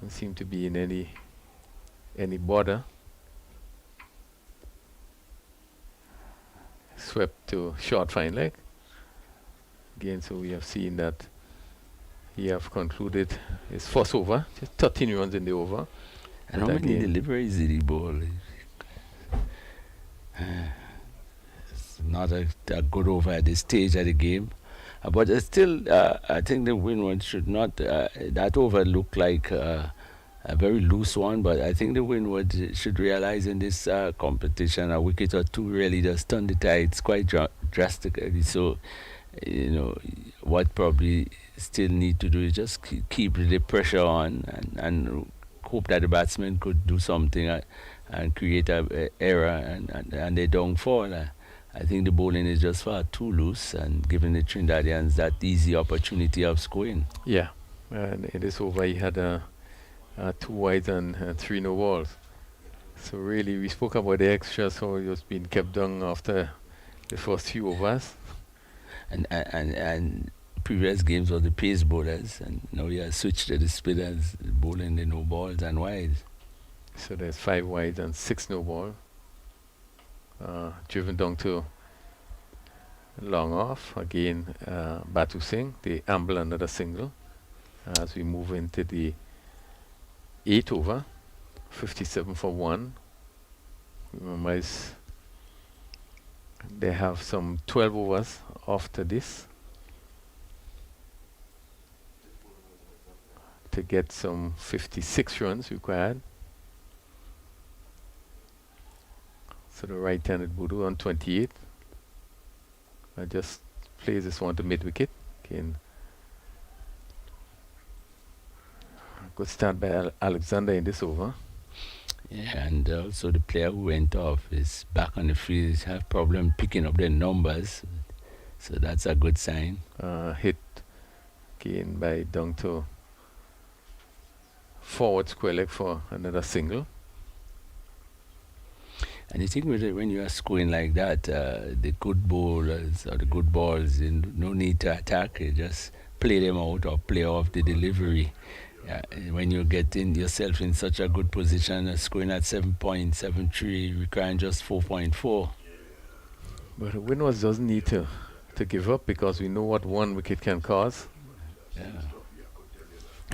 Don't seem to be in any border. Swept to short fine leg. Again, so we have seen that he have concluded his first over, just 13 runs in the over. And how many deliveries did he bowl? It's not a good over at this stage of the game. But still, I think the Windwards should not, that over looked like a very loose one, but I think the Windwards should realize in this competition a wicket or two really does turn the tides quite drastically. So, you know, what probably still need to do is just keep the pressure on and hope that the batsmen could do something and create a error and they don't fall. I think the bowling is just far too loose and giving the Trinidadians that easy opportunity of scoring. Yeah, and in this over he had 2 wides and 3 no balls. So really, we spoke about the extras, how it was being kept down after the first few overs. And previous games were the pace bowlers, and now he has switched to the spinners, bowling the no balls and wides. So there's 5 wides and 6 no ball. Driven down to long off. Again, Batu Singh, they amble another single as we move into the 8th over, 57 for 1. Remember, they have some 12 overs after this to get some 56 runs required. So the right-handed Budu on 28. I just plays this one to mid-wicket. Again, good start by Alexander in this over. Yeah, and also the player who went off is back on the field. Have problem picking up their numbers, so that's a good sign. Hit again by down to forward square leg for another single. And you think when you are scoring like that, the good bowlers or the good balls, no need to attack. You just play them out or play off the delivery. When you get yourself in such a good position, scoring at 7.73, requiring just 4.4. But Windwards doesn't need to give up because we know what 1 wicket can cause. Yeah.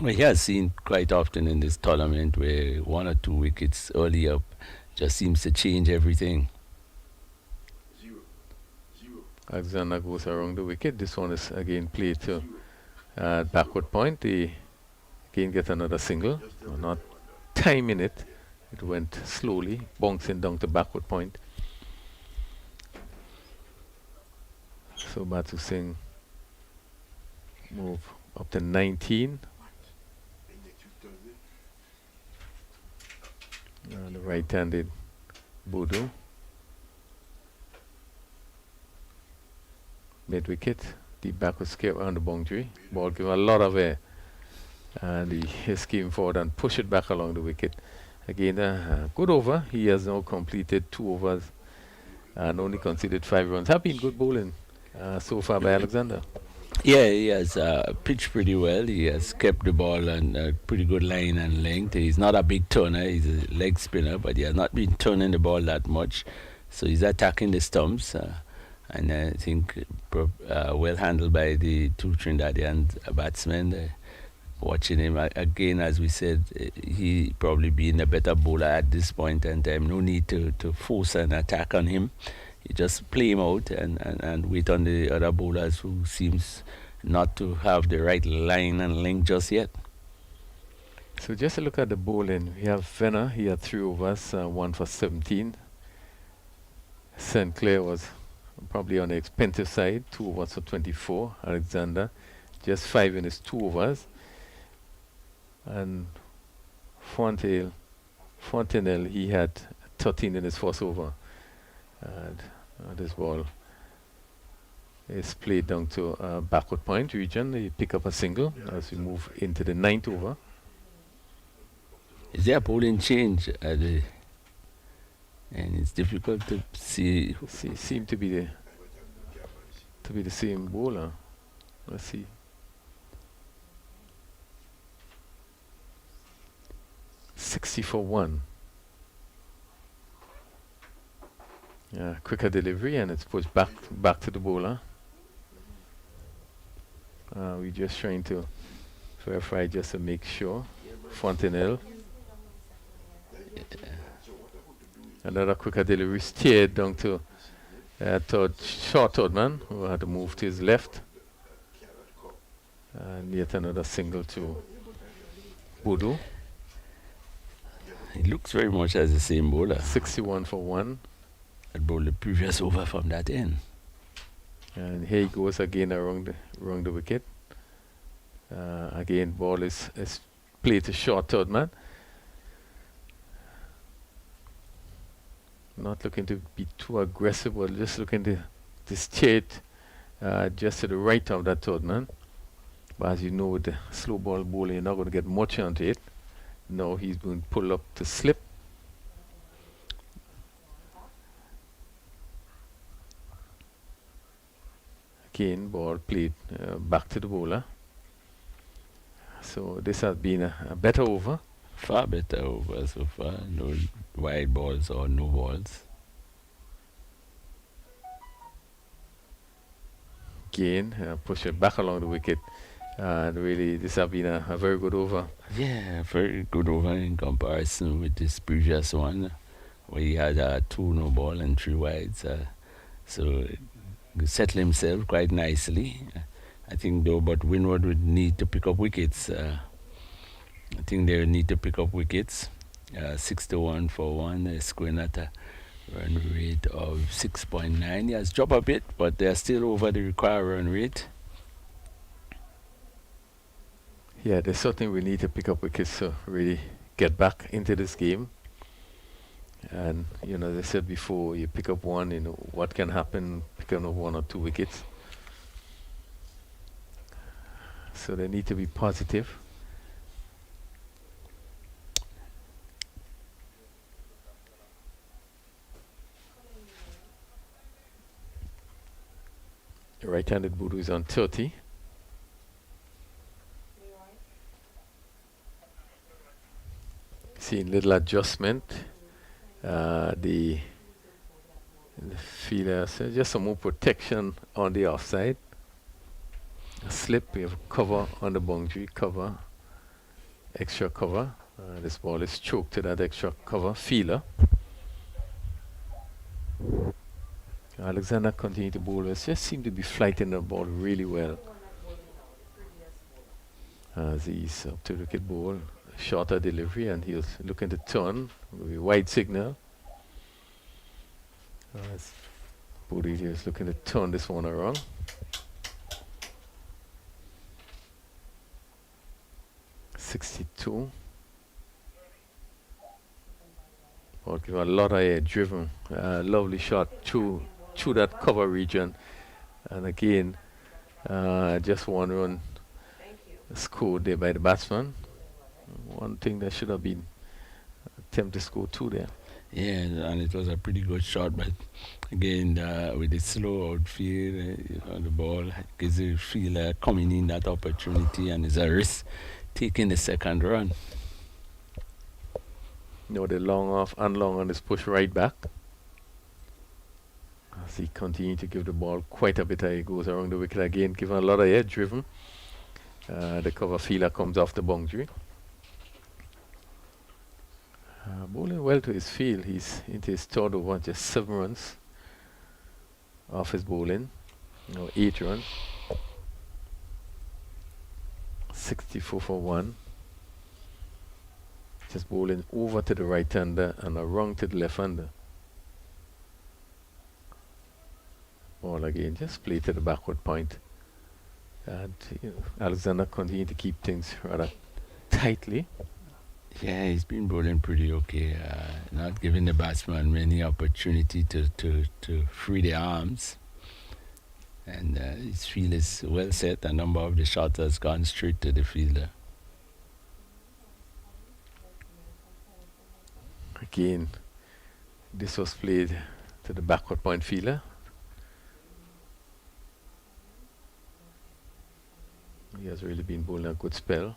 Well, he has seen quite often in this tournament where 1 or 2 wickets early up just seems to change everything. Alexander goes around the wicket. This one is again played to backward point. They again get another single. Not timing it. It went slowly, bouncing down to backward point. So Batu Singh move up to 19. The right-handed Bodo. Mid-wicket, deep backward skip around the boundary. Ball give a lot of air. And he came forward and push it back along the wicket. Again, good over. He has now completed 2 overs and only conceded 5 runs. Have been good bowling so far by Alexander. Yeah, he has pitched pretty well. He has kept the ball on a pretty good line and length. He's not a big turner. He's a leg spinner, but he has not been turning the ball that much. So he's attacking the stumps. And I think well handled by the 2 Trinidadian batsmen. Watching him again, as we said, he probably being a better bowler at this point in time. No need to force an attack on him. You just play him out and wait on the other bowlers who seems not to have the right line and length just yet. So just a look at the bowling. We have Venner, he had 3 overs, 1 for 17. St. Clair was probably on the expensive side, 2 overs for 24. Alexander, just 5 in his 2 overs. And Fontenelle, he had 13 in his first over. And this ball is played down to backward point region. He pick up a single as we move into the 9th over. Is there a bowling change at the, and it's difficult to see. Seem to be the same bowler. Let's see. $60 for 1. Yeah, quicker delivery, and it's pushed back to the bowler. We're just trying to verify just to make sure. Fontenelle. Another quicker delivery, steered down to short third man, who had to move to his left. And yet another single to Bodo. It looks very much as the same bowler 61 for 1. that bowled the previous over from that end. And here he goes again around the wicket. Again, ball is played to short third man. Not looking to be too aggressive, but just looking to steer it just to the right of that third man. But as you know, with the slow ball bowling, you're not going to get much onto it. Now he's going to pull up to slip. Again, ball played back to the bowler. So this has been a better over. Far better over so far. No wide balls or no balls. Again, push it back along the wicket. And really, this has been a very good over. Yeah, very good over in comparison with this previous one, where he had 2 no ball and 3 wides. So he settled himself quite nicely. I think though, but Windward would need to pick up wickets. I think they need to pick up wickets. 61 for 1. They're scoring at a run rate of 6.9. He has dropped a bit, but they're still over the required run rate. Yeah, they certainly will need to pick up wickets to really get back into this game. And, as I said before, you pick up one, what can happen picking up 1 or 2 wickets. So they need to be positive. The right-handed Bodo is on 30. Seeing little adjustment. The fielder, so just some more protection on the offside. A slip, we have cover on the boundary, cover, extra cover. This ball is choked to that extra cover, feeler. Alexander continued to bowl, just seemed to be flighting the ball really well. As he's up to wicket ball, shorter delivery, and he was looking to turn with a wide signal. Bodo is looking to turn this one around. .62. Ball give a lot of air, driven, lovely shot through that cover region, and again, just 1 run scored there by the batsman. One thing that should have been attempt to score 2 there. Yeah, and it was a pretty good shot, but again, with the slow outfield, the ball gives the fielder coming in that opportunity, and it's a risk taking the second run. The long off and long on is pushed right back. As he continues to give the ball quite a bit, he goes around the wicket again, giving a lot of air, driven. The cover fielder comes off the boundary. Bowling well to his field. He's into his 3rd over, just 7 runs off his bowling. 8 runs. 64 for 1. just bowling over to the right-hander and around to the left-hander. Ball again, just play to the backward point. And Alexander continued to keep things rather tightly. Yeah, he's been bowling pretty okay. Not giving the batsman many opportunity to free their arms. And his field is well set. A number of the shots has gone straight to the fielder. Again, this was played to the backward point fielder. He has really been bowling a good spell.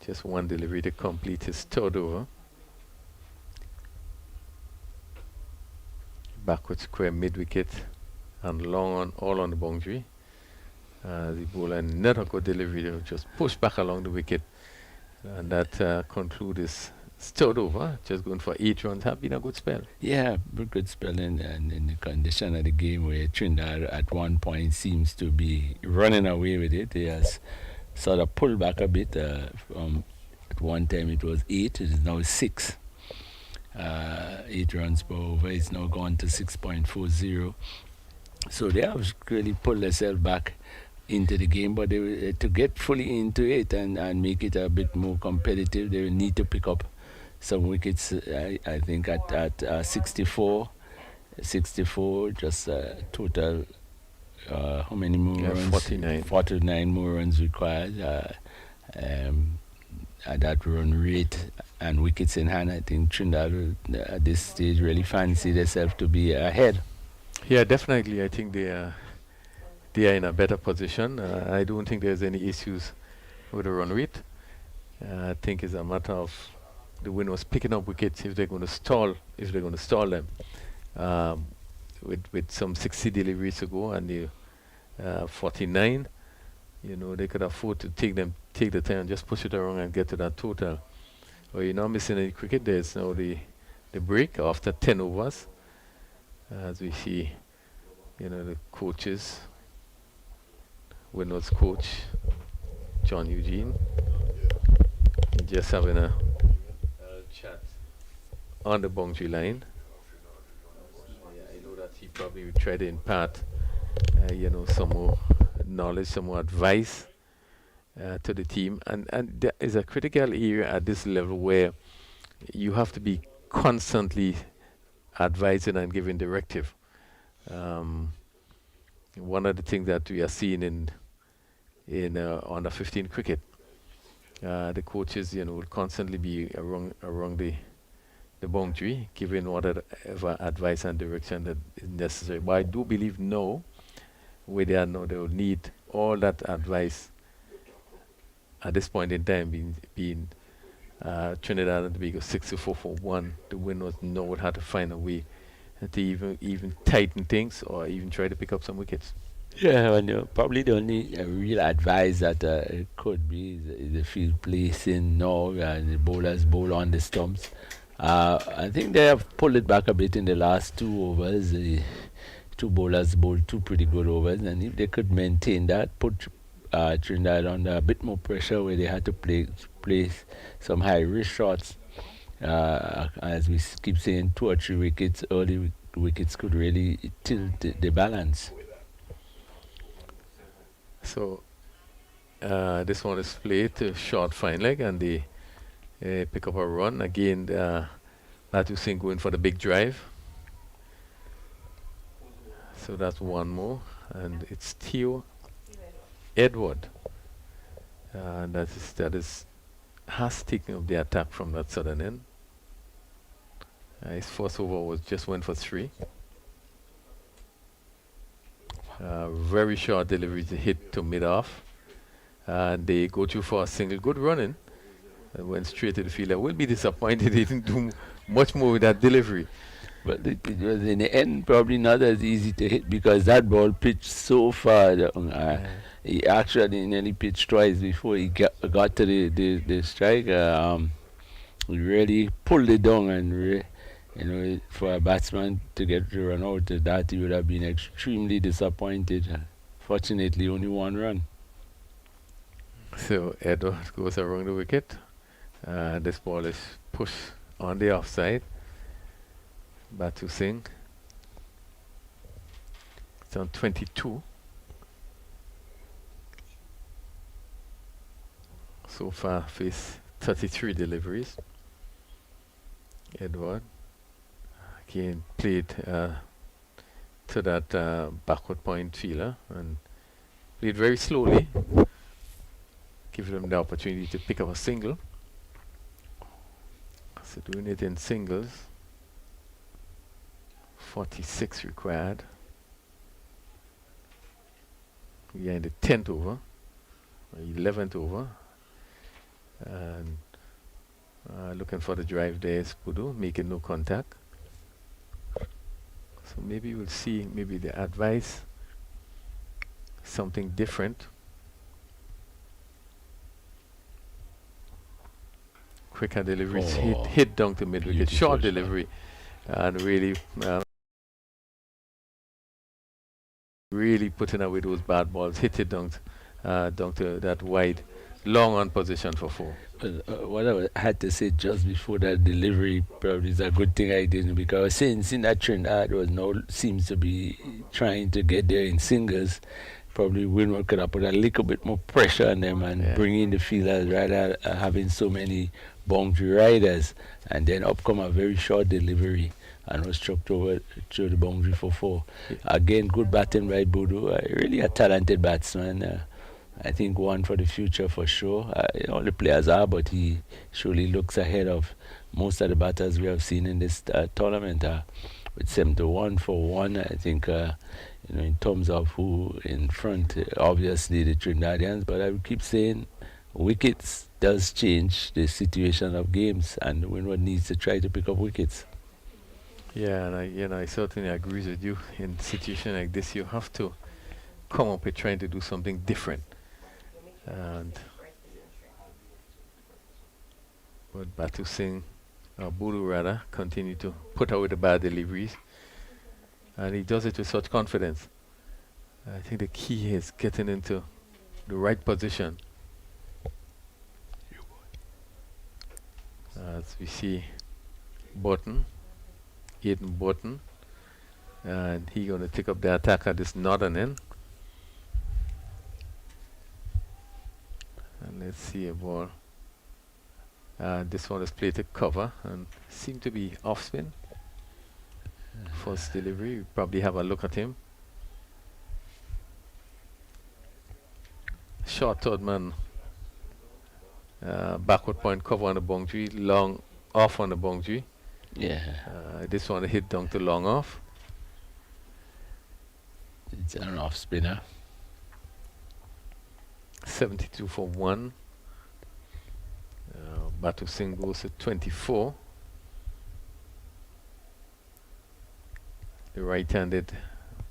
Just one delivery to complete his third over. Backward square mid-wicket and long on, all on the boundary. The bowler not a good delivery to just push back along the wicket. And that concludes his third over. Just going for 8 runs. Have been a good spell. Yeah, good spell and in the condition of the game where Trinidad at one point seems to be running away with it. He has sort of pulled back a bit. At one time it was 8, it is now 6. 8 runs per over. It's now gone to 6.40. So they have really pulled themselves back into the game, but they, to get fully into it and make it a bit more competitive, they will need to pick up some wickets. I think at 64, just total. How many more runs? 49. 49 more runs required. At that run rate and wickets in hand, I think Trinidad will, at this stage really fancy themselves to be ahead. Yeah, definitely. I think they are in a better position. I don't think there's any issues with the run rate. I think it's a matter of the Windies picking up wickets if they're going to stall them. With some 60 deliveries to go and the 49, they could afford to take the time and just push it around and get to that total. Or you're not missing any cricket. There's now the break after 10 overs. As we see, the coaches, Windwards coach, John Eugene, just having a chat on the boundary line. I know that he probably would try to impart, some more knowledge, some more advice to the team. And there is a critical area at this level where you have to be constantly advising and giving directive. One of the things that we are seeing in under 15 cricket, the coaches, will constantly be around the boundary, giving whatever advice and direction that is necessary. But I do believe now, where they are now, they will need all that advice at this point in time, being Trinidad and Tobago 64 for 1. The Windies know how to find a way to even tighten things or even try to pick up some wickets. Yeah, and probably the only real advice that it could be is the field placing now, and the bowlers bowl on the stumps. I think they have pulled it back a bit in the last 2 overs. The 2 bowlers bowled 2 pretty good overs, and if they could maintain that, put Trinidad under a bit more pressure where they had to place some high risk shots. As we keep saying, 2 or 3 wickets, early wickets could really tilt the balance. So this one is played to short fine leg, and they pick up a run again. Matthew Singh going for the big drive. So that's one more, and it's Theo Edward, and that has taken up the attack from that southern end. His first over just went for 3. Very short delivery to hit to mid-off, and they go through for a single. Good running, and went straight to the field. I will be disappointed they didn't do much more with that delivery. But it was in the end probably not as easy to hit because that ball pitched so far. He actually nearly pitched twice before he got to the strike. He really pulled it down, and for a batsman to get to run out of that, he would have been extremely disappointed. Fortunately, only 1 run. So Edward goes around the wicket, This ball is pushed on the offside. Batu Singh. It's on 22. So far, faced 33 deliveries. Edward again played to that backward point fielder and played very slowly, giving them the opportunity to pick up a single. So doing it in singles. 46 required. We are in the 10th over, or 11th over, and looking for the drive there is Pudu, making no contact. So maybe we'll see, maybe the advice, something different. Quicker deliveries, hit down to mid-wicket, short delivery, and really really putting away those bad balls, hit it down to that wide, long on position for 4. What I had to say just before that delivery probably is a good thing I didn't, because since in that Trinidad was now seems to be trying to get there in singles, probably Windward could have put a little bit more pressure on them and bring in the fielders rather than having so many boundary riders, and then up come a very short delivery and was struck over to the boundary for 4. Again, good batting by Bodo, really a talented batsman. I think one for the future for sure. All the players are, but he surely looks ahead of most of the batters we have seen in this tournament. With 7-1 for 1, I think in terms of who in front, obviously the Trinidadians, but I will keep saying wickets does change the situation of games, and Windward needs to try to pick up wickets. Yeah, and I certainly agree with you. In a situation like this, you have to come up with trying to do something different. But Batu Singh, Bodo rather, continue to put away the bad deliveries, and he does it with such confidence. I think the key is getting into the right position. As we see Aiden Burton, and he's going to take up the attack at this northern end. And let's see a ball. This one is played to cover and seem to be off spin. First delivery, we probably have a look at him. Short third man, backward point cover on the boundary, long off on the boundary. Yeah. This one hit down to long off. It's an off spinner. 72 for 1. Batu Singh goes to 24. The right-handed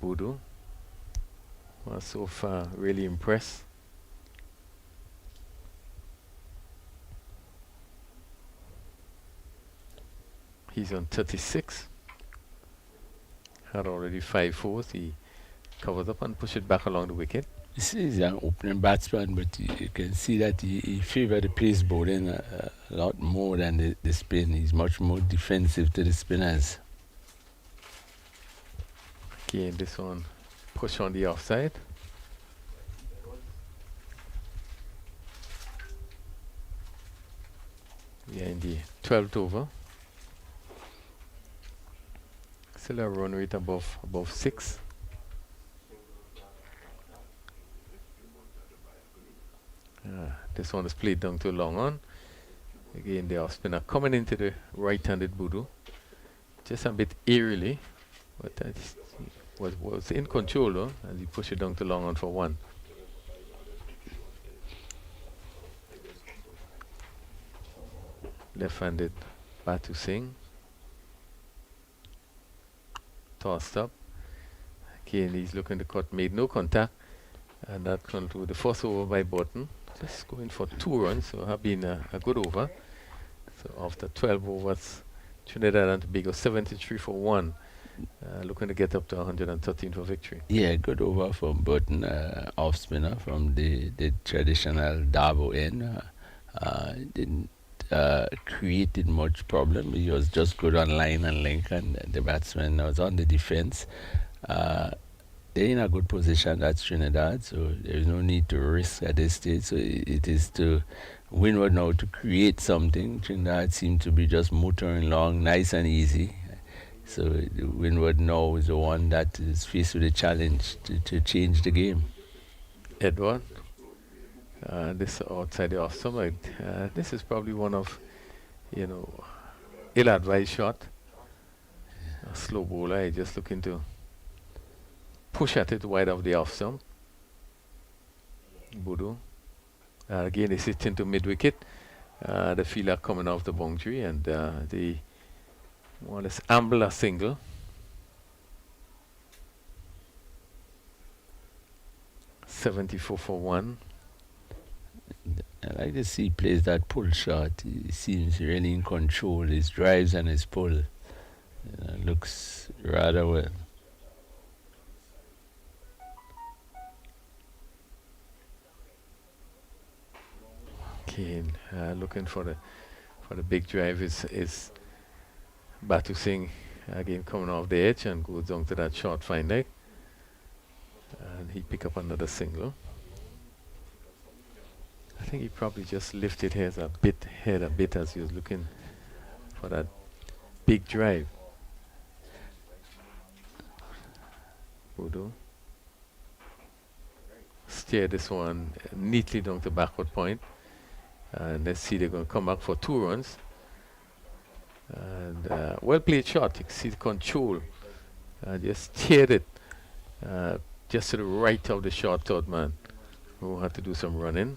Bodo was so far really impressed. He's on 36. Had already 5 fours. He covers up and pushes it back along the wicket. This is an opening batsman, but you can see that he favors the pace bowling a lot more than the spin. He's much more defensive to the spinners. Again, this one push on the offside. We are in the 12th over. Still a run rate above 6. This one is played down to long on. Again, the off spinner coming into the right-handed Bodo. Just a bit eerily, but that was in control though, and he pushed it down to long on for 1. Left-handed Batu Singh. Tossed up. Again, he's looking to cut, made no contact, and that concluded the first over by Burton. Just going for 2 runs, so have been a good over. So after 12 overs, Trinidad and Tobago 73 for 1, looking to get up to 113 for victory. Yeah, good over from Burton, off spinner from the traditional Davo end. Didn't created much problem. He was just good on line and link, and the batsman was on the defense. They're in a good position, that's Trinidad, so there's no need to risk at this stage. So it is to Windward now to create something. Trinidad seemed to be just motoring along nice and easy. So Windward now is the one that is faced with a challenge to change the game. Edward, this outside the off stomach. This is probably one of, ill-advised shot. A slow bowler, just looking to push at it wide of the off stump. Boodoo. Again, it's hit into mid-wicket. The fielder coming off the boundary, and the more or less amble a single. .74 for 1. I like to see he plays that pull shot. He seems really in control. His drives and his pull looks rather well. Kane looking for the big drive is Batu Singh again coming off the edge and goes down to that short fine leg, and he pick up another single. I think he probably just lifted his head a bit as he was looking for that big drive. Boodoo steer this one neatly down to backward point. And let's see, they're going to come back for 2 runs. And well played shot. You can see the control. Just steered it just to the right of the short third man, who had to do some running.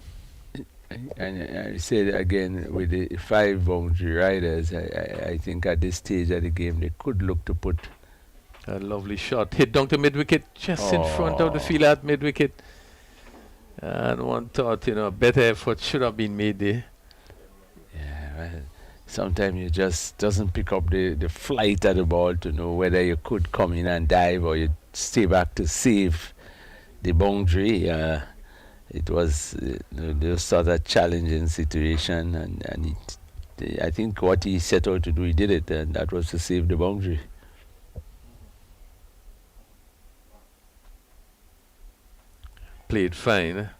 And I say that again, with the 5 boundary riders, I think at this stage of the game they could look to put a lovely shot. Hit down to mid-wicket, just in front of the field at mid-wicket. And one thought, a better effort should have been made there. Yeah, well, sometimes you just doesn't pick up the flight of the ball to know whether you could come in and dive or you stay back to save the boundary. It was those sort of challenging situation, and I think what he set out to do, he did it, and that was to save the boundary. Played fine.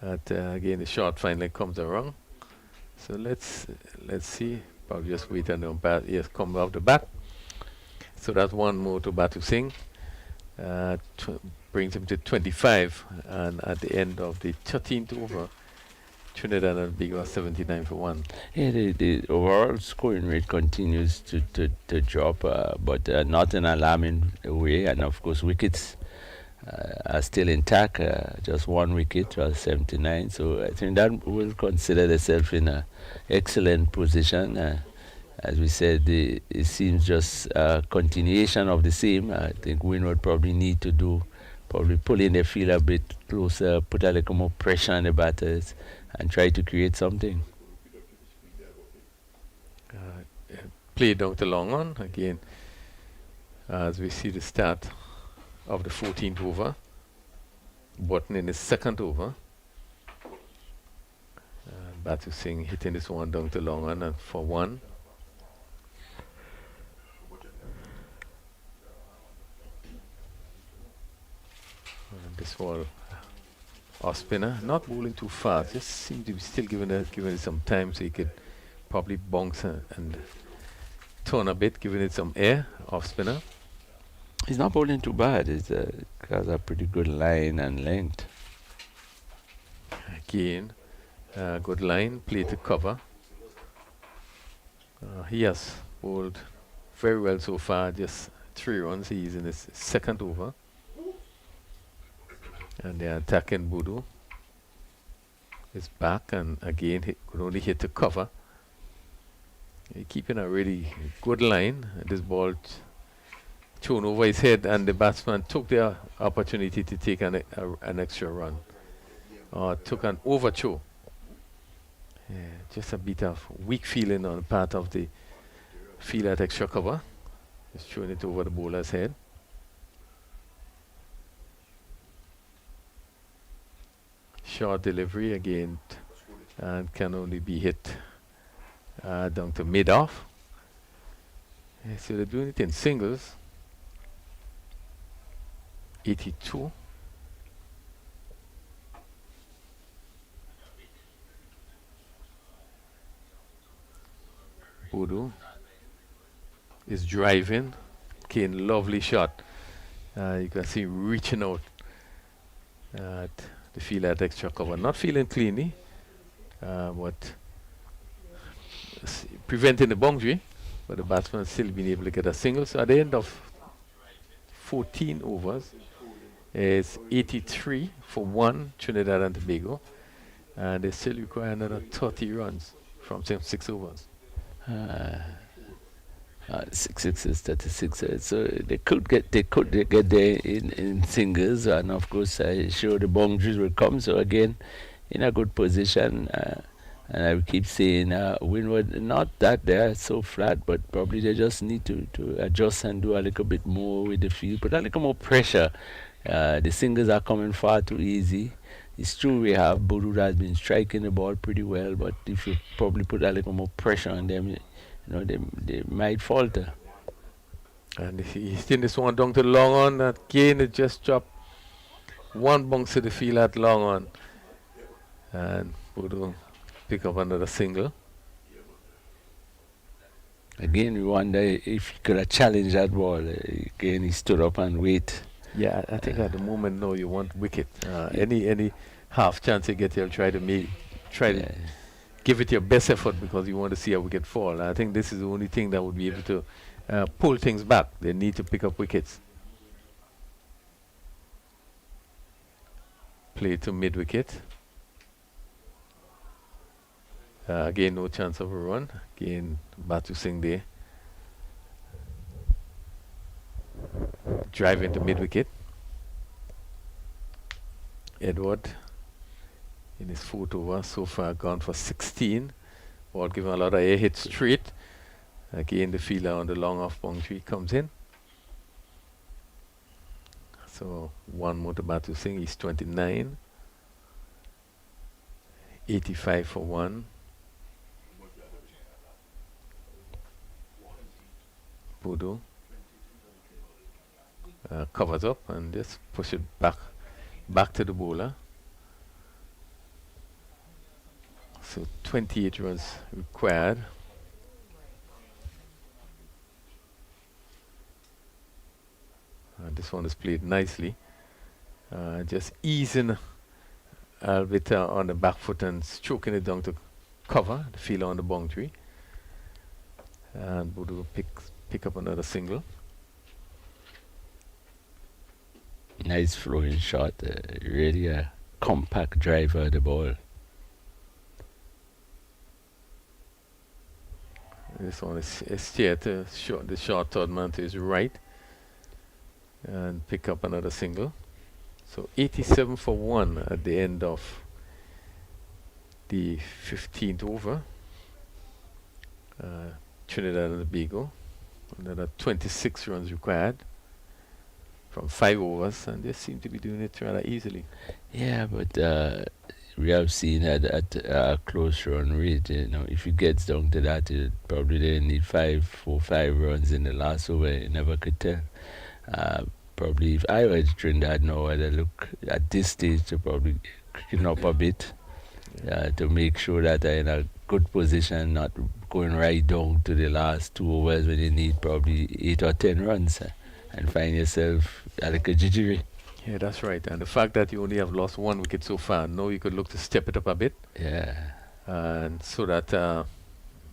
Again, the short fine leg comes around. So let's see. Probably just wait and the umpire come off the bat. So that's one more to Batu Singh. Brings him to 25. And at the end of the 13th over, Trinidad and Tobago 79 for 1. Yeah, the overall scoring rate continues to drop, but not in an alarming way. And of course, wickets are still intact. Just 1 wicket, 79. So I think that will consider themselves in an excellent position. As we said, it seems just a continuation of the same. I think Windward probably need to probably pull in their field a bit closer, put a little more pressure on the batters, and try to create something. Play down the long on again, as we see the start of the 14th over. Button in his 2nd over. Batu Singh hitting this one down the long on and for 1. And this ball, off spinner, not bowling too fast, just seemed to be still giving it some time so he could probably bounce and turn a bit, giving it some air. Off spinner. He's not bowling too bad. He's got a pretty good line and length. Again, good line, play to cover. He has bowled very well so far, just 3 runs. He's in his 2nd over. And they're attacking Boodoo. Is back, and again, he could only hit to cover. He's keeping a really good line. This ball thrown over his head, and the batsman took the opportunity to take an extra run. Took an overthrow. Just a bit of weak feeling on the part of the field at extra cover. Just throwing it over the bowler's head. Short delivery again, and can only be hit down to mid-off. So they're doing it in singles. 82. Bodo is driving. Kane, lovely shot. You can see him reaching out at the field at extra cover. Not feeling cleanly, but preventing the boundary. But the batsman still been able to get a single. So at the end of 14 overs, it's 83 for 1 Trinidad and Tobago. And they still require another 30 runs from 6 overs. 6 sixes, 36. So they could get there in singles, and of course, sure the boundaries will come. So again, in a good position. And I will keep saying, Windward, not that they're so flat, but probably they just need to adjust and do a little bit more with the field, put a little more pressure. The singles are coming far too easy. It's true we have Bodu that has been striking the ball pretty well, but if you probably put a little more pressure on them, they might falter. And he's in this one down to long on. Again, it just dropped one bounce to the field at long on. And Bodu pick up another single. Again, we wonder if he could have challenged that ball. Again, he stood up and wait. Yeah, I think at the moment, no, you want wicket. Any half chance you get, you'll try to give it your best effort because you want to see a wicket fall. I think this is the only thing that would be able to pull things back. They need to pick up wickets. Play to mid-wicket. Again, no chance of a run. Again, Batu Singh there. Drive into mid-wicket. Edward, in his 4th over, so far gone for 16. Ball given a lot of air hit straight. Again, the fielder on the long off boundary comes in. So, one more to Batu Singh. He's 29. 85 for 1. Bodo covers up and just push it back to the bowler. So 28 runs required. This one is played nicely. Just easing a bit on the back foot and stroking it down to cover the fielder on the boundary. And Bodo pick up another single. Nice flowing shot. Really a compact driver of the ball. This one is steer to the short third man to his right and pick up another single. So 87 for 1 at the end of the 15th over. Trinidad and Tobago. Another 26 runs required from 5 overs, and they seem to be doing it rather easily. Yeah, but we have seen at a close run rate, if it gets down to that, probably they need 5 runs in the last over. You never could tell. Probably if I was Trinidad now, I'd look at this stage to probably clean up a bit to make sure that they're in a good position, not going right down to the last 2 overs when you need probably 8 or 10 runs and find yourself like a jijiri. Yeah, that's right. And the fact that you only have lost 1 wicket so far, now you could look to step it up a bit. Yeah. And so that,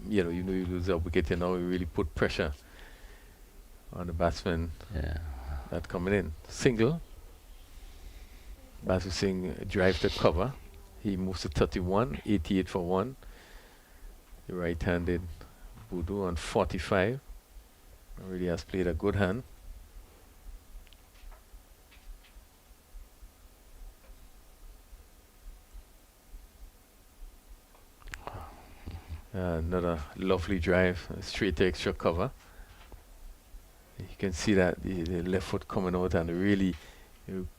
you lose a wicket, you really put pressure on the batsman that coming in. Single. Batu Singh drive to cover. He moves to 31, 88 for 1. The right-handed Bodo on 45. Really has played a good hand. Another lovely drive, straight to extra cover. You can see that the left foot coming out and really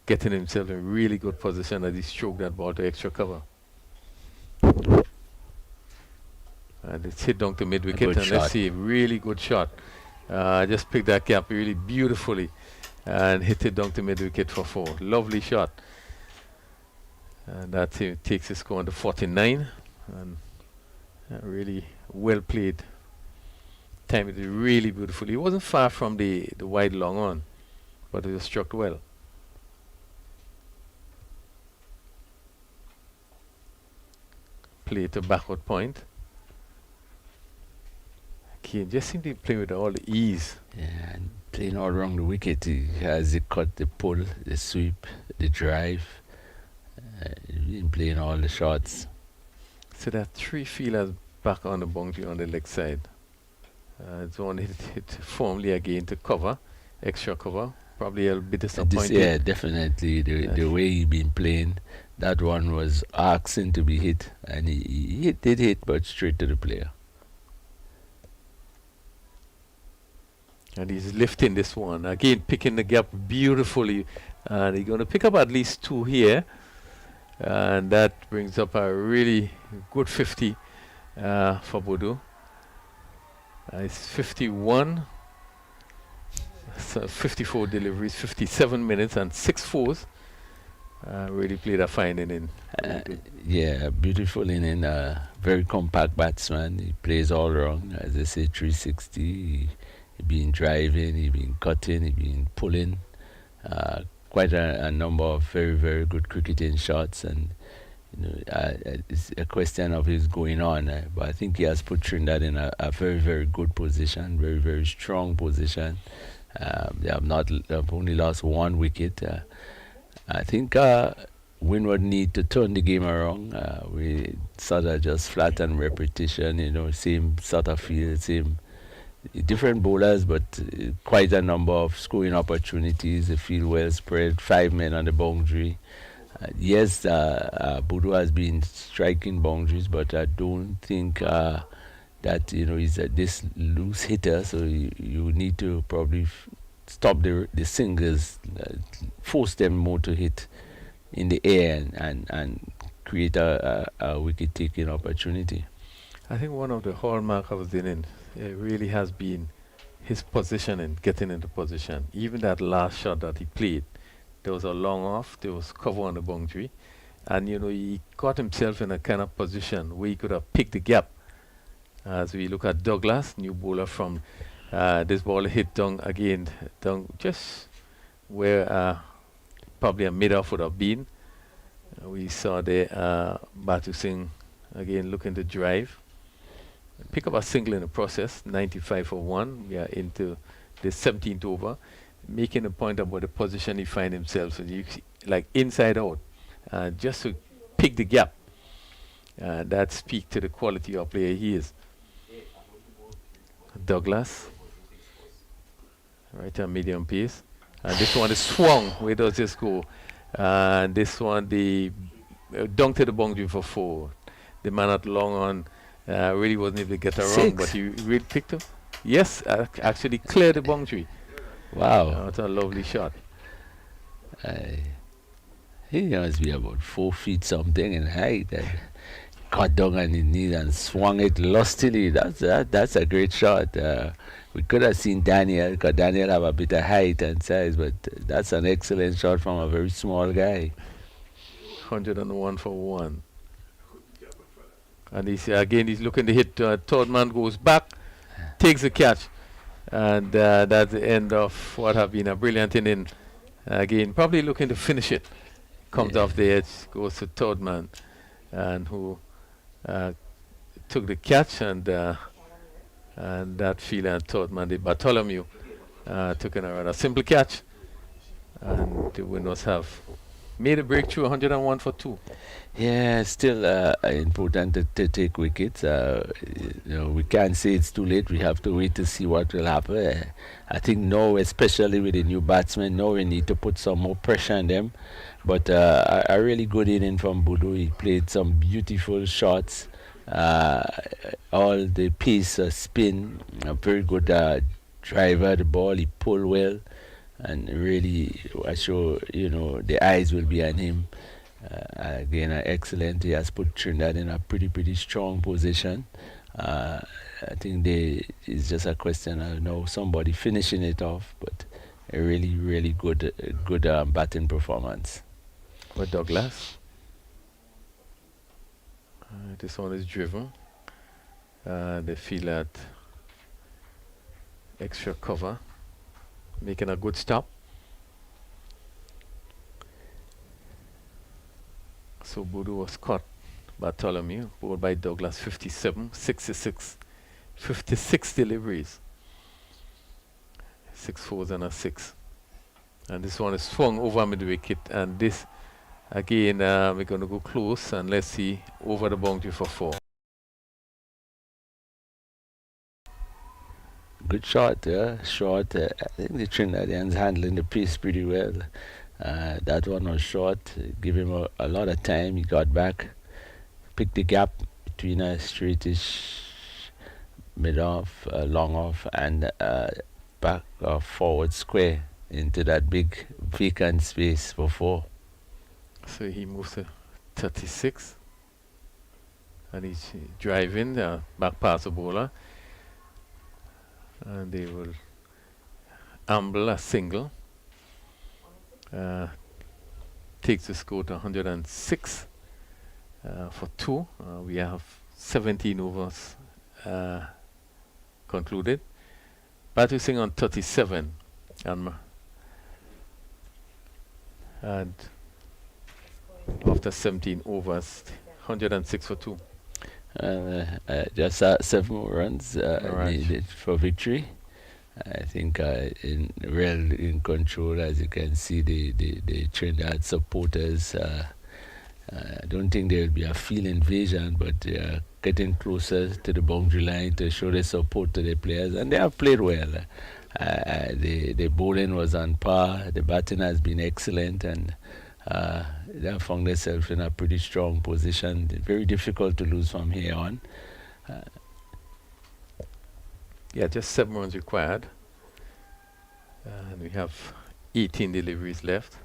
getting himself in really good position as he stroked that ball to extra cover. And it's hit down to mid wicket, good and let's shot. see, really good shot. Just picked that gap really beautifully and hit it down to mid wicket for 4. Lovely shot. And that takes the score on to 49. And really well played. Timed it really beautifully. It wasn't far from the wide long on, but it was struck well. Play to backward point. He just seemed to be playing with all the ease. Yeah, and playing all around the wicket. He has the cut, the pull, the sweep, the drive. He's been playing all the shots. So there are 3 fielders back on the boundary on the leg side. It's one hit firmly again to cover, extra cover. Probably a bit disappointed. Yeah, definitely. The way he been playing, that one was asking to be hit, and he did hit, but straight to the player. And he's lifting this one. Again, picking the gap beautifully. And he's going to pick up at least 2 here. And that brings up a really good 50 for Bodo. It's 51. So 54 deliveries, 57 minutes and 6 fours. Really played a fine inning. Yeah, beautiful inning. Very compact batsman. He plays all around. As I say, 360. He been driving, he been cutting, he been pulling. Quite a number of very, very good cricketing shots, and it's a question of his going on. But I think he has put Trinidad in a very, very good position, very, very strong position. They've only lost 1 wicket. I think Windward need to turn the game around. We sort of just flatten repetition, same sort of field, same different bowlers, but quite a number of scoring opportunities. The field well spread, 5 men on the boundary. Yes, Bodo has been striking boundaries, but I don't think that he's this loose hitter. So you need to probably stop the singers, force them more to hit in the air and create a wicket taking opportunity. I think one of the hallmark of his inning really has been his positioning, getting into position. Even that last shot that he played, there was a long off, there was cover on the boundary, and he got himself in a kind of position where he could have picked the gap. As we look at Douglas, new bowler from this ball hit down again, down just where probably a mid-off would have been. We saw the Batu Singh again looking to drive. Pick up a single in the process, 95 for 1. We are into the 17th over, making a point about the position he finds himself. So you like inside out, just to pick the gap. That speaks to the quality of player he is. Douglas, right on medium pace. And this one is swung. Where does this go? And this one, the dunk to the boundary for 4. The man at long on really wasn't able to get around, but he really picked up. Yes, actually cleared the boundary. Wow. That's a lovely shot. He must be about 4 feet something in height. Cut down on his knees and swung it lustily. That's a great shot. We could have seen Daniel, because Daniel have a bit of height and size, but that's an excellent shot from a very small guy. 101 for 1. And he's looking to hit. Third man goes back, takes the catch. And that's the end of what have been a brilliant inning. Again, probably looking to finish it. Comes off the edge, goes to third man, and who took the catch, and that fielder and third man, the Bartholomew, took a rather simple catch. And the Windies have made a breakthrough, 101 for 2. Yeah, still important to take wickets. We can't say it's too late. We have to wait to see what will happen. I think now, especially with the new batsmen, now we need to put some more pressure on them. But a really good inning from Bodo. He played some beautiful shots. All the pace, spin, a very good driver. The ball, he pulled well. And really, I sure, the eyes will be on him. Again, excellent. He has put Trinidad in a pretty strong position. Uh, I think it's just a question of somebody finishing it off, but a really, really good batting performance. With Douglas. This one is driven. They feel that extra cover, making a good stop. So Bodo was caught. Bartholomew, bowled by Douglas, 57, 66, 56 deliveries. 6 fours and a 6. And this one is swung over mid wicket, and this again we're going to go close and let's see over the boundary for 4. Good shot, short. I think the Trinidadians handling the pace pretty well. That one was short, give him a lot of time. He got back, picked the gap between a straightish mid off, long off, and back forward square into that big vacant space for 4. So he moves to 36, and he's driving back past the bowler, and they will amble a single. Takes the score to 106 for 2. We have 17 overs concluded. Batu Singh on 37, and after 17 overs, 106 for 2. Just 7 more runs needed for victory. I think in control, as you can see, the Trinidad supporters. I don't think there will be a field invasion, but they are getting closer to the boundary line to show their support to their players, and they have played well. The bowling was on par, the batting has been excellent, and they have found themselves in a pretty strong position. Very difficult to lose from here on. Yeah, just 7 runs required. And we have 18 deliveries left.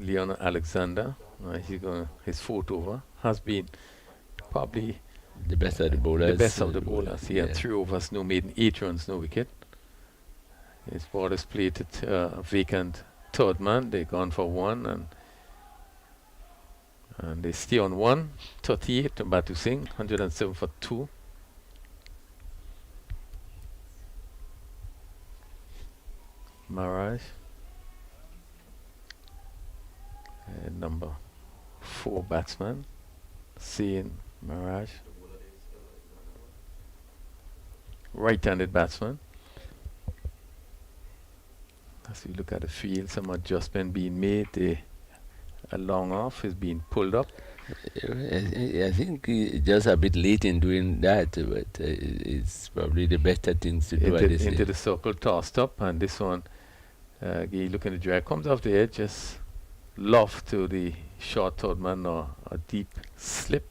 Leon Alexander, his 4th over, has been probably the best of the bowlers. The best of the bowlers. He had 3 overs, no maiden, 8 runs, no wicket. His ball is played at vacant 3rd man. They've gone for 1, and they stay on 1. 38 to Batu Singh, 107 for 2. Maraj, number 4 batsman, seeing Maraj, right-handed batsman. As you look at the field, some adjustment being made. A long off is being pulled up. I think just a bit late in doing that, but it's probably the better things to do at this into stage. the circle, tossed up, and this one, you look at the drag, comes off the edge, just loft to the short 3rd man, or a deep slip.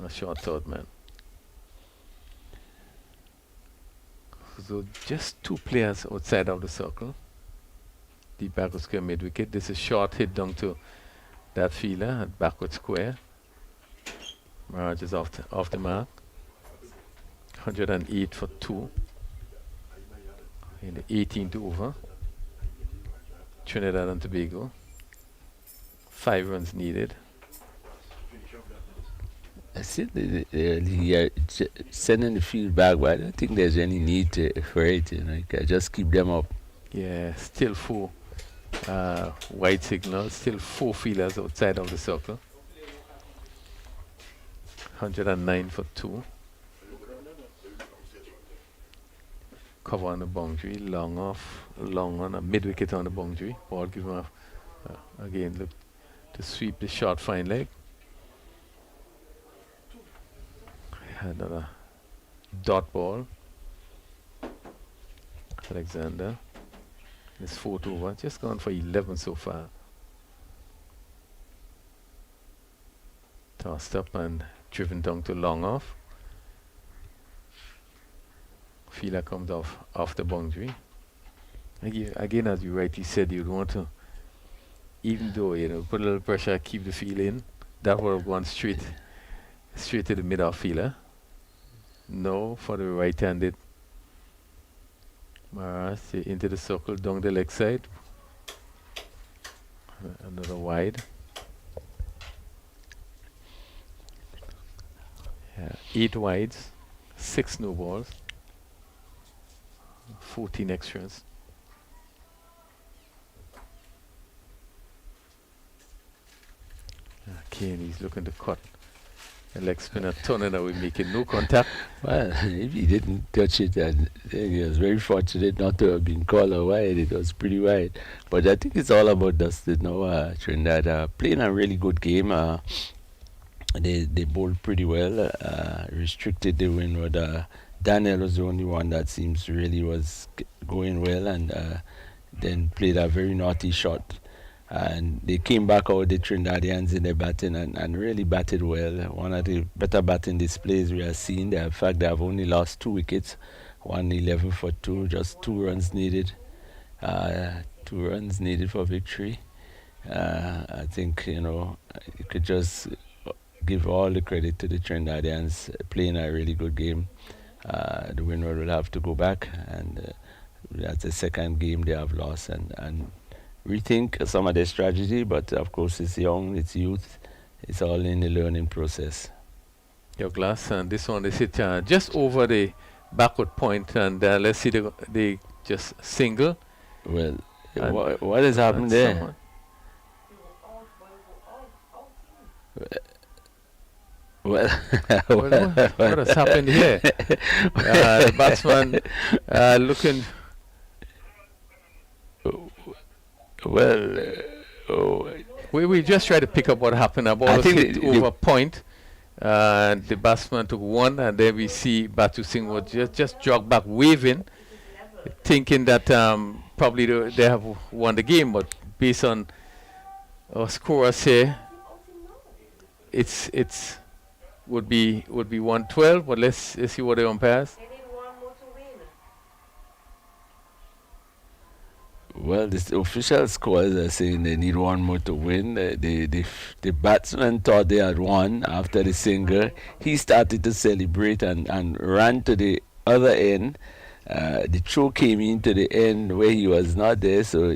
A short 3rd man. So just 2 players outside of the circle. Deep backward square mid wicket. This is short hit down to that fielder at backward square. Maraj is off the mark. 108 for 2 in the 18th over. Trinidad and Tobago. 5 runs needed. I see he are sending the field back, but I don't think there's any need for it. You can just keep them up. Yeah, still 4 white signals, still 4 fielders outside of the circle. 109 for 2. Cover on the boundary, long off, long on a mid wicket on the boundary. Ball given off again. Look to sweep the short fine leg. Another dot ball. Alexander. His 4th over, just gone for 11 so far. Tossed up and driven down to long off. Fielder comes off the boundary. Again, as you rightly said, you'd want to, even though put a little pressure, keep the field in. That would have gone straight to the mid outfielder. No for the right-handed. Maras into the circle down the leg side. Another wide. Yeah, 8 wides, 6 no balls, 14 extras. Kane, he's looking to cut. The leg spinner turning away, making no contact. Well, if he didn't touch it, and he was very fortunate not to have been called a wide. It was pretty wide. But I think it's all about Dustin now. Trinidad playing a really good game. They bowled pretty well, restricted the windward. Daniel was the only one that seems really was going well, and then played a very naughty shot. And they came back out, the Trinidadians, in their batting and really batted well. One of the better batting displays we have seen. In fact, they have only lost 2 wickets, 111 for 2, just 2 runs needed. 2 runs needed for victory. I think, you could just give all the credit to the Trinidadians playing a really good game. The winner will have to go back, and that's the second game they have lost, and rethink some of their strategy, but of course it's young, it's youth, it's all in the learning process. Your glass, and this one is hit just over the backward point, and let's see the just single. Well, what has happened there? Well, what has happened here? The batsman looking. Well, we just try to pick up what happened. A ball hit over point. The batsman took one, and then we see Batu Singh was just jogged back, waving, thinking that probably they have won the game. But based on our scorers here, it's would be 112. But let's see what the umpires. Well, the official scores are saying they need one more to win. The batsman thought they had won after the single. He started to celebrate and ran to the other end. The throw came into the end where he was not there, so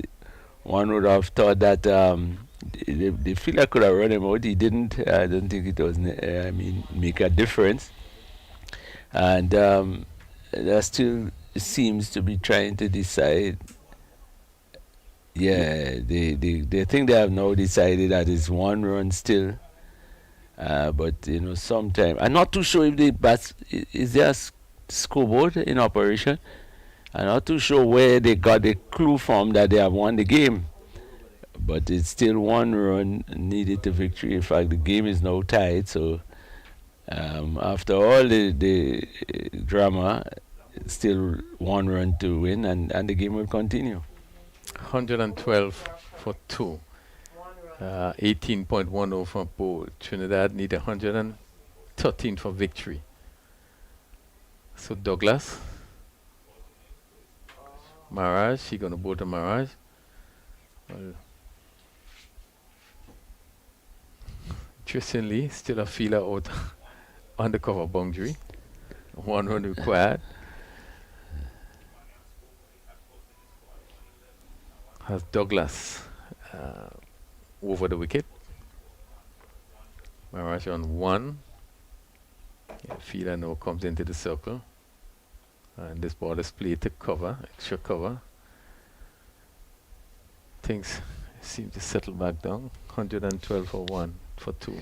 one would have thought that the fielder could have run him out. He didn't. I don't think it was, make a difference. And that still seems to be trying to decide. Yeah, they think they have now decided that it's 1 run still. But, sometime. I'm not too sure if the bats, is there a scoreboard in operation? I'm not too sure where they got the clue from that they have won the game. But it's still 1 run needed to victory. In fact, the game is now tied. So after all the drama, it's still 1 run to win, and the game will continue. 112 for 2. 18.10 for both. Trinidad need 113 for victory. So Douglas. Maraj, he gonna bowl to Maraj. Well, interestingly, still a feeler out on the cover boundary. 1 run required. Has Douglas over the wicket. Maraj on 1. Fielder now comes into the circle. And this ball is played to cover, extra cover. Things seem to settle back down. 112 for 1 for 2.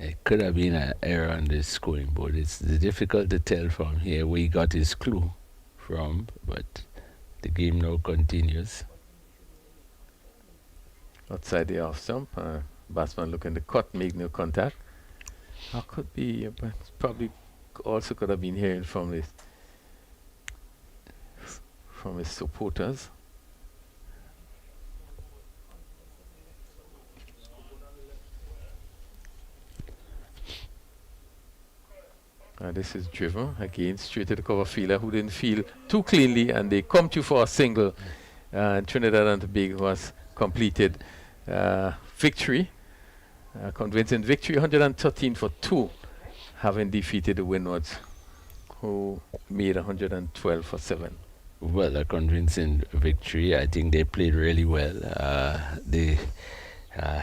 It could have been an error on the scoring board. It's difficult to tell from here where he got his clue from, but the game now continues. Outside the off stump, batsman looking to cut, make no contact. Could be, but probably also could have been hearing from his supporters. This is driven again straight to the cover fielder who didn't feel too cleanly, and they come to for a single. And Trinidad and Tobago was completed victory, convincing victory, 113 for 2, having defeated the Windwards, who made 112 for 7. Well, a convincing victory. I think they played really well. They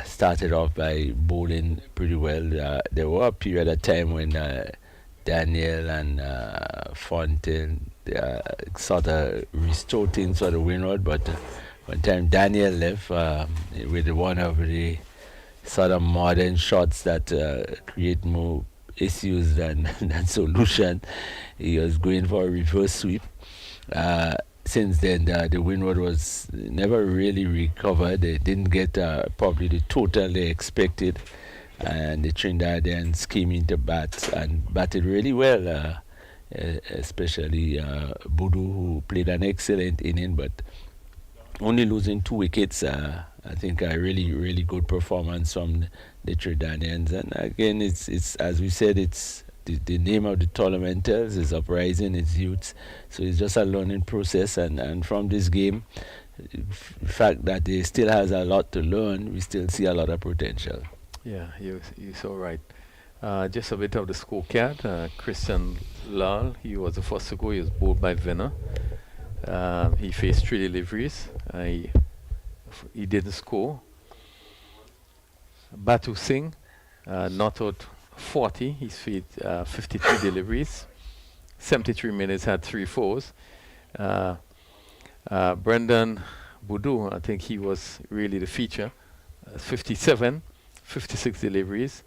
started off by bowling pretty well. There were a period of time when Daniel and Fontaine sort of restored things for the Windward, but one time Daniel left with one of the sort of modern shots that create more issues than solution. He was going for a reverse sweep. Since then, the Windward was never really recovered. They didn't get probably the total they expected, and the Trinidadians came into bat and batted really well, especially Boodoo, who played an excellent inning, but only losing 2 wickets. I think a really, really good performance from the Trinidadians. And again, it's as we said, it's the name of the tournamentals is uprising, it's youths. So it's just a learning process. And from this game, the fact that they still has a lot to learn, we still see a lot of potential. Yeah, you're so right. Just a bit of the scorecard. Christian Lal, he was the first to go. He was bowled by Venner. He faced 3 deliveries. He didn't score. Batu Singh, not out 40. He's faced 53 deliveries. 73 minutes, had 3 fours. Brendan Boudou, I think he was really the feature. 57, 56 deliveries.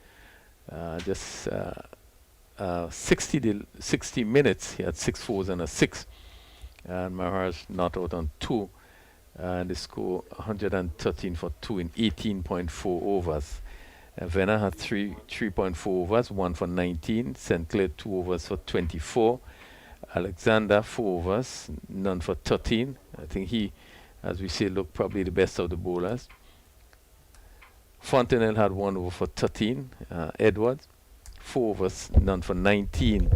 60 minutes, he had 6 fours and a 6. And Maharaj not out on 2. And they score 113 for 2 in 18.4 overs. Venner had 3.4 overs, 1 for 19. St. Clair 2 overs for 24. Alexander 4 overs, none for 13. I think he, as we say, looked probably the best of the bowlers. Fontenelle had 1 over for 13. Edwards 4 overs, none for 19.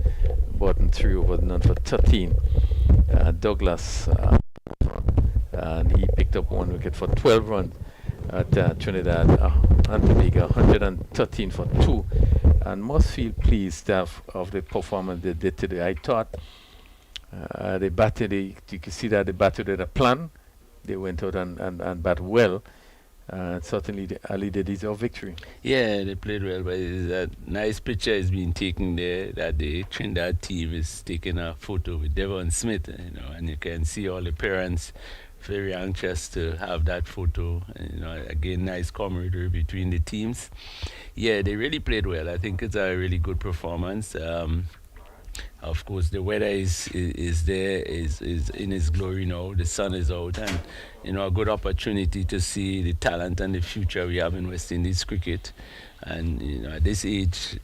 Button 3 overs, none for 13. Douglas, and he picked up 1 wicket for 12 runs at Trinidad and Tobago, 113 for 2. And must feel pleased of the performance they did today. I thought they batted, you can see that they batted with a plan. They went out and batted well. Certainly, Ali, they deserve victory. Yeah, they played well, but a nice picture is being taken there that the Trinidad team is taking a photo with Devon Smith, and you can see all the parents very anxious to have that photo. Again, nice camaraderie between the teams. Yeah, they really played well. I think it's a really good performance. Of course, the weather is there, is in its glory now. The sun is out, and a good opportunity to see the talent and the future we have in West Indies cricket. And at this age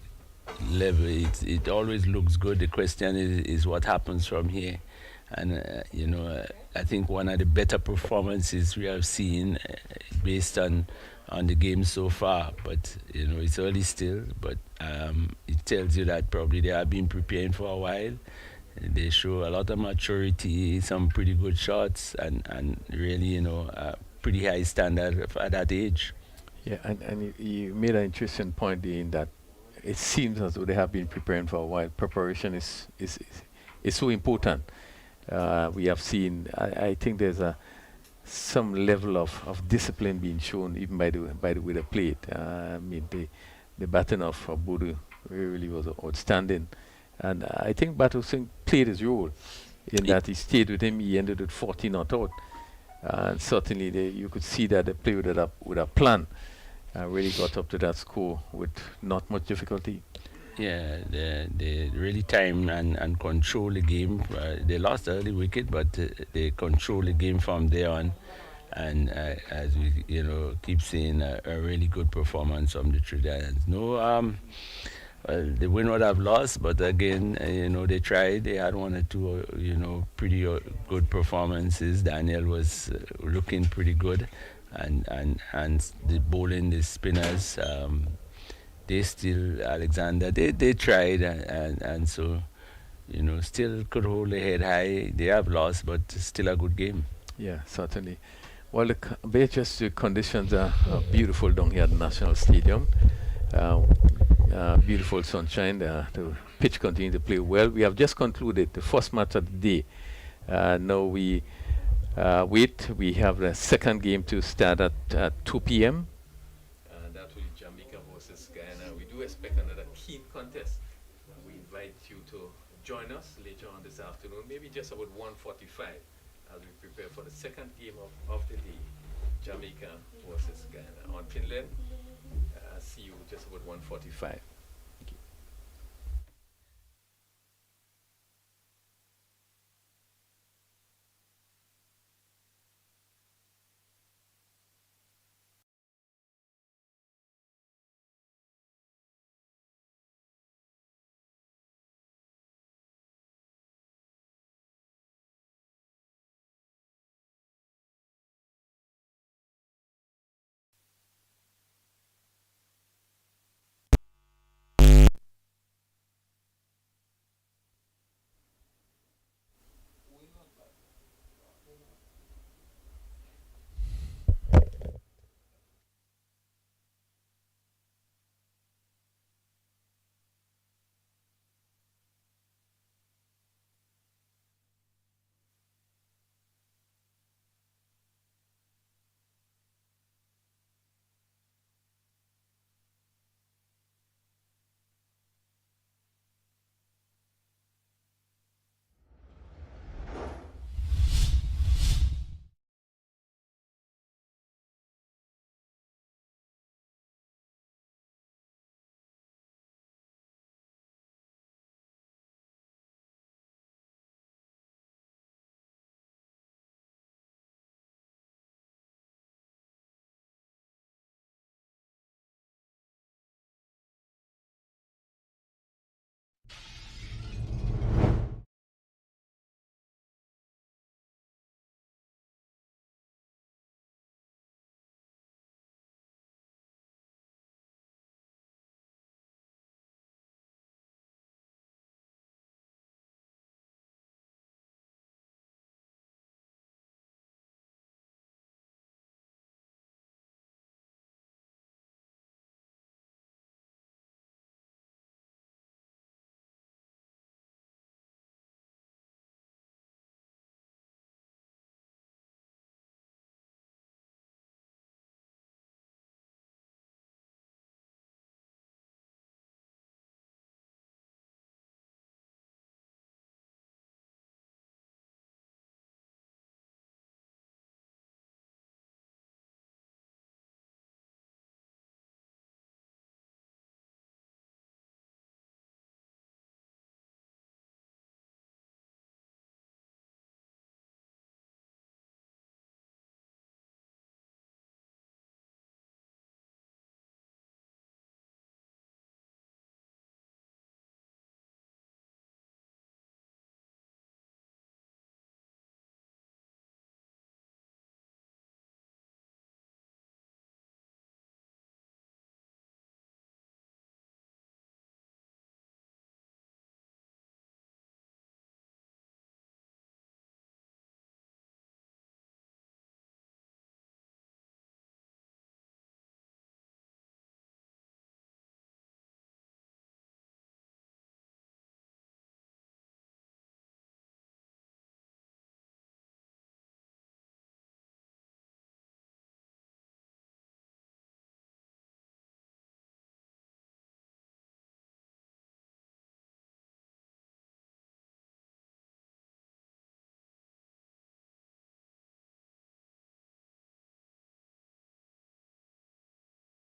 level, it always looks good. The question is what happens from here. And I think one of the better performances we have seen based on the game so far, but it's early still, but it tells you that probably they have been preparing for a while. They show a lot of maturity, some pretty good shots, and really a pretty high standard at that age. Yeah, and you made an interesting point in that it seems as though they have been preparing for a while. Preparation is so important. We have seen, I think there's some level of discipline being shown even by the way they played. The batting of Boodoo really was outstanding, and I think Batu Singh played his role in that he stayed with him. He ended with 40 not out, and certainly you could see that they played with a plan. Really got up to that score with not much difficulty. Yeah, they really timed and control the game. They lost the early wicket, but they control the game from there on. And as we keep saying, a really good performance from the Trinidadians. The Windwards have lost, but again, they tried. They had 1 or 2, pretty good performances. Daniel was looking pretty good, and the bowling, the spinners. They still, Alexander, they tried, and so, still could hold their head high. They have lost, but still a good game. Yeah, certainly. Well, the conditions are beautiful down here at the National Stadium. Beautiful sunshine. The pitch continues to play well. We have just concluded the first match of the day. Now we wait. We have the second game to start at 2 p.m. That will be Jamaica versus Guyana. We do expect another keen contest. We invite you to join us later on this afternoon, maybe just about 1:45, as we prepare for the second game of the day, Jamaica versus Guyana. On Finland, see you just about 1:45.